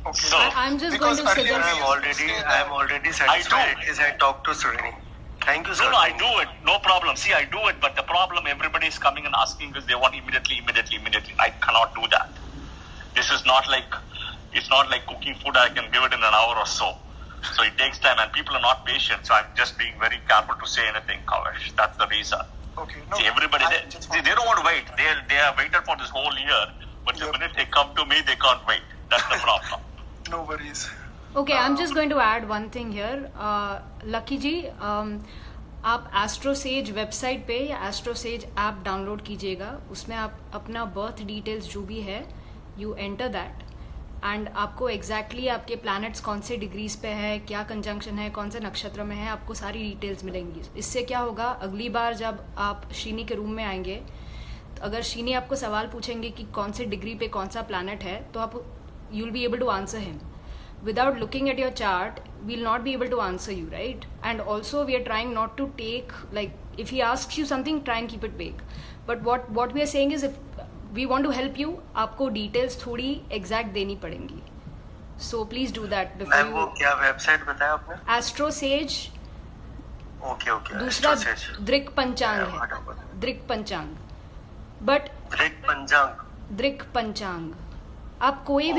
Okay. So I'm just going to suggest. I am already satisfied. I talked to Srini. Thank you, sir. No, I do it. No problem. See, I do it, but the problem everybody is coming and asking is they want immediately. I cannot do that. This is not like. It's not like cooking food. I can give it in an hour or so. So it takes time, and people are not patient. So I'm just being very careful to say anything, Kavish. That's the reason. Okay. No, see, everybody, they don't want to wait. They have waited for this whole year, but the minute they come to me, they can't wait. That's the problem. No worries. Okay, I'm just going to add one thing here. Lucky ji, आप AstroSage website पे या AstroSage app download कीजिएगा. उसमें आप अपना birth details जो भी है यू एंटर दैट एंड आपको एग्जैक्टली आपके प्लैनेट्स कौन से डिग्रीज पे है, क्या कंजंक्शन है, कौन से नक्षत्र में है, आपको सारी डिटेल्स मिलेंगी. इससे क्या होगा, अगली बार जब आप श्रीनी के रूम में आएंगे तो अगर श्रीनी आपको सवाल पूछेंगे कि कौन से डिग्री पे कौन सा प्लैनेट है तो आप you will be able to answer him. Without looking at your chart, we'll not be able to answer you, right? And also we are trying not to take, like, if he asks you something, try and keep it vague. But what we are saying is, if we want to help you, आपको details थोड़ी exact देनी पड़ेंगी. So please do that before you. वो क्या website बताया आपने? Astrosage. Okay. दूसरा दृक पंचांग है. दृक पंचांग. But दृक पंचांग. आप कोई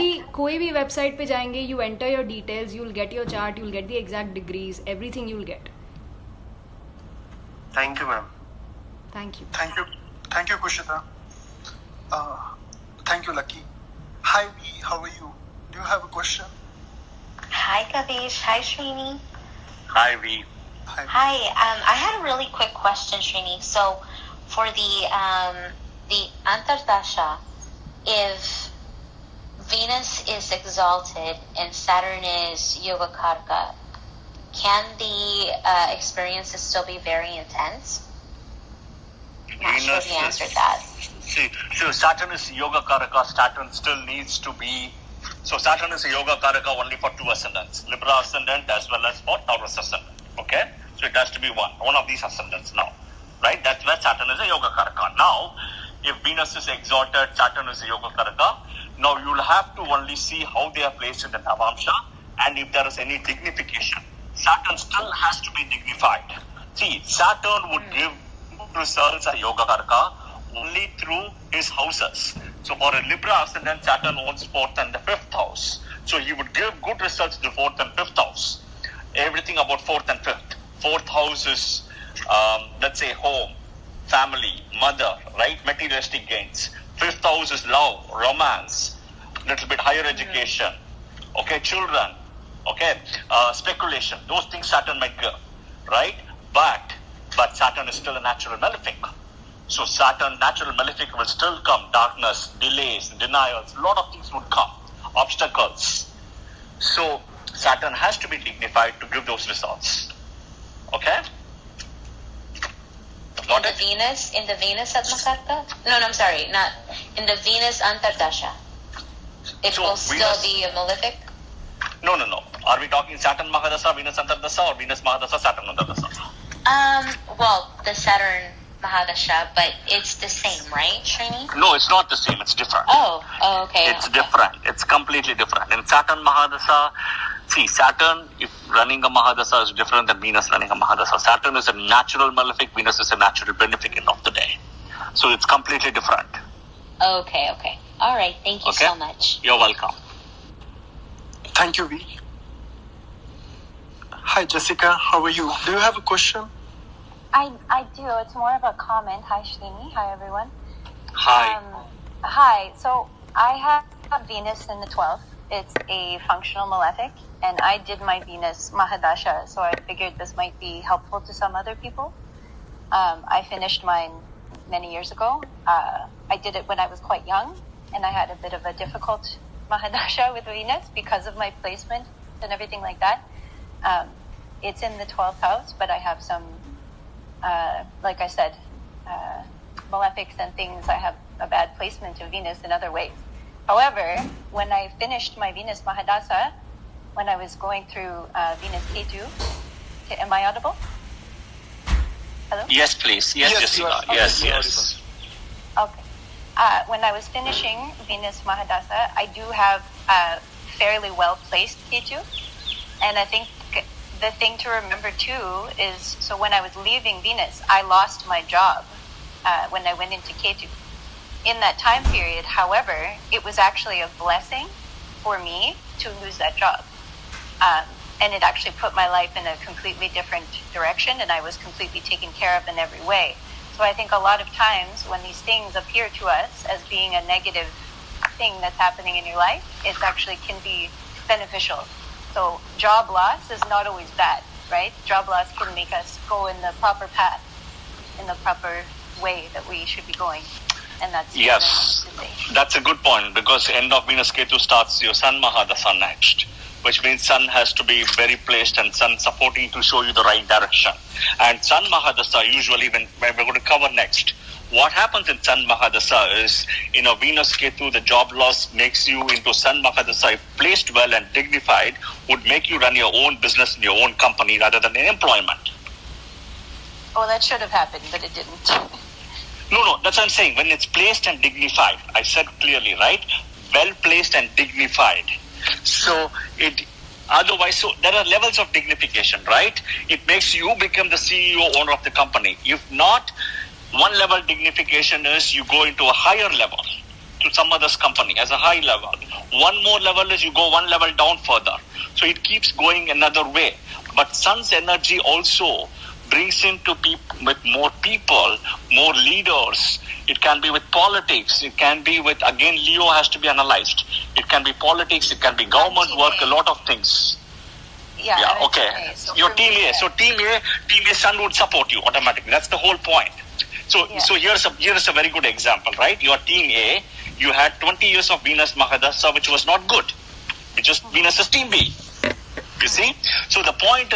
भी वेबसाइट पे जाएंगे, you enter your details, you will get your chart, you will get the exact degrees, everything you will get. Thank you ma'am. Thank you Kushita. Thank you Lucky. Hi V, how are you? Do you have a question? Hi Kavish. Hi Srini. Hi V. Hi. I had a really quick question, Srini. So for the Antardasha, if Venus is exalted and Saturn is Yogakarka, can the experiences still be very intense? Not sure if you answered that. See, Saturn is Yogakaraka. Saturn still needs to be. So Saturn is a Yogakaraka only for two ascendants, Libra ascendant as well as for Taurus ascendant. Okay, so it has to be one of these ascendants now, right? That's where Saturn is a Yogakaraka. Now, if Venus is exalted, Saturn is a Yogakaraka. Now you will have to only see how they are placed in the Navamsha and if there is any dignification. Saturn still has to be dignified. See, Saturn would give good results as Yogakaraka only through his houses. So for a Libra ascendant, Saturn owns 4th and the 5th house. So he would give good results to 4th and 5th house. Everything about 4th and 5th. 4th house is, let's say, home, family, mother, right? Materialistic gains. 5th house is love, romance, little bit higher education, okay, children, okay, speculation. Those things Saturn might give, right? But Saturn is still a natural malefic. So Saturn, natural malefic, will still come. Darkness, delays, denials, a lot of things would come. Obstacles. So Saturn has to be dignified to give those results. Okay? In the Venus Atmakarka? No, I'm sorry, not in the Venus Antardasha. it will still be a malefic? No. Are we talking Saturn Mahadasha, Venus Antardasha, or Venus Mahadasha, Saturn Antardasha? Well, the Saturn Mahadasha, but it's the same, right, Srini? No, it's not the same. It's different. Oh, okay. It's different. It's completely different. In Saturn Mahadasha, see, Saturn, if running a Mahadasha, is different than Venus running a Mahadasha. Saturn is a natural malefic, Venus is a natural benefic of the day. So it's completely different. Okay. All right. Thank you so much. You're welcome. Thank you, V. Hi, Jessica. How are you? Do you have a question? I do. It's more of a comment. Hi, Srini. Hi, everyone. Hi. Hi. So I have Venus in the 12th. It's a functional malefic, and I did my Venus Mahadasha, so I figured this might be helpful to some other people. I finished mine many years ago. I did it when I was quite young, and I had a bit of a difficult Mahadasha with Venus because of my placement and everything like that. It's in the 12th house, but I have some, like I said, malefics and things. I have a bad placement of Venus in other ways. However, when I finished my Venus Mahadasha, when I was going through Venus Ketu, am I audible? Hello? Yes, please. Yes, Jessica. Yes. Okay. When I was finishing Venus Mahadasha, I do have a fairly well-placed Ketu. And I think the thing to remember too is, so when I was leaving Venus, I lost my job when I went into Ketu. In that time period, however, it was actually a blessing for me to lose that job. And it actually put my life in a completely different direction, and I was completely taken care of in every way. So I think a lot of times when these things appear to us as being a negative thing that's happening in your life, it actually can be beneficial. So job loss is not always bad, right? Job loss can make us go in the proper path, in the proper way that we should be going. And that's yes, that's a good point, because end of Venus Ketu starts your Sun Mahadasha next, which means Sun has to be very placed and Sun supporting to show you the right direction. And Sun Mahadasha, usually when we're going to cover next, what happens in Sun Mahadasha is, in a Venus Ketu, the job loss makes you into Sun Mahadasha, if placed well and dignified, would make you run your own business in your own company rather than in employment. Oh, that should have happened, but it didn't. No, that's what I'm saying. When it's placed and dignified, I said clearly, right? Well placed and dignified. So otherwise, so there are levels of dignification, right? It makes you become the CEO, owner of the company. If not, one level dignification is you go into a higher level to some other's company as a high level. One more level is you go one level down further. So it keeps going another way. But Sun's energy also brings into with more people, more leaders. It can be with politics. It can be with, again, Leo has to be analyzed. It can be politics. It can be government work, a lot of things. Yeah, okay. Your Team A. So Team A, Sun would support you automatically. That's the whole point. So here's a very good example, right? Your Team A, you had 20 years of Venus Mahadasha, which was not good. Which was Venus's Team B. You see? So the point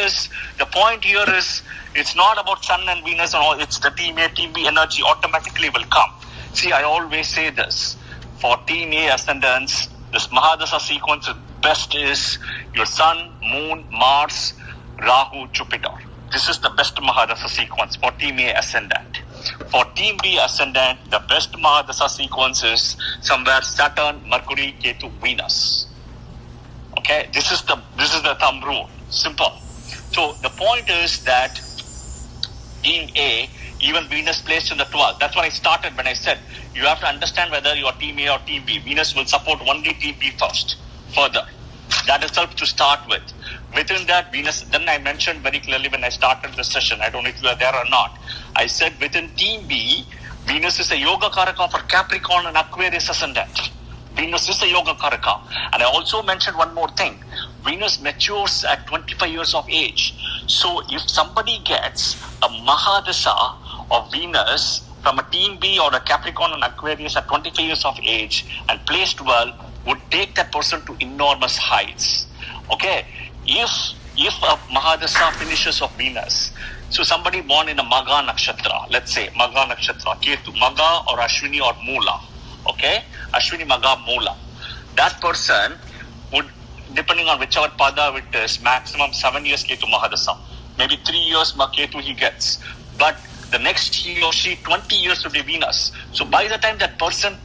here is, it's not about Sun and Venus and all, it's the Team A, Team B energy automatically will come. See, I always say this, for Team A ascendants, this Mahadasha sequence best is your Sun, Moon, Mars, Rahu, Jupiter. This is the best Mahadasha sequence for Team A ascendant. For Team B ascendant, the best Mahadasha sequence is somewhere Saturn, Mercury, Ketu, Venus. Okay, this is the thumb rule. Simple. So the point is that Team A, even Venus placed in the 12th. That's what I started when I said you have to understand whether you are Team A or Team B. Venus will support only Team B first. Further, that itself to start with. Within that, Venus. Then I mentioned very clearly when I started the session. I don't know if you are there or not. I said within Team B, Venus is a Yoga Karaka for Capricorn and Aquarius ascendant. Venus is a Yoga Karaka. And I also mentioned one more thing. Venus matures at 25 years of age. So if somebody gets a Mahadasha of Venus from a Team B or a Capricorn and Aquarius at 25 years of age and placed well, would take that person to enormous heights. Okay? If a Mahadasha finishes of Venus, so somebody born in a Magha Nakshatra, let's say Magha Nakshatra, Ketu, Magha or Ashwini or Mula. Okay? Ashwini, Magha, Mula. that person would, depending on whichever pada it is, maximum 7 years Ketu Mahadasha. Maybe 3 years Ketu he gets. But the next he or she, 20 years would be Venus. So by the time that person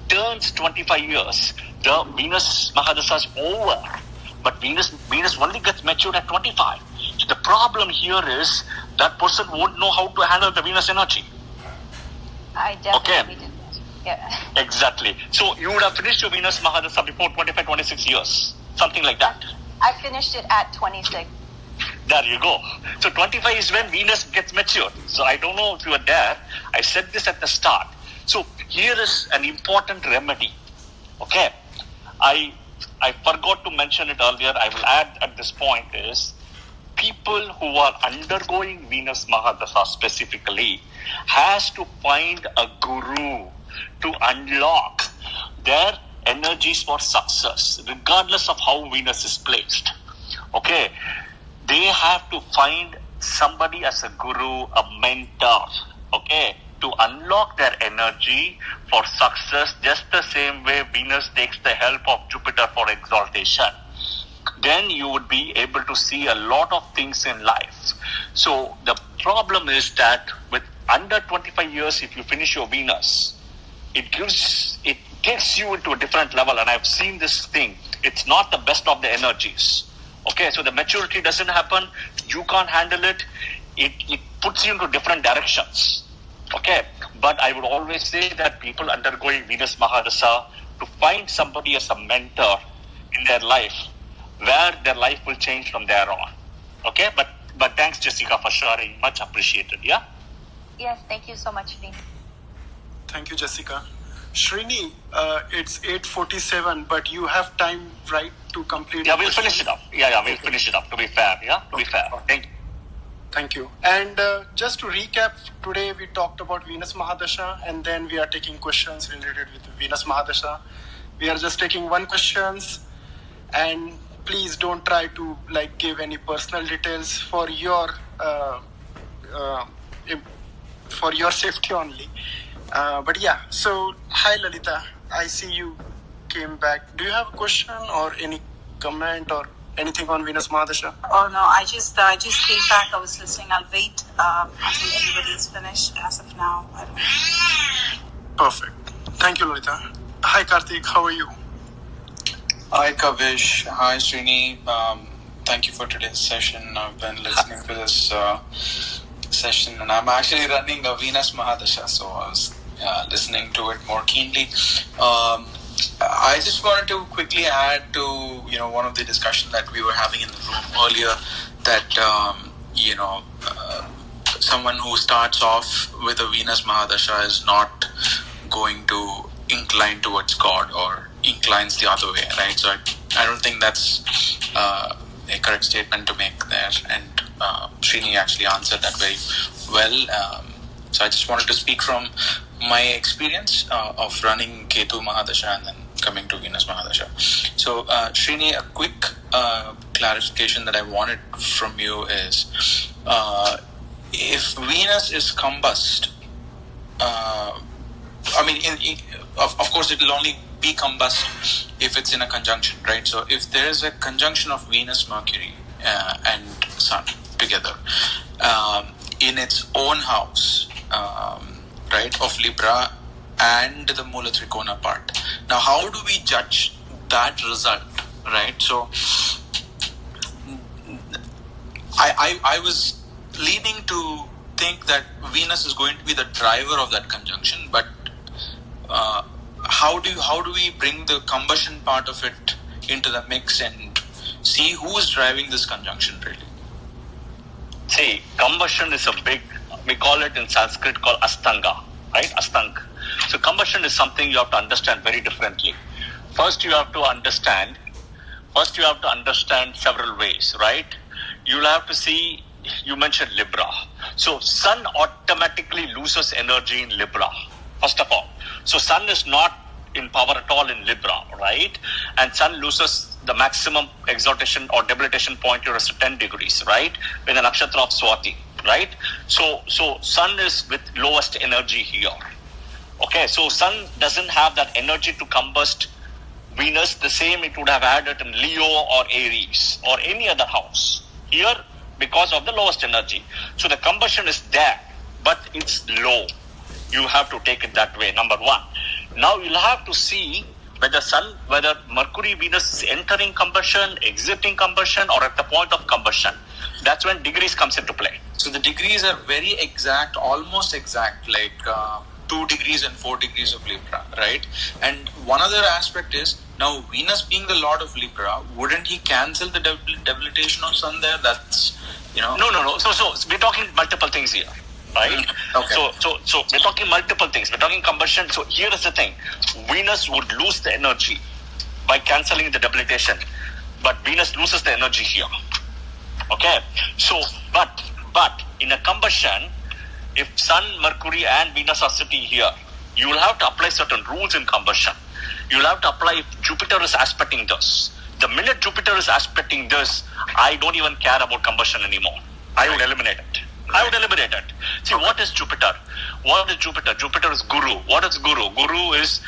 turns 25 years, the Venus Mahadasha is over. But Venus only gets matured at 25. So the problem here is that person won't know how to handle the Venus energy. I definitely did. Yeah. Exactly. So you would have finished your Venus Mahadasha before 25, 26 years. Something like that. I finished it at 26. There you go. So 25 is when Venus gets matured. So I don't know if you were there. I said this at the start. So here is an important remedy. Okay. I forgot to mention it earlier. I will add at this point is people who are undergoing Venus Mahadasha specifically has to find a guru to unlock their energies for success, regardless of how Venus is placed. Okay. They have to find somebody as a guru, a mentor, okay, to unlock their energy for success, just the same way Venus takes the help of Jupiter for exaltation. Then you would be able to see a lot of things in life. So the problem is that with under 25 years, if you finish your Venus, it takes you into a different level. And I've seen this thing. It's not the best of the energies. Okay, so the maturity doesn't happen. You can't handle it. It puts you into different directions. Okay, but I would always say that people undergoing Venus Mahadasha to find somebody as a mentor in their life, where their life will change from there on. Okay, but thanks Jessica for sharing. Much appreciated. Yeah. Yes, thank you so much, Srini. Thank you, Jessica. Srini, it's 8:47, but you have time, right, to complete? Yeah, we'll finish it up. Yeah, we'll finish it up. To be fair, yeah, to be fair. Thank you. Thank you. And just to recap, today we talked about Venus Mahadasha, and then we are taking questions related with Venus Mahadasha. We are just taking one questions, and please don't try to give any personal details for your safety only. But yeah, so hi Lalita, I see you came back. Do you have a question or any comment or anything on Venus Mahadasha? Oh no, I just came back. I was listening. I'll wait until everybody is finished. As of now, I don't know. Perfect. Thank you, Lalita. Hi Karthik, how are you? Hi Kavish. Hi Srini. Thank you for today's session. I've been listening to this session, and I'm actually running a Venus Mahadasha, so I was listening to it more keenly. I just wanted to quickly add to one of the discussion that we were having in the room earlier, that someone who starts off with a Venus Mahadasha is not going to incline towards God or inclines the other way, right? So I don't think that's a correct statement to make there, and Srini actually answered that very well. So I just wanted to speak from my experience of running Ketu Mahadasha and then coming to Venus Mahadasha. So Srini, a quick clarification that I wanted from you is, if Venus is combust, of course it will only be combust if it's in a conjunction, right? So if there is a conjunction of Venus, Mercury and Sun together in its own house, right, of Libra and the Mula Trikona part. Now, how do we judge that result, right? So I was leaning to think that Venus is going to be the driver of that conjunction, but how do we bring the combustion part of it into the mix and see who is driving this conjunction really? See, combustion is a big, we call it in Sanskrit called Astanga, right? Astanga. So combustion is something you have to understand very differently. First you have to understand several ways, right? You'll have to see, you mentioned Libra. So Sun automatically loses energy in Libra, first of all. So Sun is not in power at all in Libra, right? And Sun loses the maximum exaltation or debilitation point here is 10 degrees, right? In the nakshatra of Swati, right? So Sun is with lowest energy here. Okay, so Sun doesn't have that energy to combust Venus, the same it would have had it in Leo or Aries or any other house. Here, because of the lowest energy. So the combustion is there, but it's low. You have to take it that way, number one. Now you'll have to see whether Mercury, Venus is entering combustion, exiting combustion, or at the point of combustion. That's when degrees comes into play. So the degrees are very exact, almost exact, like 2 degrees and 4 degrees of Libra, right? And one other aspect is, now Venus being the Lord of Libra, wouldn't he cancel the debilitation of Sun there? That's, No. So we're talking multiple things here, right? Okay. So we're talking multiple things. We're talking combustion. So here is the thing. Venus would lose the energy by cancelling the debilitation, but Venus loses the energy here. Okay. So, but in a combustion, if Sun, Mercury, and Venus are sitting here, you will have to apply certain rules in combustion. You will have to apply if Jupiter is aspecting this. The minute Jupiter is aspecting this, I don't even care about combustion anymore. I would eliminate it. See, what is Jupiter? Jupiter is Guru. What is Guru? Guru is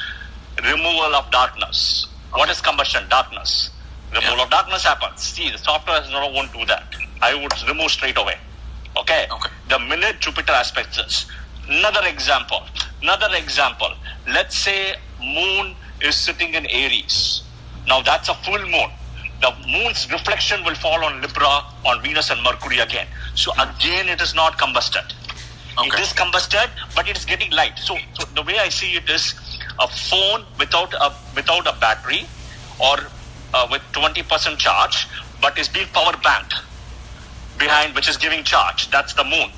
removal of darkness. What is combustion? Darkness. Removal of darkness happens. See, the software won't do that. I would remove straight away. Okay? The minute Jupiter aspects this. Another example. Let's say moon is sitting in Aries. Now that's a full moon. The moon's reflection will fall on Libra, on Venus and Mercury again. So again, it is not combusted. It is combusted, but it is getting light. So the way I see it is a phone without a battery or with 20% charge, but is being power banked behind, which is giving charge. That's the moon.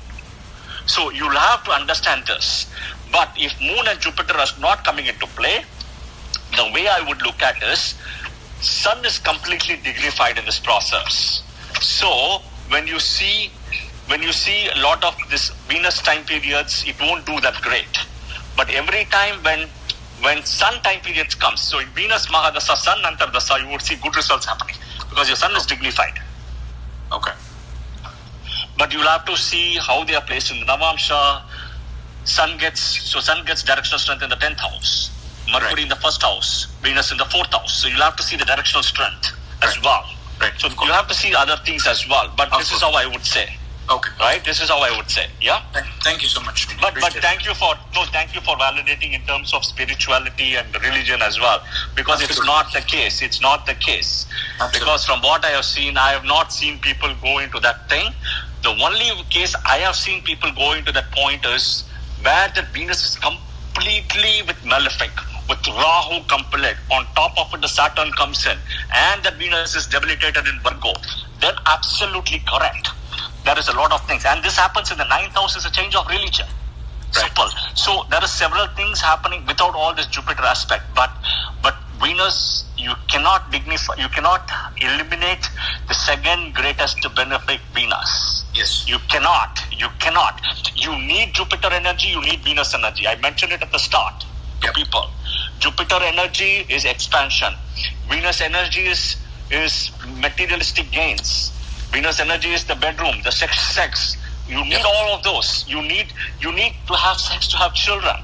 So you'll have to understand this. But if moon and Jupiter are not coming into play, the way I would look at is Sun is completely dignified in this process. So when you see a lot of this Venus time periods, it won't do that great. But every time when Sun time periods comes, so in Venus Mahadasha, Sun Antardasha, you would see good results happening because your Sun is dignified. Okay. But you'll have to see how they are placed in the Navamsha. Sun gets directional strength in the 10th house. Mercury in the 1st house, Venus in the 4th house. So you'll have to see the directional strength as well. Right. So you have to see other things as well. But this is how I would say. Okay. Right? This is how I would say. Yeah? Thank you so much. But thank you for validating in terms of spirituality and religion as well. Because it's not the case. Absolutely. Because from what I have seen, I have not seen people go into that thing. The only case I have seen people go into that point is where the Venus is completely with malefic, with Rahu complete. On top of it, the Saturn comes in, and that Venus is debilitated in Virgo. They're absolutely correct. There is a lot of things, and this happens in the 9th house. Is a change of religion. Simple. So there are several things happening without all this Jupiter aspect. But Venus, you cannot dignify, you cannot eliminate the second greatest benefic, Venus. Yes. You cannot. You need Jupiter energy, you need Venus energy. I mentioned it at the start to people. Jupiter energy is expansion. Venus energy is materialistic gains. Venus energy is the bedroom, the sex. You need all of those. You need to have sex to have children,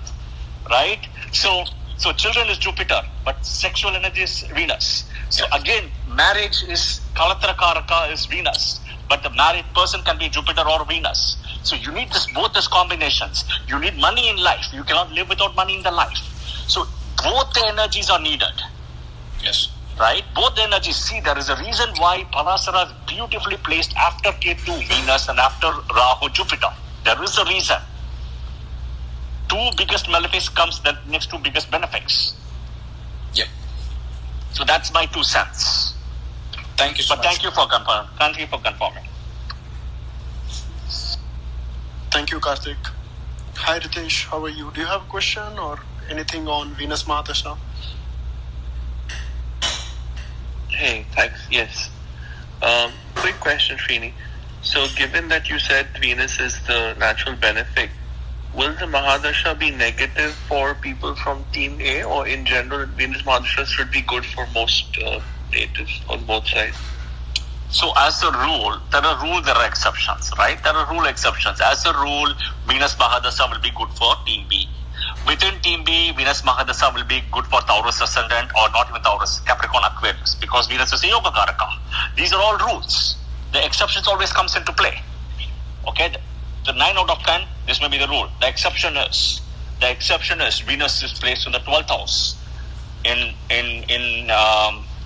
right? So children is Jupiter, but sexual energy is Venus. So again, marriage is Kalatra Karaka is Venus, but the married person can be Jupiter or Venus. So you need both these combinations. You need money in life. You cannot live without money in the life. So both the energies are needed. Yes. Right? Both the energies. See, there is a reason why parashara is beautifully placed after Ketu, Venus, and after Rahu, Jupiter. There is a reason. 2 biggest malefics comes the next 2 biggest benefics. Yeah. So that's my 2 cents. Thank you so much. Thank you for confirming. Thank you, Karthik. Hi, Ritesh. How are you? Do you have a question or anything on Venus Mahadasha? Hey, thanks. Yes. Quick question, Srini. So, given that you said Venus is the natural benefic, will the Mahadasha be negative for people from Team A, or in general, Venus Mahadasha should be good for most natives on both sides? So, as a rule, there are exceptions, right? There are rule exceptions. As a rule, Venus Mahadasha will be good for Team B. Within Team B, Venus Mahadasha will be good for Taurus ascendant or not even Taurus, Capricorn, Aquarius, because Venus is a Yoga Karaka. These are all rules. The exceptions always comes into play. Okay, the 9 out of 10, this may be the rule. The exception is Venus is placed in the 12th house in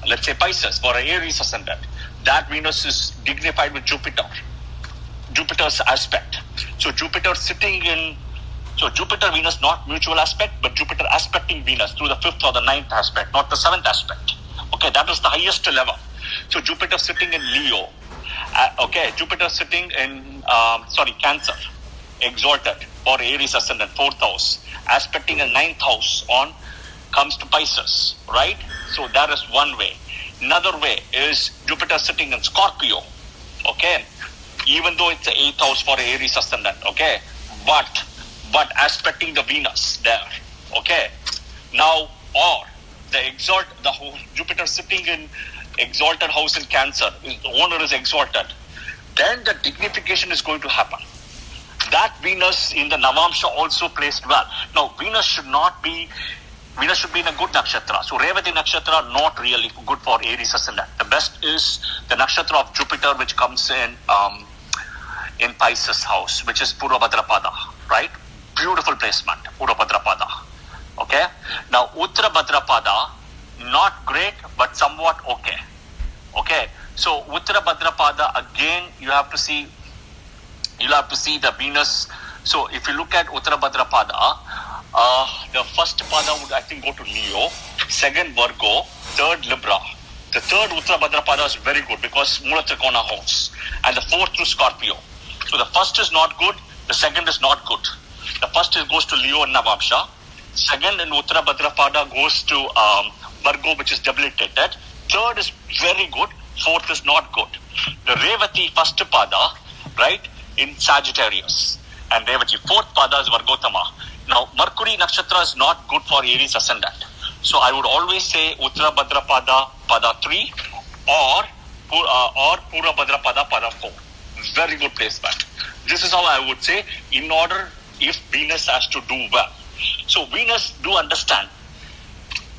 let's say Pisces for an Aries ascendant. That Venus is dignified with Jupiter's aspect. So Jupiter Venus not mutual aspect, but Jupiter aspecting Venus through the 5th or the 9th aspect, not the 7th aspect. Okay, that is the highest level. So Jupiter sitting in Leo. Jupiter sitting in Cancer, exalted or Aries ascendant, 4th house, aspecting a 9th house comes to Pisces, right? So that is one way. Another way is Jupiter sitting in Scorpio, okay? Even though it's the 8th house for Aries ascendant, okay? But aspecting the Venus there, okay? Now, or the Jupiter sitting in exalted house in Cancer, the owner is exalted, then the dignification is going to happen. That Venus in the Navamsha also placed well. Now, Venus should be in a good nakshatra. So, Revati nakshatra, not really good for Aries ascendant. The best is the nakshatra of Jupiter, which comes in Pisces house, which is Purva Bhadrapada, right? Beautiful placement, Purva Bhadrapada. Okay? Now, Uttara Bhadrapada, not great, but somewhat okay. Okay? So, Uttara Bhadrapada, again, you have to see the Venus. So, if you look at Uttara Bhadrapada, the first pada would, I think, go to Leo, second Virgo, third Libra. The third Uttara Bhadrapada is very good because Mula Trikona house, and the fourth to Scorpio. So the first is not good, the second is not good. The first goes to Leo and Navamsha. Second in Uttara Bhadrapada goes to Virgo, which is debilitated. Third is very good, fourth is not good. The Revati first pada, right, in Sagittarius, and Revati fourth pada is Vargotama. Now, Mercury nakshatra is not good for Aries ascendant. So, I would always say Uttara Bhadrapada pada 3 or Pura Bhadrapada pada 4. Very good placement. This is how I would say in order if Venus has to do well. So, Venus, do understand.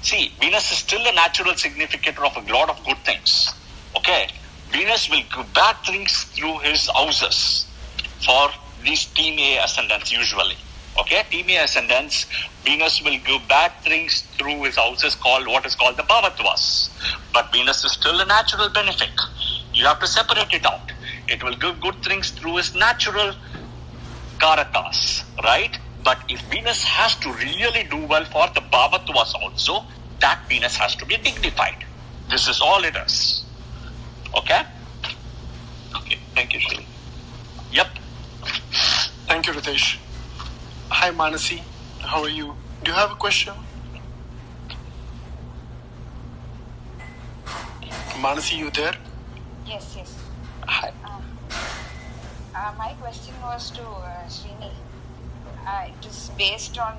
See, Venus is still a natural significator of a lot of good things. Okay? Venus will give bad things through his houses for these Team A ascendants usually. Okay, Team A ascendants, Venus will give bad things through his houses what is called the Bhavatvas. But Venus is still a natural benefic. You have to separate it out. It will give good things through his natural Karakas, right? But if Venus has to really do well for the Bhavatvas also, that Venus has to be dignified. This is all it is. Okay? Okay, thank you, Shri. Yep. Thank you, Ritesh. Hi, Manasi. How are you? Do you have a question? Manasi, you there? Yes. Hi. My question was to Srini. It is based on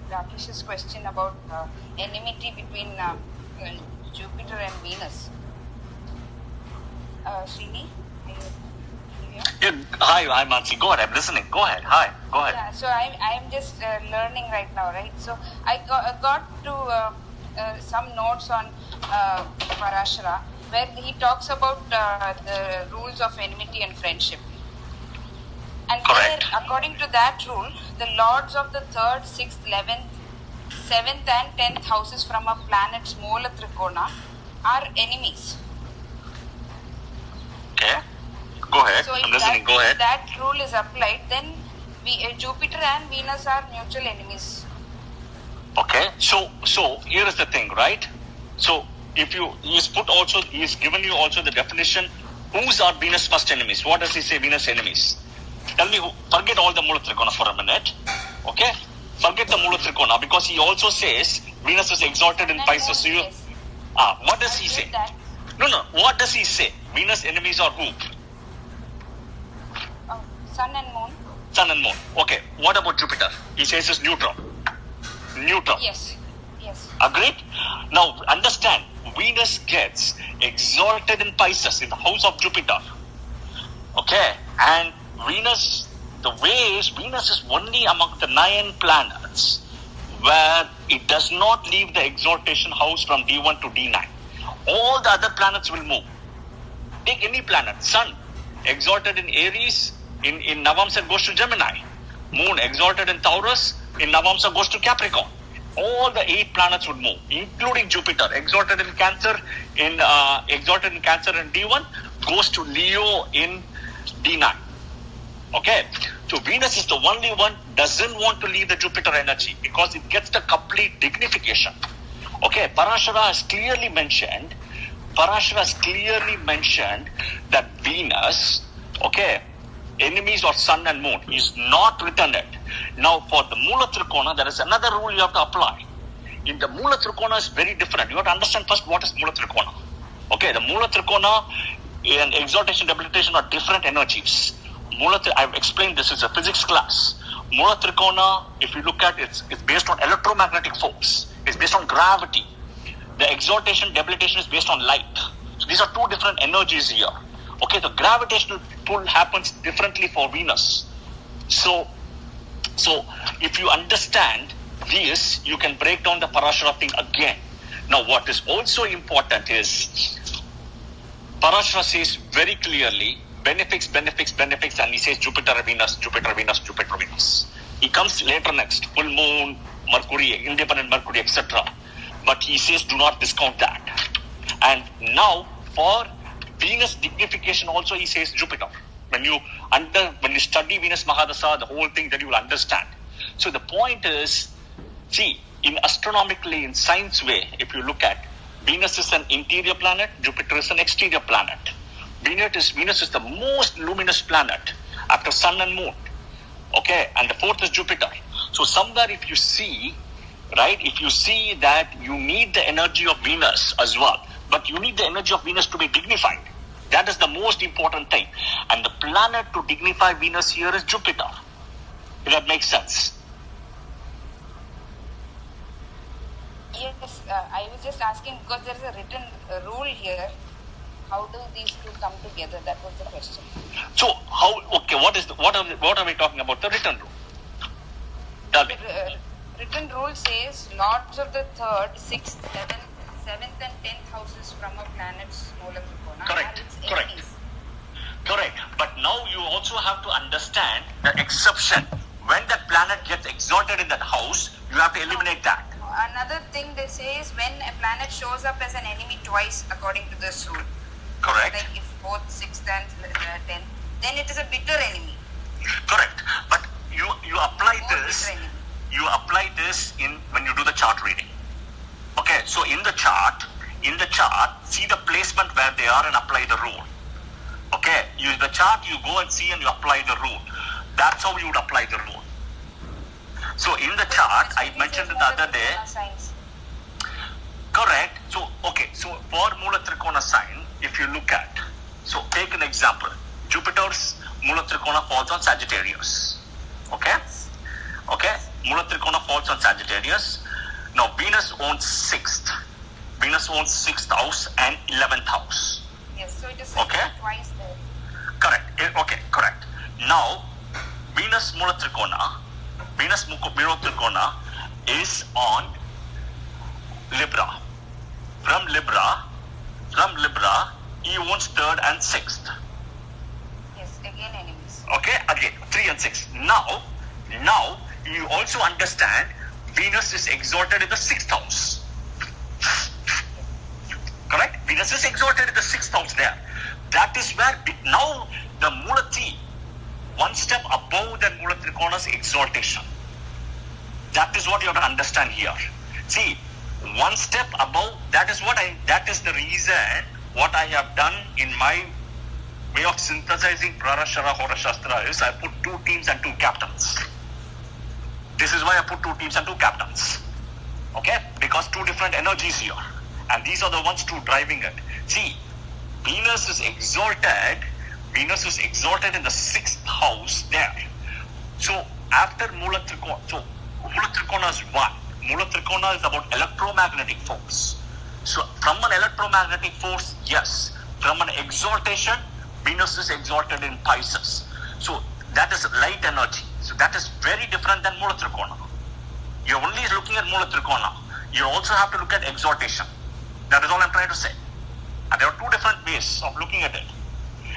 Rakesh's question about enmity between Jupiter and Venus. Srini? Yeah, hi, I'm Mansi. Go ahead, I'm listening. Go ahead. Hi, go ahead. Yeah, so I'm just learning right now, right? So I got to some notes on Parashara where he talks about the rules of enmity and friendship. And there, according to that rule, the lords of the 3rd, 6th, 11th, 7th and 10th houses from a planet's Mola Trikona are enemies. Okay. Go ahead. So I'm listening. Go ahead. If that rule is applied, then Jupiter and Venus are mutual enemies. Okay. So here is the thing, right? So if he's given you also the definition. Whose are Venus first enemies? What does he say? Venus enemies. Tell me forget all the Mula Trikona for a minute. Okay. Forget the Mula Trikona because he also says Venus is exalted in Pisces. So what does he say? No. What does he say? Venus enemies are who? Sun and Moon. Sun and Moon. Okay. What about Jupiter? He says it's neutral. Neutral. Yes. Agreed? Now understand, Venus gets exalted in Pisces in the house of Jupiter. Okay. And Venus, the way is Venus is only among the 9 planets where it does not leave the exaltation house from D1 to D9. All the other planets will move. Take any planet. Sun, exalted in Aries, in Navamsa goes to Gemini. Moon, exalted in Taurus, in Navamsa goes to Capricorn. All the 8 planets would move, including Jupiter, exalted in Cancer in D1, goes to Leo in D9. Okay, so Venus is the only one doesn't want to leave the Jupiter energy because it gets the complete dignification. Okay, Parashara has clearly mentioned that Venus, okay, enemies of Sun and Moon, is not written it. Now for the Mula Trikona, there is another rule you have to apply. In the Mula Trikona is very different. You have to understand first what is Mula Trikona. Okay, the Mula Trikona and exaltation, debilitation are different energies. I've explained this, it's a physics class. Mula Trikona, if you look at it, it's based on electromagnetic force. It's based on gravity. The exaltation, debilitation is based on light. So these are 2 different energies here. Okay, the gravitational pull happens differently for Venus. So if you understand this, you can break down the Parashara thing again. Now what is also important is Parashara says very clearly benefics, and he says Jupiter, Venus. He comes later next, full moon, Mercury, independent Mercury, etc. But he says do not discount that. And now for Venus dignification also he says Jupiter. When you study Venus Mahadasha, the whole thing that you will understand. So the point is, see, in astronomically, in science way, if you look at, Venus is an interior planet, Jupiter is an exterior planet. Venus is the most luminous planet after Sun and Moon. Okay, and the 4th is Jupiter. So somewhere if you see that you need the energy of Venus as well, but you need the energy of Venus to be dignified. That is the most important thing. And the planet to dignify Venus here is Jupiter. If that makes sense. Yes, I was just asking because there is a written rule here. How do these 2 come together? That was the question. So what are we talking about? The written rule. Tell me. Written rule says Lords of the 3rd, 6th, 7th and 10th houses from a planet's Mula Trikona. Correct. But now you also have to understand the exception. When that planet gets exalted in that house, you have to eliminate that. Another thing they say is when a planet shows up as an enemy twice according to this rule. Correct. Like if both 6th and 10th, then it is a bitter enemy. Correct. But you apply this. You apply this in when you do the chart reading. Okay, so in the chart, see the placement where they are and apply the rule. Okay, the chart you go and see and you apply the rule. That's how you would apply the rule. So in the chart, I mentioned it the other day. Correct. So for Mula Trikona sign, if you look at, so take an example. Jupiter's Mula Trikona falls on Sagittarius. Okay. Mula Trikona falls on Sagittarius. Now Venus owns 6th. Venus owns 6th house and 11th house. Yes, so it is twice there. Correct. Now Venus Mula Trikona is on Libra. From Libra, he owns 3rd and 6th. Yes, again enemies. Okay, again 3 and 6. Now you also understand Venus is exalted in the 6th house. Correct? Venus is exalted in the 6th house there. That is where now the Mulati, one step above the Mula Trikona's exaltation. That is what you have to understand here. See, one step above, that is the reason what I have done in my way of synthesizing Parashara Horashastra is I put 2 teams and 2 captains. This is why I put 2 teams and 2 captains. Okay? Because 2 different energies here. And these are the ones 2 driving it. See, Venus is exalted in the 6th house there. So after Mula Trikona, Mula Trikona is 1. Mula Trikona is about electromagnetic force. So from an electromagnetic force, yes. From an exaltation, Venus is exalted in Pisces. So That is light energy. So that is very different than Mula Trikona. You're only looking at Mula Trikona. You also have to look at exhortation. That is all I'm trying to say. And there are two different ways of looking at it.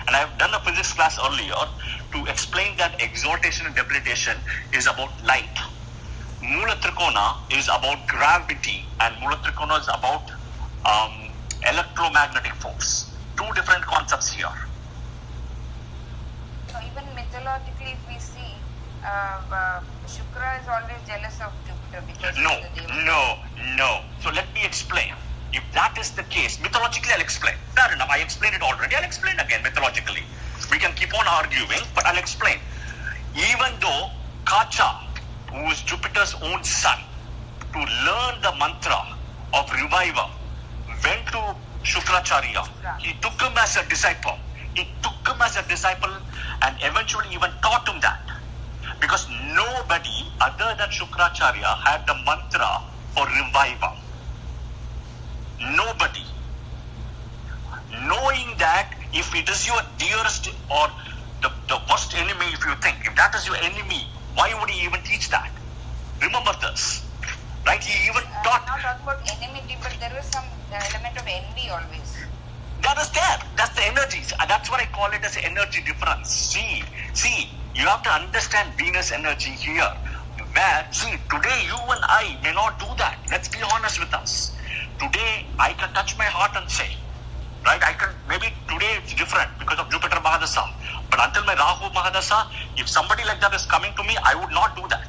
And I have done a physics class earlier to explain that exhortation and debilitation is about light. Mula Trikona is about gravity, and Mula Trikona is about electromagnetic force. Two different concepts here. So even mythologically, if we see, Shukra is always jealous of Jupiter because No. So let me explain. If that is the case, mythologically I'll explain. Fair enough, I explained it already. I'll explain again mythologically. We can keep on arguing, but I'll explain. Even though Kacha, who is Jupiter's own son, to learn the mantra of revival, went to Shukracharya. He took him as a disciple. And eventually even taught him that. Because nobody other than Shukracharya had the mantra for revival. Nobody. Knowing that if it is your dearest or the worst enemy, if you think, if that is your enemy, why would he even teach that? Remember this. Right? He even taught. I'm not talking about enmity, but there was some element of envy always. That is there. That's the energies. That's what I call it as energy difference. See, you have to understand Venus energy here. Where, today you and I may not do that. Let's be honest with us. Today, I can touch my heart and say, right, maybe today it's different because of Jupiter Mahadasha. But until my Rahu Mahadasha, if somebody like that is coming to me, I would not do that.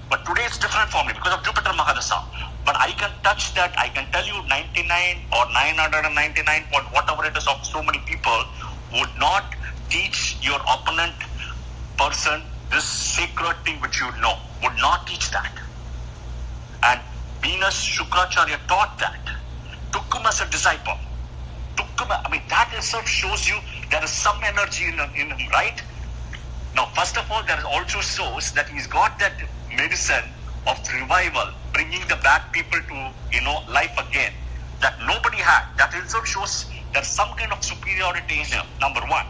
But today it's different for me because of Jupiter Mahadasha. But I can touch that. I can tell you 99 or 999 point whatever it is of so many people would not teach your opponent person this sacred thing which you know. Would not teach that. And Venus Shukracharya taught that. Took him as a disciple. That itself shows you there is some energy in him, right? Now, first of all, there also shows that he's got that medicine of revival, bringing the bad people to, life again, that nobody had. That itself shows there's some kind of superiority in him, number one.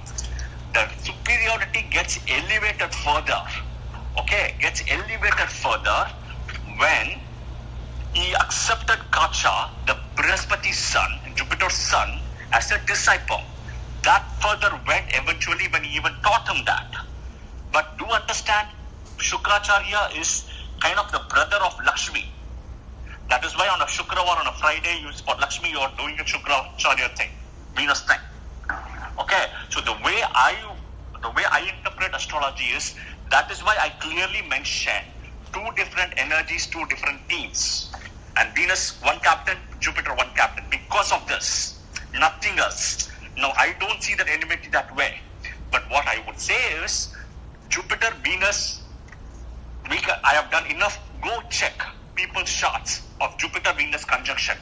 The superiority gets elevated further. Gets elevated further when he accepted Kacha, the Brihaspati's son, Jupiter's son, as a disciple. That further went eventually when he even taught him that. But do understand, Shukracharya is kind of the brother of Lakshmi. That is why on a Shukrawar, on a Friday, for Lakshmi, you are doing a Shukracharya thing, Venus thing. So the way I interpret astrology is, that is why I clearly mentioned two different energies, two different teams. And Venus, one captain, Jupiter, one captain. Because of this, nothing else. Now, I don't see that enmity that way. But what I would say is, Jupiter, Venus, I have done enough. Go check people's charts of Jupiter-Venus conjunction.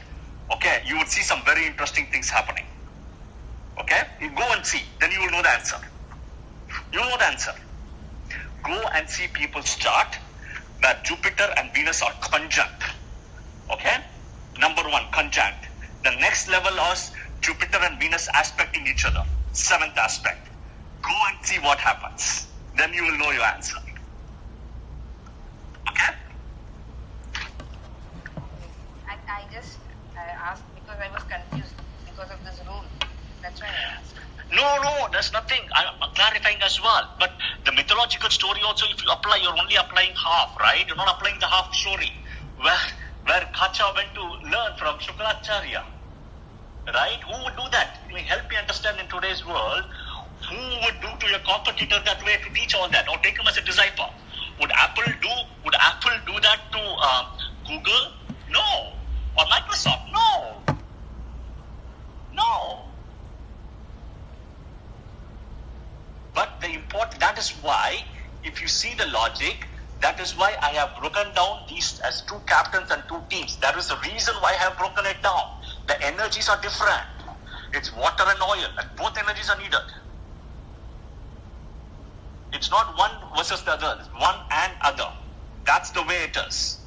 You would see some very interesting things happening. You go and see. Then you will know the answer. You know the answer. Go and see people's chart where Jupiter and Venus are conjunct. Number one, conjunct. The next level is Jupiter and Venus aspecting each other. 7th aspect. Go and see what happens. Then you will know your answer. I just asked because I was confused because of this rule. That's why I asked. No, there's nothing. I'm clarifying as well. But the mythological story also, if you apply, you're only applying half, right? You're not applying the half story. Where Kacha went to learn from Shukracharya. Right? Who would do that? Can you help me understand in today's world, who would do to your competitor that way to teach all that? Or take him as a disciple? Would Apple do that to Google? No. Or Microsoft? No. But that is why, if you see the logic, that is why I have broken down these as two captains and two teams. That is the reason why I have broken it down. The energies are different. It's water and oil, and both energies are needed. It's not one versus the other. It's one and other. That's the way it is.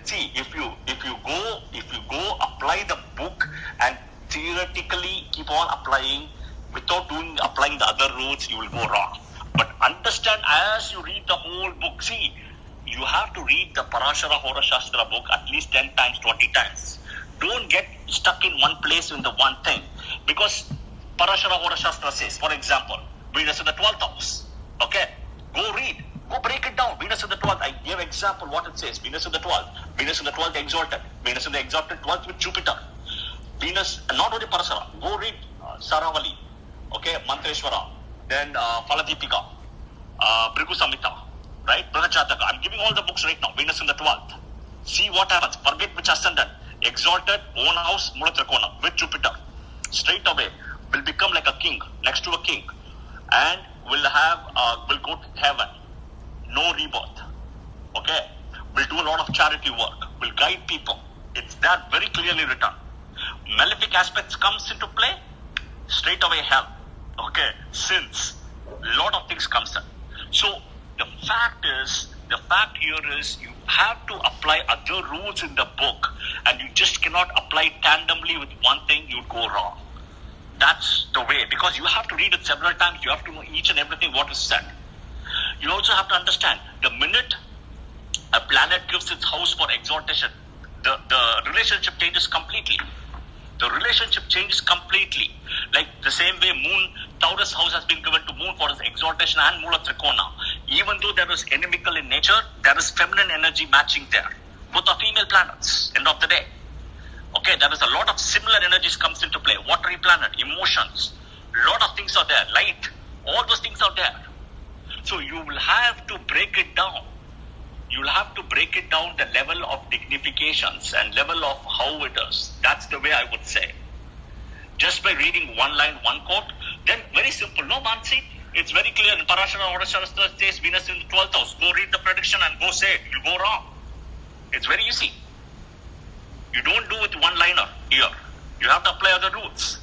See, if you go apply the book and theoretically keep on applying, Without applying the other rules, you will go wrong. But understand as you read the whole book. See, you have to read the Parashara Horashastra book at least 10 times, 20 times. Don't get stuck in one place in the one thing. Because Parashara Horashastra says, for example, Venus in the 12th house. Okay? Go read. Go break it down. Venus in the 12th. I gave example what it says. Venus in the 12th. Venus in the 12th exalted. Venus in the exalted 12th with Jupiter. Venus, not only Parashara. Go read Saravali. Okay? Mantreshwara. Then Faladipika. Bhrigu Samhita. Right? Brahachataka. I'm giving all the books right now. Venus in the 12th. See what happens. Forget which ascendant. Exalted, own house, Mula Trikona with Jupiter. Straight away will become like a king, next to a king. And will go to heaven. No rebirth. Okay? Will do a lot of charity work. Will guide people. It's that very clearly written. Malefic aspects comes into play. Straight away hell. Okay? Sins. A lot of things comes in. So the fact here is you have to apply other rules in the book, and you just cannot apply tandemly with one thing. You go wrong. That's the way, because you have to read it several times. You have to know each and everything what is said. You also have to understand the minute a planet gives its house for exaltation, the relationship changes completely. The relationship changes completely. Like the same way Taurus house has been given to Moon for its exaltation and Mula Trikona. Even though there is inimical in nature, there is feminine energy matching there. Both are female planets, end of the day. Okay, there is a lot of similar energies comes into play. Watery planet, emotions, a lot of things are there. Light, all those things are there. So you will have to break it down. You will have to break it down the level of dignifications and level of how it is. That's the way I would say. Just by reading one line, one quote, then very simple. No, Mansi, it's very clear. In Parashara Horashastra says Venus in the 12th house. Go read the prediction and go say it. You'll go wrong. It's very easy. You don't do it one-liner here. You have to apply other rules.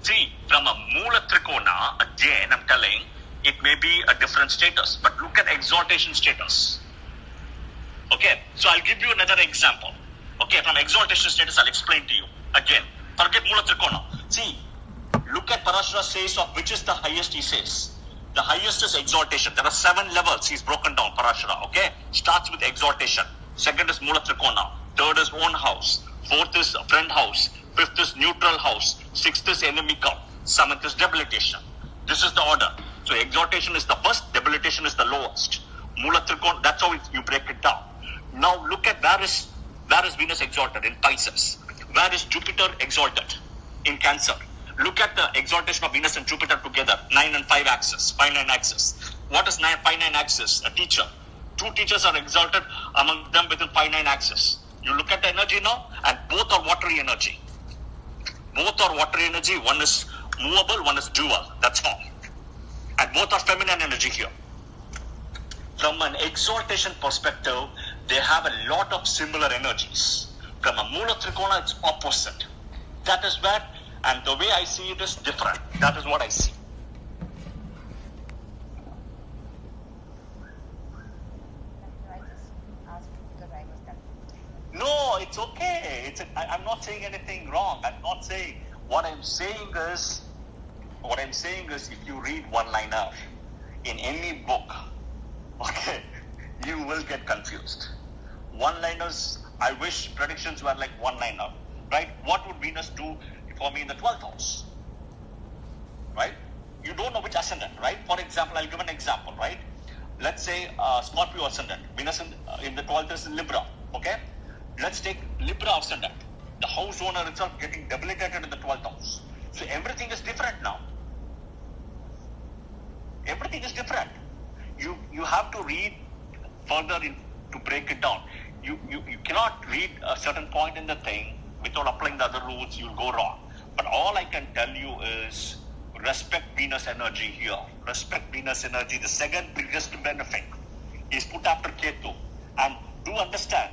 See, from a Mula Trikona, again, I'm telling, it may be a different status. But look at exaltation status. Okay, so I'll give you another example. Okay, from exaltation status, I'll explain to you. Again, forget Mula Trikona. See, look at Parashara says of which is the highest he says. The highest is exaltation. There are 7 levels he's broken down, Parashara. Okay, starts with exaltation. Second is Mula Trikona. Third is own house. Fourth is friend house. Fifth is neutral house. Sixth is inimical. Seventh is debilitation. This is the order. So exaltation is the first, debilitation is the lowest. Mula Trikona, that's how you break it down. Now look at where is Venus exalted in Pisces. Where is Jupiter exalted in Cancer? Look at the exaltation of Venus and Jupiter together. 9 and 5 axis, 5-9 axis. What is 5-9 axis? A teacher. 2 teachers are exalted among them within 5-9 axis. You look at the energy now, and both are watery energy. Both are watery energy. One is movable, one is dual. That's all. And both are feminine energy here. From an exaltation perspective, they have a lot of similar energies. From a Mula Trikona, it's opposite. That is where, and the way I see it is different. That is what I see. No, it's okay. I'm not saying anything wrong. I'm not saying. What I'm saying is, if you read one-liner in any book, okay, you will get confused. One-liners, I wish predictions were like one-liner, right? What would Venus do for me in the 12th house, right? You don't know which ascendant, right? For example, I'll give an example, right? Let's say Scorpio ascendant. Venus in the 12th is in Libra, okay? Let's take Libra ascendant. The house owner itself getting debilitated in the 12th house. So everything is different now. Everything is different. You have to read further to break it down. You cannot read a certain point in the thing without applying the other rules. You'll go wrong. But all I can tell you is respect Venus energy here. Respect Venus energy. The second biggest benefit is put after Ketu. And do understand.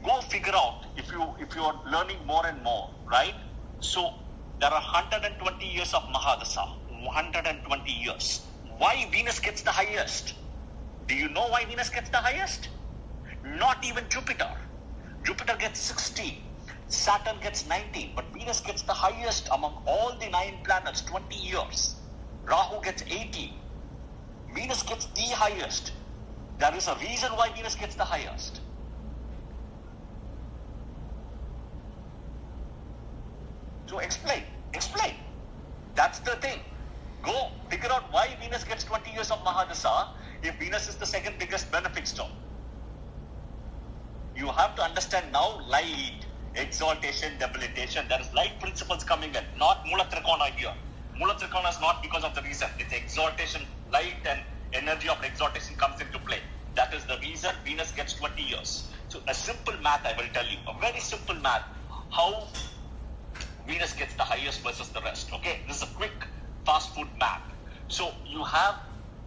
Go figure out if you are learning more and more, right? So there are 120 years of Mahadasha. 120 years. Why Venus gets the highest? Do you know why Venus gets the highest? Not even Jupiter. Jupiter gets 60. Saturn gets 19, but Venus gets the highest among all the 9 planets, 20 years. Rahu gets 18. Venus gets the highest. There is a reason why Venus gets the highest. So explain. That's the thing. Go figure out why Venus gets 20 years of Mahadasha if Venus is the second biggest benefic storm. You have to understand now light, exaltation, debilitation. There is light principles coming in, not Mula Trikona here. Mula Trikona is not because of the reason. It's exaltation, light and energy of exaltation comes into play. That is the reason Venus gets 20 years. So a simple math I will tell you, a very simple math, how Venus gets the highest versus the rest. Okay, this is a quick fast food math. So you have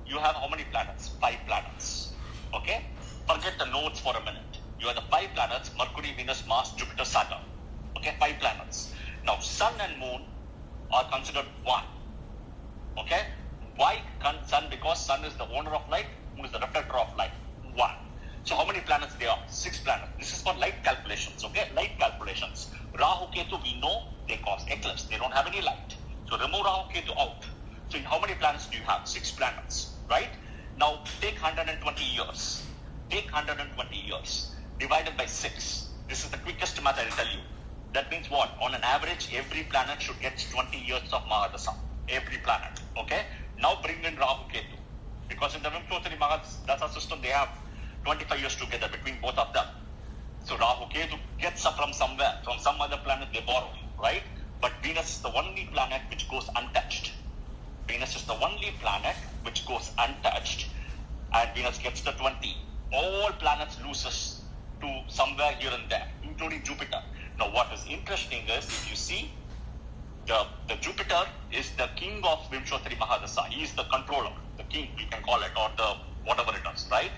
how many planets? 5 planets. Okay, forget the nodes for a minute. You have the 5 planets: Mercury, Venus, Mars, Jupiter, Saturn. Okay, 5 planets. Now Sun and Moon are considered 1. Okay, why Sun? Because Sun is the owner of light, Moon is the reflector of light. 1. So how many planets there are? 6 planets. This is for light calculations. Okay, light calculations. Rahu, Ketu, we know they cause eclipse. They don't have any light. So remove Rahu, Ketu out. So how many planets do you have? 6 planets, right? Now take 120 years. Take 120 years divided by 6. This is the quickest math I will tell you. That means what? On an average, every planet should get 20 years of Mahadasha. Every planet. Okay? Now bring in Rahu, Ketu. Because in the Vimshottari Mahadasha system, they have 25 years together between both of them. So Rahu, Ketu gets up from somewhere, from some other planet they borrow, right? But Venus is the only planet which goes untouched. Venus is the only planet which goes untouched, and Venus gets the 20. All planets loses to somewhere here and there, including Jupiter. Now what is interesting is, if you see, the Jupiter is the king of Vimshottari Mahadasha. He is the controller, the king, you can call it, or the whatever it is, right?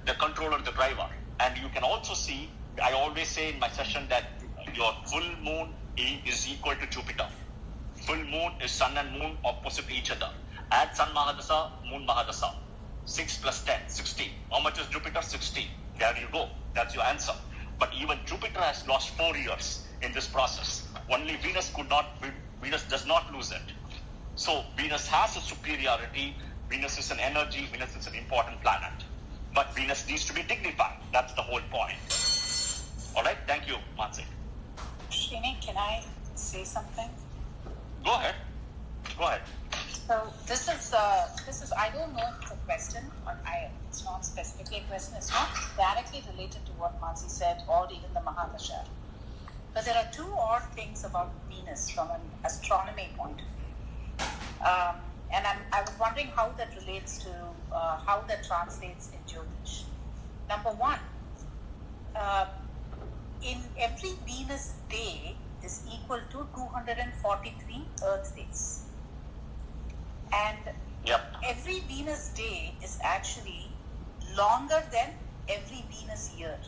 The controller, the driver. And you can also see, I always say in my session that your full moon is equal to Jupiter. Full moon is Sun and Moon opposite each other. Add Sun Mahadasha, Moon Mahadasha. 6 plus 10, 16. How much is Jupiter? 16. There you go. That's your answer. But even Jupiter has lost 4 years in this process. Only Venus does not lose it. So Venus has a superiority. Venus is an energy. Venus is an important planet. But Venus needs to be dignified. That's the whole point. All right. Thank you, Mansi. Srini, can I say something? Go ahead. So this is I don't know if it's a question or it's not specifically a question. It's not directly related to what Mansi said or even the Mahadasha. But there are 2 odd things about Venus from an astronomy point of view. And I was wondering how that relates to how that translates in Jyotish. Number 1, in every Venus day is equal to 243 Earth days. And every Venus day is actually longer than every Venus year.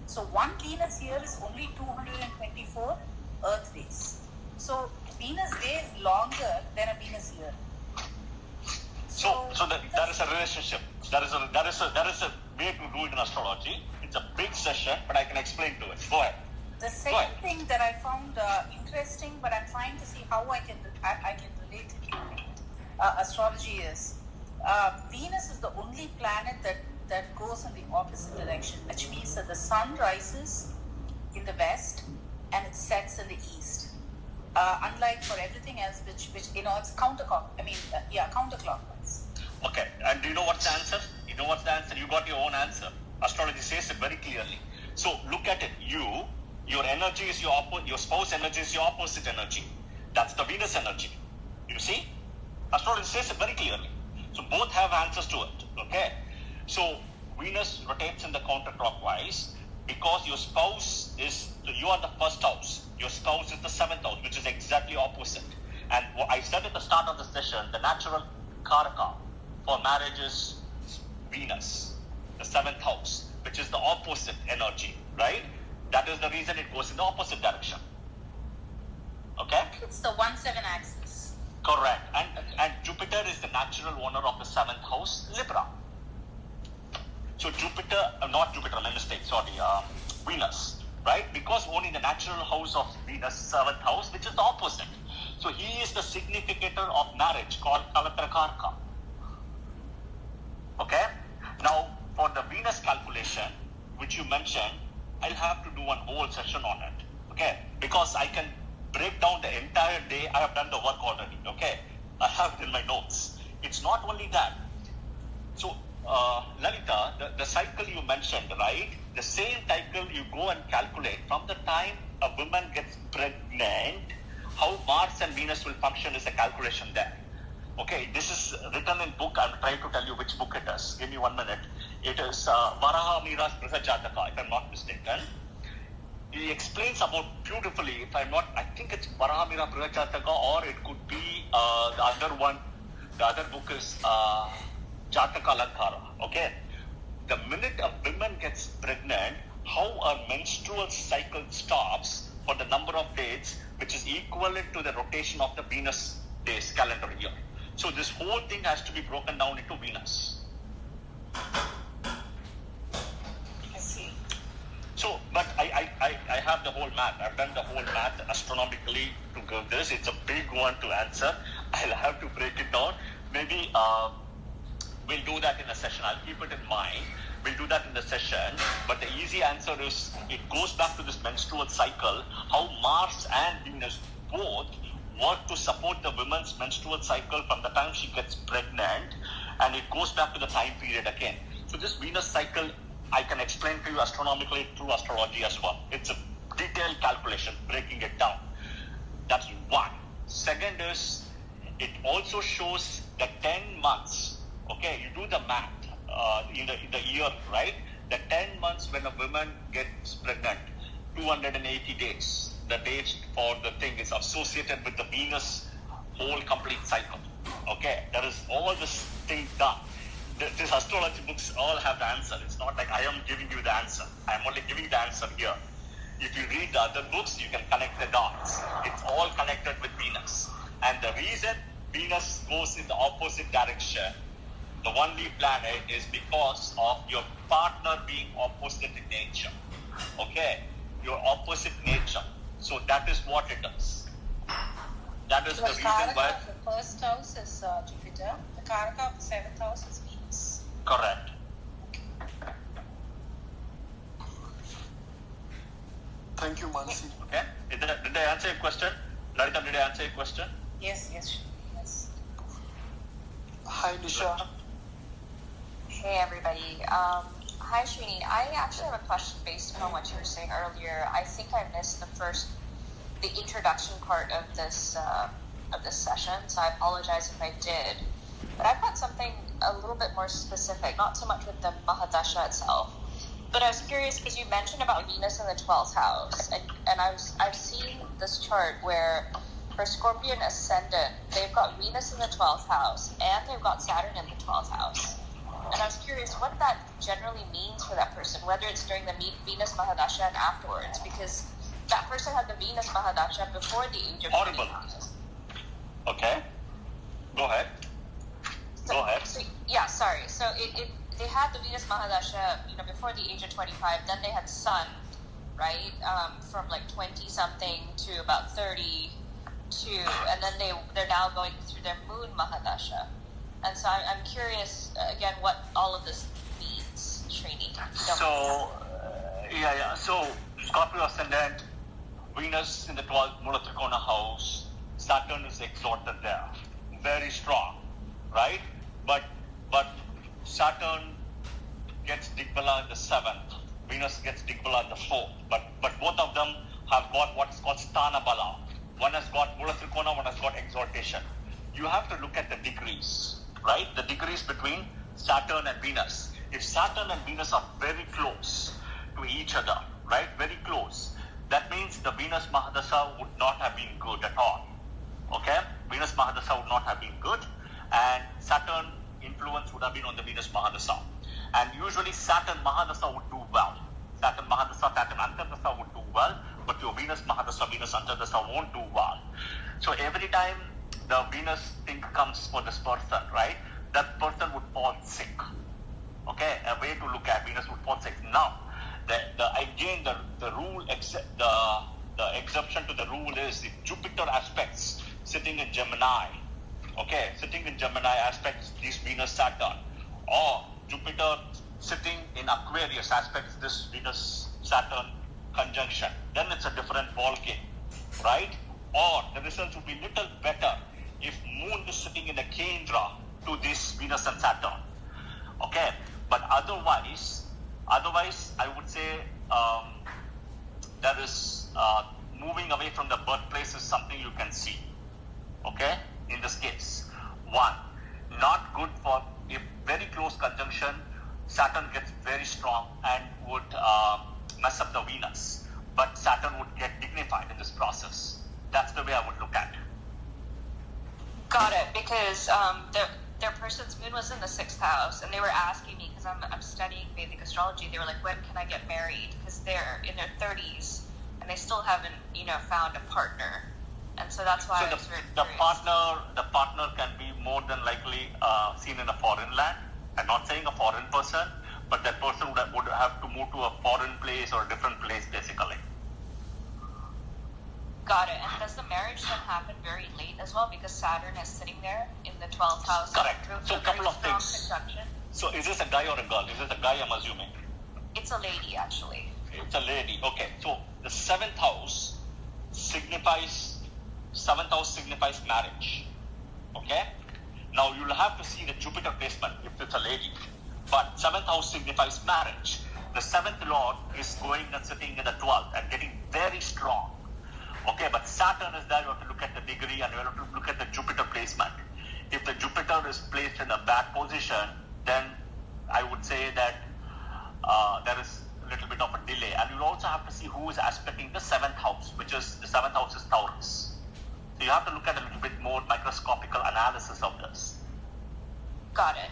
So one Venus year is only 224 Earth days. So Venus day is longer than a Venus year. So there is a relationship. There is a way to do it in astrology. It's a big session, but I can explain to it. Go ahead. The second thing that I found interesting, but I'm trying to see how I can relate it to astrology is Venus is the only planet that goes in the opposite direction, which means that the sun rises in the west and it sets in the east. Unlike for everything else, which it's counterclockwise. Okay, and do you know what's the answer? You got your own answer. Astrology says it very clearly. So look at it. Your energy is your spouse energy is your opposite energy. That's the Venus energy. You see? Astrology says it very clearly. So both have answers to it. Okay? So Venus rotates in the counterclockwise because your spouse you are the first house. Your spouse is the 7th house, which is exactly opposite. And what I said at the start of the session, the natural karaka for marriage is Venus, the 7th house, which is the opposite energy, right? That is the reason it goes in the opposite direction. Okay? It's the 1-7 axis. Correct. And Jupiter is the natural owner of the 7th house, Libra. So Venus, right? Because only in the natural house of Venus, 7th house, which is the opposite. So he is the significator of marriage called Kalatrakarka. Okay? Now, for the Venus calculation, which you mentioned, I'll have to do one whole session on it. Okay? Because I can break down the entire day. I have done the work already. Okay? I have it in my notes. It's not only that. So, Lalita, the cycle you mentioned, right? The same cycle you go and calculate from the time a woman gets pregnant, how Mars and Venus will function is a calculation there. Okay, this is written in book. I'm trying to tell you which book it is. Give me 1 minute. It is Varaha Mira's Prasajataka, if I'm not mistaken. He explains about beautifully, if I'm not, I think it's Varaha Mira Prasajataka, or it could be the other one. The other book is Jataka Alankara. Okay, the minute a woman gets pregnant, how a menstrual cycle stops for the number of days, which is equivalent to the rotation of the Venus days calendar year. So this whole thing has to be broken down into Venus. I see. So, but I have the whole math. I've done the whole math astronomically to go this. It's a big one to answer. I'll have to break it down. Maybe we'll do that in a session. I'll keep it in mind. We'll do that in the session. But the easy answer is, it goes back to this menstrual cycle, how Mars and Venus both work to support the woman's menstrual cycle from the time she gets pregnant, and it goes back to the time period again. So this Venus cycle, I can explain to you astronomically through astrology as well. It's a detailed calculation, breaking it down. That's one. Second is, it also shows the 10 months. Okay, you do the math in the year, right? The 10 months when a woman gets pregnant, 280 days. The date for the thing is associated with the Venus whole complete cycle. Okay, there is all this thing done. These astrology books all have the answer. It's not like I am giving you the answer. I am only giving the answer here. If you read the other books, you can connect the dots. It's all connected with Venus. And the reason Venus goes in the opposite direction, the only planet, is because of your partner being opposite in nature. Okay? Your opposite nature. So that is what it is. That is the reason why. The first house is Jupiter. The Karaka of the 7th house is Venus. Correct. Thank you, Mansi. Okay. Did I answer your question? Lalita, did I answer your question? Yes. Hi, Nisha. Hey, everybody. Hi, Srini. I actually have a question based on what you were saying earlier. I think I missed the introduction part of this session, so I apologize if I did. But I've got something a little bit more specific, not so much with the Mahadasha itself. But I was curious because you mentioned about Venus in the 12th house, and I've seen this chart where for Scorpion ascendant, they've got Venus in the 12th house and they've got Saturn in the 12th house. And I was curious what that generally means for that person, whether it's during the Venus Mahadasha and afterwards, because that person had the Venus Mahadasha before the age of 25. Okay. Go ahead. So, yeah, sorry. So they had the Venus Mahadasha, before the age of 25. Then they had Sun, right, from like 20 something to about 32, and then they're now going through their Moon Mahadasha. And so I'm curious again what all of this means, Srini. So So Scorpio ascendant, Venus in the 12th Mula Trikona house, Saturn is exalted there, very strong, right? But Saturn gets Digbala in the 7th, Venus gets Digbala in the 4th, but both of them have got what's called Sthana Bala. One has got Mula Trikona, one has got exaltation. You have to look at the degrees, right? The degrees between Saturn and Venus. If Saturn and Venus are very close to each other, right? Very close. That means the Venus Mahadasha would not have been good at all. Okay? Venus Mahadasha would not have been good, and Saturn influence would have been on the Venus Mahadasha. And usually Saturn Mahadasha would do well. Saturn Mahadasha, Saturn Antardasha would do well, but your Venus Mahadasha, Venus Antardasha won't do well. So every time the Venus thing comes for this person, right? That person would fall sick. Okay, a way to look at Venus would fall sick. Now, The rule, the exception to the rule is if Jupiter aspects sitting in Gemini, okay, sitting in Gemini aspects this Venus Saturn, or Jupiter sitting in Aquarius aspects this Venus Saturn conjunction, then it's a different ball game, right? Or the results would be little better if Moon is sitting in a Kendra to this Venus and Saturn, okay? But otherwise, I would say there is moving away from the birthplace is something you can see, okay? In this case, one, not good for if very close conjunction, Saturn gets very strong and would mess up the Venus, but Saturn would get dignified in this process. That's the way I would look at it. Got it, because their person's moon was in the 6th house, and they were asking me, because I'm studying Vedic astrology, they were like, when can I get married? Because they're in their 30s, and they still haven't, found a partner. And so that's why So the partner can be more than likely seen in a foreign land. I'm not saying a foreign person, but that person would have to move to a foreign place or a different place, basically. Got it. And does the marriage then happen very late as well, because Saturn is sitting there in the 12th house? Correct. So a couple of things. Conjunction. So is this a guy or a girl? Is it a guy, I'm assuming? It's a lady, actually. It's a lady. Okay. So the 7th house signifies marriage. Okay? Now you'll have to see the Jupiter placement if it's a lady. But 7th house signifies marriage. The 7th lord is going and sitting in the 12th and getting very strong. Okay, but Saturn is there, you have to look at the degree and you have to look at the Jupiter placement. If the Jupiter is placed in a bad position, then I would say that there is a little bit of a delay. And you'll also have to see who is aspecting the 7th house, which is the 7th house is Taurus. So you have to look at a little bit more microscopical analysis of this. Got it.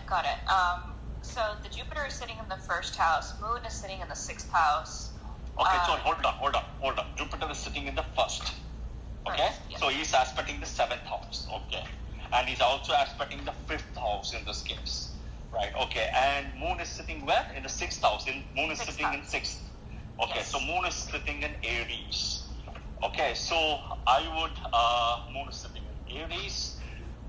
So the Jupiter is sitting in the 1st house, Moon is sitting in the 6th house. Okay, so hold on. Jupiter is sitting in the 1st. Okay? Yes. So he's aspecting the 7th house. Okay. And he's also aspecting the 5th house in this case. Right, okay. And Moon is sitting where? In the 6th house. Moon is sitting in 6th. Okay, yes. So Moon is sitting in Aries. Okay, so I would, Moon is sitting in Aries.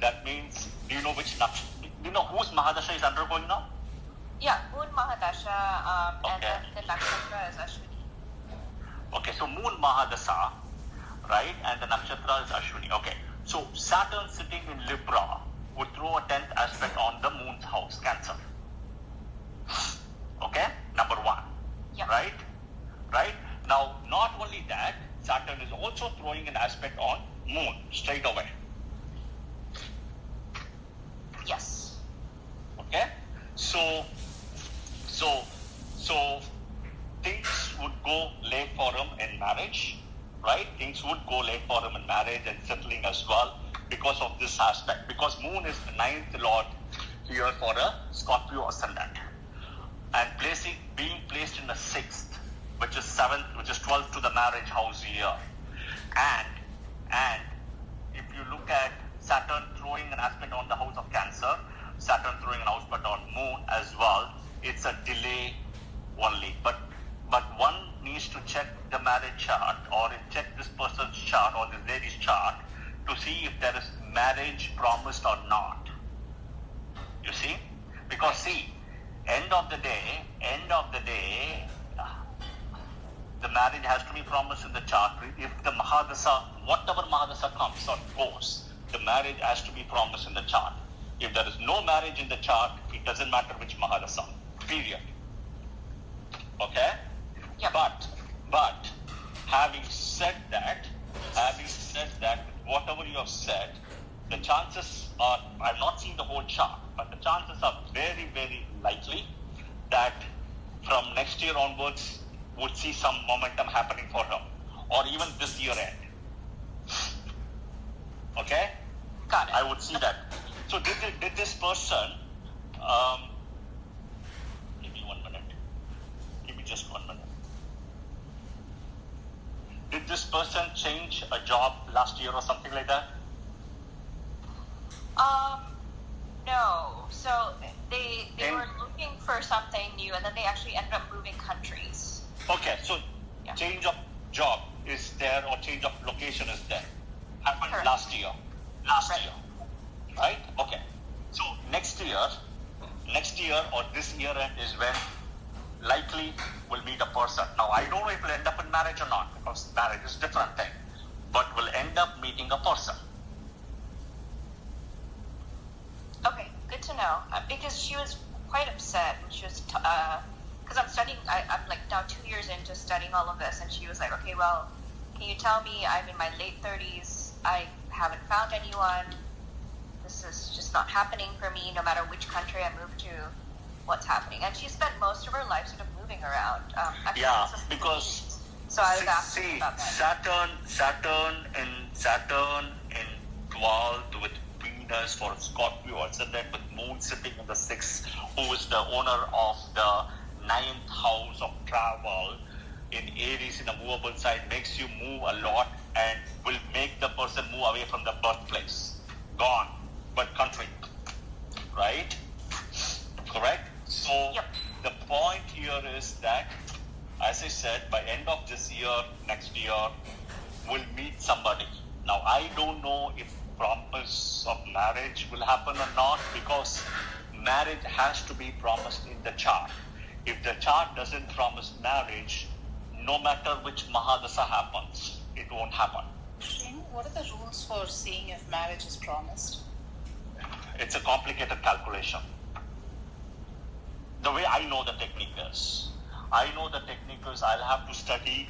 That means, do you know whose Mahadasha is undergoing now? Yeah, Moon Mahadasha, and then the nakshatra is Ashwini. Okay, so Moon Mahadasha, right, and the nakshatra is Ashwini. Okay, so Saturn sitting in Libra would throw a 10th aspect on the Moon's house, Cancer. Okay, number one. Yep. Right? Now, not only that, Saturn is also throwing an aspect on Moon straight away. Yes. Okay, so things would go late for him in marriage, right? Things would go late for him in marriage and settling as well because of this aspect. Because Moon is the 9th lord here for a Scorpio ascendant, and being placed in the 6th, which is 7th, which is 12th to the marriage house here, and if you look at Saturn throwing an aspect on the house of Cancer, Saturn throwing an aspect on Moon as well, it's a delay only. But one needs to check the marriage chart or check this person's chart or this lady's chart to see if there is marriage promised or not. You see? Because see, end of the day, the marriage has to be promised in the chart. If the Mahadasha, whatever Mahadasha comes or goes, the marriage has to be promised in the chart. If there is no marriage in the chart, it doesn't matter which Mahadasha, period. Okay? Yep. But having said that, whatever you have said, the chances are, I've not seen the whole chart, but the chances are very, very likely that from next year onwards, would see some momentum happening for him, or even this year end. Okay? Got it. I would see that. So did this person, give me 1 minute. Give me just 1 minute. Did this person change a job last year or something like that? No. So they were looking for something new, and then they actually ended up moving countries. Okay, so change of job is there or change of location is there. Happened last year. Right? Okay. So next year or this year end is when likely we'll meet a person. Now I don't know if we'll end up in marriage or not, because marriage is a different thing. But we'll end up meeting a person. Okay, good to know. Because she was quite upset, and she was because I'm studying. I'm like now 2 years into studying all of this, and she was like, "Okay, well, can you tell me? I'm in my late 30s. I haven't found anyone. This is just not happening for me. No matter which country I move to, what's happening?" And she spent most of her life sort of moving around. Because so I was asking about that. Saturn in 12th with Venus for Scorpio, and then with Moon sitting in the 6th, who is the owner of the 9th house of travel in Aries in a movable side, makes you move a lot and will make the person move away from the birthplace. Gone. But country. Right? Correct? So the point here is that, as I said, by end of this year, next year, we'll meet somebody. Now, I don't know if promise of marriage will happen or not, because marriage has to be promised in the chart. If the chart doesn't promise marriage, no matter which Mahadasha happens, it won't happen. What are the rules for seeing if marriage is promised? It's a complicated calculation. The way I know the technique is, I'll have to study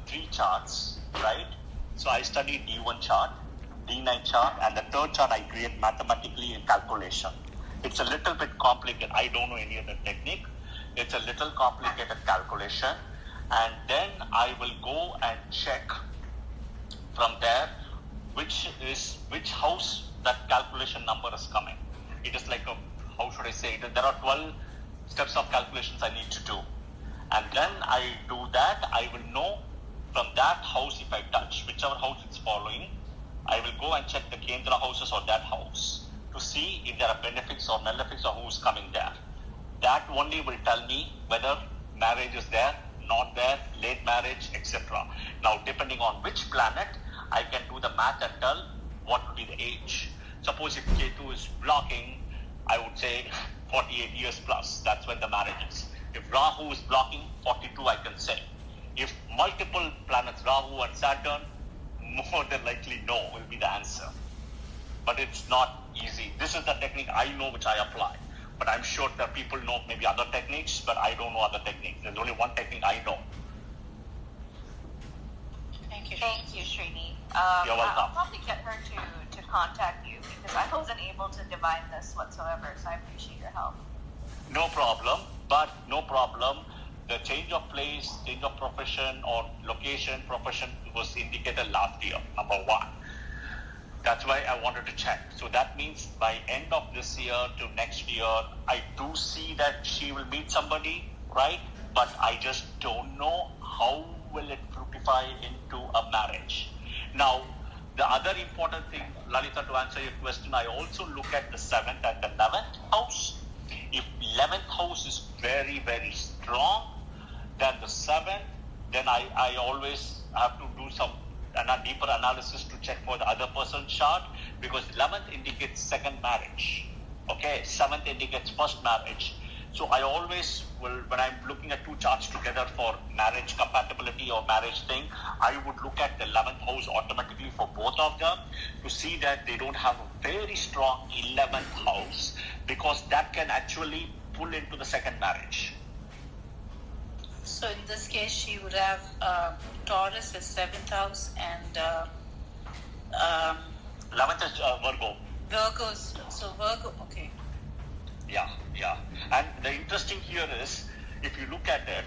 3 charts, right? So I study D1 chart, D9 chart, and the third chart I create mathematically in calculation. It's a little bit complicated. I don't know any other technique. It's a little complicated calculation. And then I will go and check from there which house that calculation number is coming. It is like how should I say it? There are 12 steps of calculations I need to do. And then I do that, I will know from that house, if I touch whichever house it's following, I will go and check the Kendra houses or that house to see if there are benefics or malefics or who's coming there. That only will tell me whether marriage is there, not there, late marriage, etc. Now, depending on which planet, I can do the math and tell what will be the age. Suppose if Ketu is blocking, I would say 48 years plus. That's when the marriage is. If Rahu is blocking, 42 I can say. If multiple planets, Rahu and Saturn, more than likely no will be the answer. But it's not easy. This is the technique I know which I apply. But I'm sure that people know maybe other techniques, but I don't know other techniques. There's only one technique I know. Thank you, Srini. You're welcome. I'll probably get her to contact you, because I wasn't able to divine this whatsoever, so I appreciate your help. No problem. The change of place, change of profession or location, profession was indicated last year, number 1. That's why I wanted to check. So that means by end of this year to next year, I do see that she will meet somebody, right? But I just don't know how will it fructify into a marriage. Now, the other important thing, Lalita, to answer your question, I also look at the 7th and the 11th house. If 11th house is very, very strong, then the 7th, then I always have to do some deeper analysis to check for the other person's chart, because 11th indicates second marriage. Okay, 7th indicates first marriage. So I always will, when I'm looking at 2 charts together for marriage compatibility or marriage thing, I would look at the 11th house automatically for both of them to see that they don't have a very strong 11th house, because that can actually pull into the second marriage. So in this case, she would have Taurus as 7th house and 11th is Virgo. Virgo, okay. Yeah. And the interesting here is, if you look at it,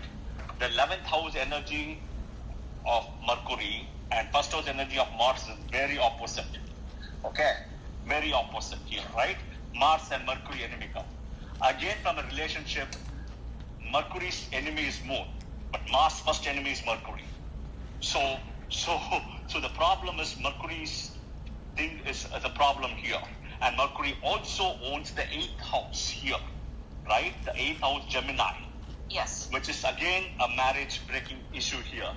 the 11th house energy of Mercury and first house energy of Mars is very opposite. Okay? Very opposite here, right? Mars and Mercury enemy come. Again, from a relationship, Mercury's enemy is Moon, but Mars' first enemy is Mercury. So the problem is Mercury's thing is a problem here. And Mercury also owns the 8th house here, right? The 8th house Gemini. Yes. Which is again a marriage breaking issue here,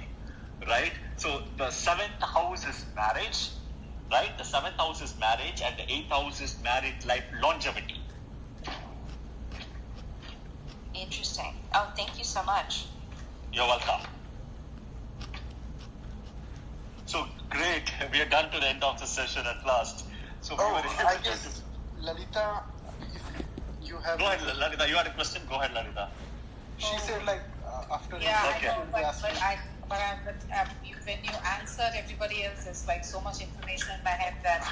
right? So the 7th house is marriage, right? The 7th house is marriage and the 8th house is married life longevity. Interesting. Oh, thank you so much. You're welcome. So great, we are done to the end of the session at last. So I guess, Lalita, if you have... Go ahead, Lalita, you had a question? Go ahead, Lalita. She said like after... Yeah, Okay. I know, but when you answered everybody else, there's like so much information in my head that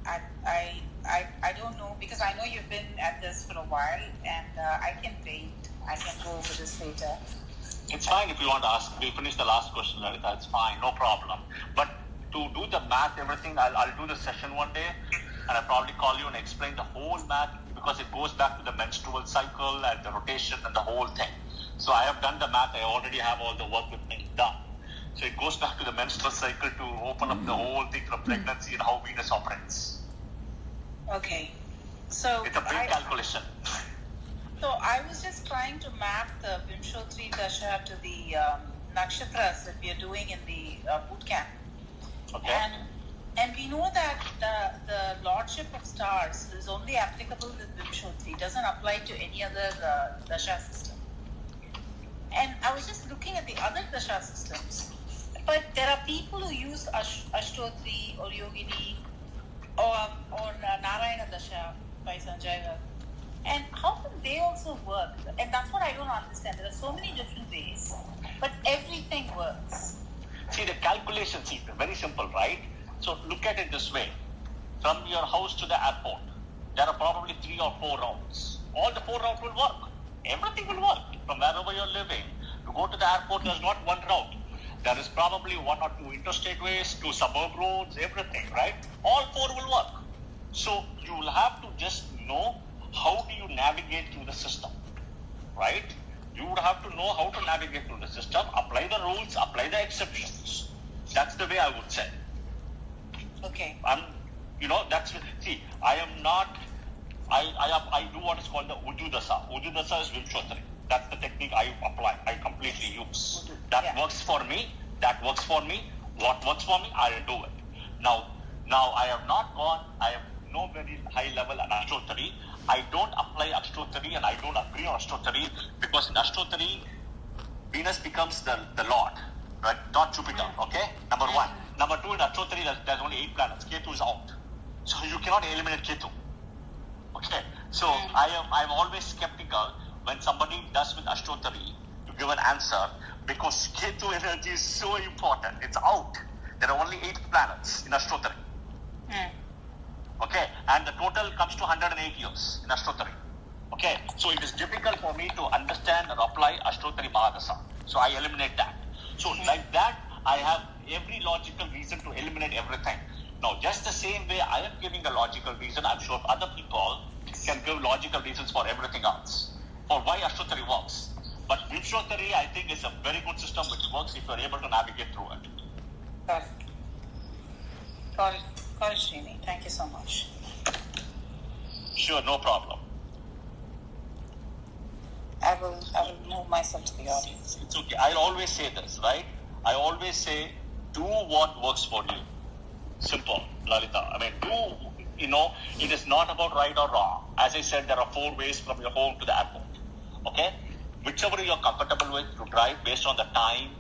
I don't know, because I know you've been at this for a while, and I can wait. I can go over this later. It's fine if you want to ask. We'll finish the last question, Lalita. It's fine, no problem. But to do the math, everything, I'll do the session one day, and I'll probably call you and explain the whole math, because it goes back to the menstrual cycle and the rotation and the whole thing. So I have done the math. I already have all the work with me done. So it goes back to the menstrual cycle to open up the whole thing from pregnancy and how Venus operates. Okay. So it's a big calculation. So I was just trying to map the Vimshotri Dasha to the nakshatras that we are doing in the boot camp. Okay. And we know that the lordship of stars is only applicable with Vimshotri. It doesn't apply to any other Dasha system. And I was just looking at the other Dasha systems. But there are people who use Ashtotri or Yogini or Narayana Dasha by Sanjay. And how can they also work? And that's what I don't understand. There are so many different ways, but everything works. See, the calculation, very simple, right? So look at it this way. From your house to the airport, there are probably 3 or 4 routes. All the 4 routes will work. Everything will work. From wherever you're living, to go to the airport, there's not one route. There is probably 1 or 2 interstate ways, 2 suburb roads, everything, right? All 4 will work. So you will have to just know how do you navigate through the system, right? You would have to know how to navigate through the system, apply the rules, apply the exceptions. That's the way I would say. Okay. I am not, I do what is called the Ujudasa. Ujudasa is Vimshotri. That's the technique I apply, I completely use. That works for me, what works for me, I'll do it. Now I have not gone, I have no very high level at Ashtotri. I don't apply Ashtotri and I don't agree on Ashtotri, because in Ashtotri, Venus becomes the Lord, right? Not Jupiter, okay? Number 1. Number 2, in Ashtotri, there's only 8 planets. Ketu is out. So you cannot eliminate Ketu. Okay? So I'm always skeptical when somebody does with Ashtotri to give an answer, because Ketu energy is so important. It's out. There are only 8 planets in Ashtotri. Okay, and the total comes to 108 years in Ashtotri. Okay, so it is difficult for me to understand and apply Ashtotri Mahadasha. So I eliminate that. So like that, I have every logical reason to eliminate everything. Now, just the same way I am giving a logical reason, I'm sure other people can give logical reasons for everything else, for why Ashtotri works. But Vimshotri, I think, is a very good system which works if you're able to navigate through it. Got it, Srini. Thank you so much. Sure, no problem. I will move myself to the audience. It's okay. I always say this, right? I always say, do what works for you. Simple, Lalita. I mean, it is not about right or wrong. As I said, there are 4 ways from your home to the airport. Okay? Whichever you're comfortable with to drive based on the time,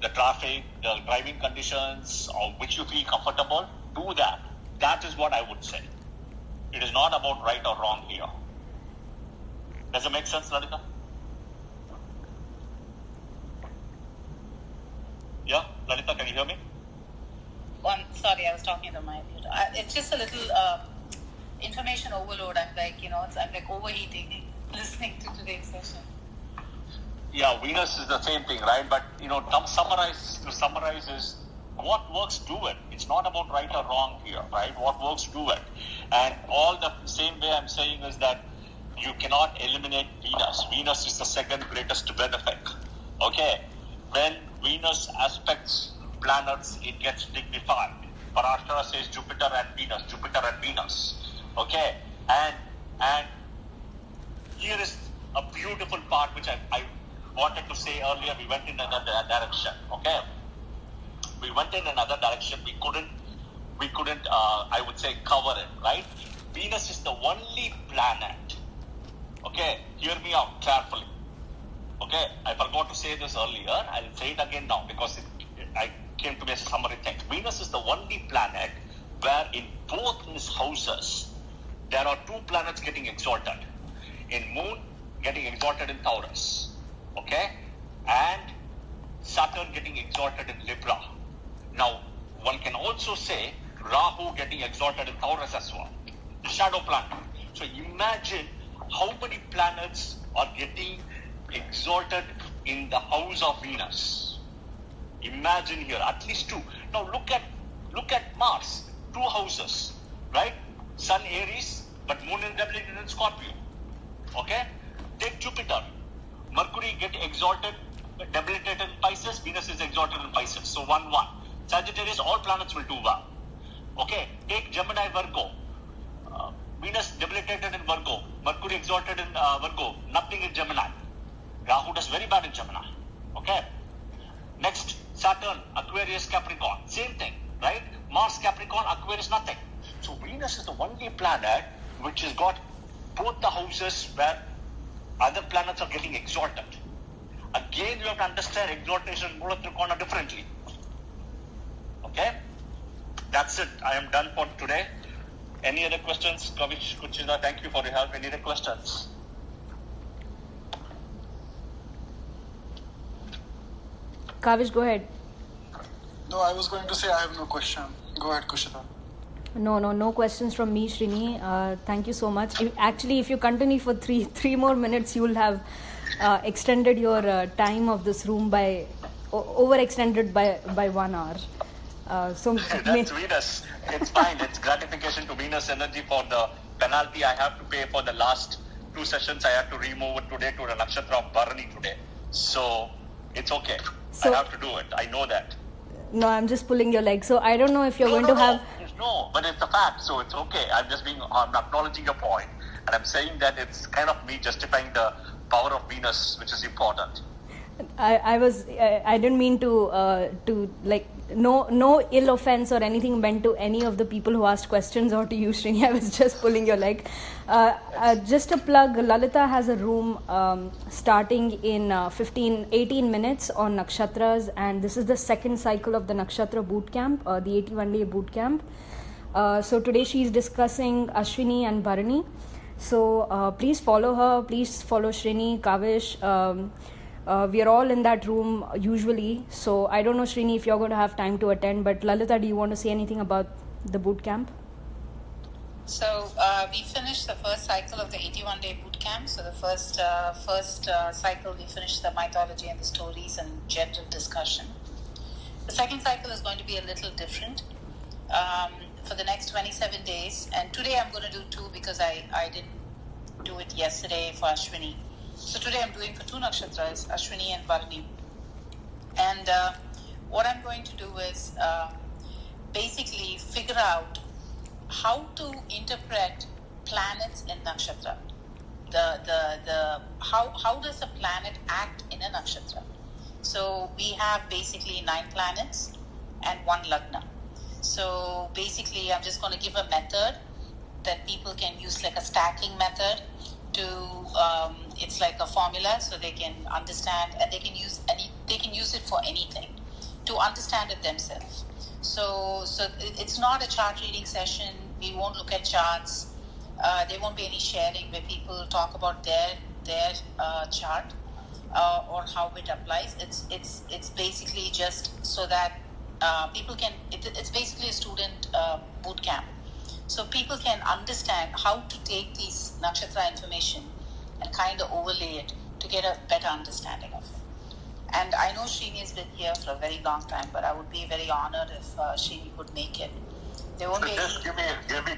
the traffic, the driving conditions, or which you feel comfortable, do that. That is what I would say. It is not about right or wrong here. Does it make sense, Lalita? Yeah, Lalita, can you hear me? Sorry, I was talking to my computer. It's just a little information overload. I'm like overheating listening to today's session. Yeah, Venus is the same thing, right? But to summarize is what works, do it. It's not about right or wrong here, right? What works, do it. And all the same way I'm saying is that you cannot eliminate Venus. Venus is the second greatest benefit. Okay? When Venus aspects planets, it gets dignified. Parashara says Jupiter and Venus. Okay? And here is a beautiful part which I wanted to say earlier. We went in another direction. Okay, we went in another direction. We couldn't. I would say cover it. Right? Venus is the only planet. Okay, hear me out carefully. Okay, I forgot to say this earlier. I'll say it again now because I came to be a summary thing. Venus is the only planet where in both his houses there are two planets getting exalted. In Moon getting exalted in Taurus. Okay, and Saturn getting exalted in Libra. Now, one can also say Rahu getting exalted in Taurus as well. Shadow planet. So imagine how many planets are getting exalted in the house of Venus. Imagine here, at least two. Now look at Mars, two houses, right? Sun Aries, but Moon is debilitated in Scorpio. Okay? Take Jupiter. Mercury get exalted, debilitated in Pisces, Venus is exalted in Pisces. So 1-1. Sagittarius, all planets will do well. Okay? Take Gemini, Virgo. Venus debilitated in Virgo, Mercury exalted in Virgo, nothing in Gemini. Rahu does very bad in Gemini. Okay? Next, Saturn, Aquarius, Capricorn. Same thing, right? Mars, Capricorn, Aquarius, nothing. So Venus is the only planet which has got both the houses where other planets are getting exalted. Again, you have to understand exaltation and Mula Trikona differently. Okay? That's it. I am done for today. Any other questions? Kavish, Kuchina, thank you for your help. Any other questions? Kavish, go ahead. No, I was going to say I have no question. Go ahead, Kushita. No questions from me, Srini. Thank you so much. If you continue for three more minutes, you will have extended your time of this room by overextended by 1 hour. That's Venus. It's fine. It's gratification to Venus energy for the penalty I have to pay for the last 2 sessions. I have to remove it today to the nakshatra of Bharani today. So it's okay. I have to do it. I know that. No, I'm just pulling your leg. So I don't know if you're going to have... No, but it's a fact. So it's okay. I'm acknowledging your point. And I'm saying that it's kind of me justifying the power of Venus, which is important. I didn't mean to like no ill offense or anything meant to any of the people who asked questions or to you, Srini. I was just pulling your leg. Just a plug, Lalita has a room starting in 18 minutes on nakshatras, and this is the second cycle of the nakshatra boot camp, the 81-day boot camp. So today she's discussing Ashwini and Bharani. So please follow her, please follow Srini, Kavish. We are all in that room usually, so I don't know, Srini, if you're going to have time to attend, but Lalita, do you want to say anything about the boot camp? So we finished the first cycle of the 81-day boot camp. So the first cycle we finished the mythology and the stories and general discussion. The second cycle is going to be a little different for the next 27 days, and today I'm going to do 2 because I didn't do it yesterday for Ashwini. So today I'm doing for 2 nakshatras, Ashwini and Bharani. And what I'm going to do is basically figure out how to interpret planets in nakshatra. How does a planet act in a nakshatra? So we have basically 9 planets and 1 lagna. So basically I'm just going to give a method that people can use, like a stacking method. It's like a formula, so they can understand, and they can use it for anything to understand it themselves. So it's not a chart reading session. We won't look at charts. There won't be any sharing where people talk about their chart or how it applies. It's basically just so that people can. It's basically a student boot camp. So people can understand how to take these nakshatra information and kind of overlay it to get a better understanding of it. And I know Srini has been here for a very long time, but I would be very honored if Srini could make it. There won't be just give me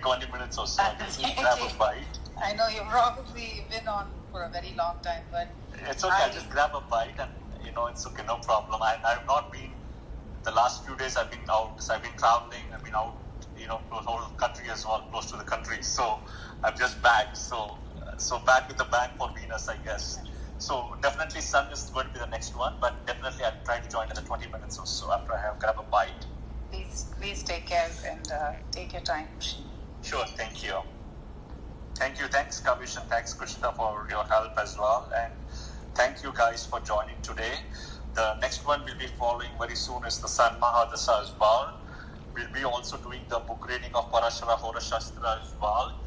20 minutes or so. Just grab a bite. I know you've probably been on for a very long time, but it's okay. I'll just grab a bite, and it's okay, no problem. I've not been the last few days. I've been out. So I've been traveling. I've been out. The whole country as well, close to the country. So I've just back. So So back with the bang for Venus, I guess. So definitely Sun is going to be the next one, but definitely I'll try to join in the 20 minutes or so after I have grab a bite. Please take care and take your time. Sure, thank you. Thanks Kavish and thanks Krishna for your help as well. And thank you guys for joining today. The next one we'll be following very soon is the Sun Mahadasha as well. We'll be also doing the book reading of Parashara Shastra as well.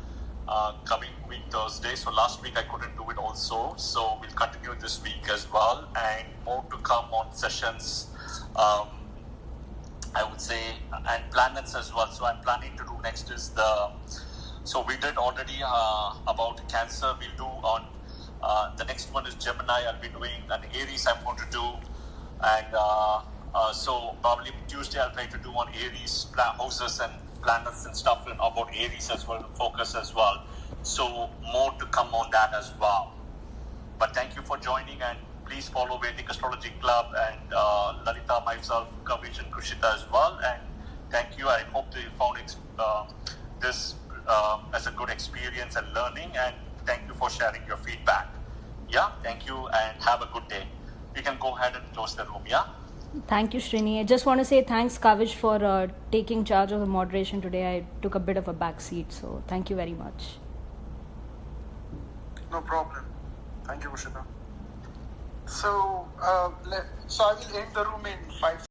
Coming week Thursday. So last week I couldn't do it also. So we'll continue this week as well. And more to come on sessions, I would say, and planets as well. So I'm planning to do next is so we did already about Cancer. We'll do on the next one is Gemini. I'll be doing an Aries I'm going to do. And so probably Tuesday I'll try to do on Aries houses and planets and stuff and about Aries as well, focus as well. So more to come on that as well. But thank you for joining, and please follow Vedic Astrology Club and Lalita, myself, Kavish and Kushita as well. And thank you. I hope that you found this as a good experience and learning, and thank you for sharing your feedback. Yeah, thank you and have a good day. You can go ahead and close the room, yeah? Thank you, Srini. I just want to say thanks, Kavish, for taking charge of the moderation today. I took a bit of a back seat, so thank you very much. No problem. Thank you, Kushita. So I will end the room in 5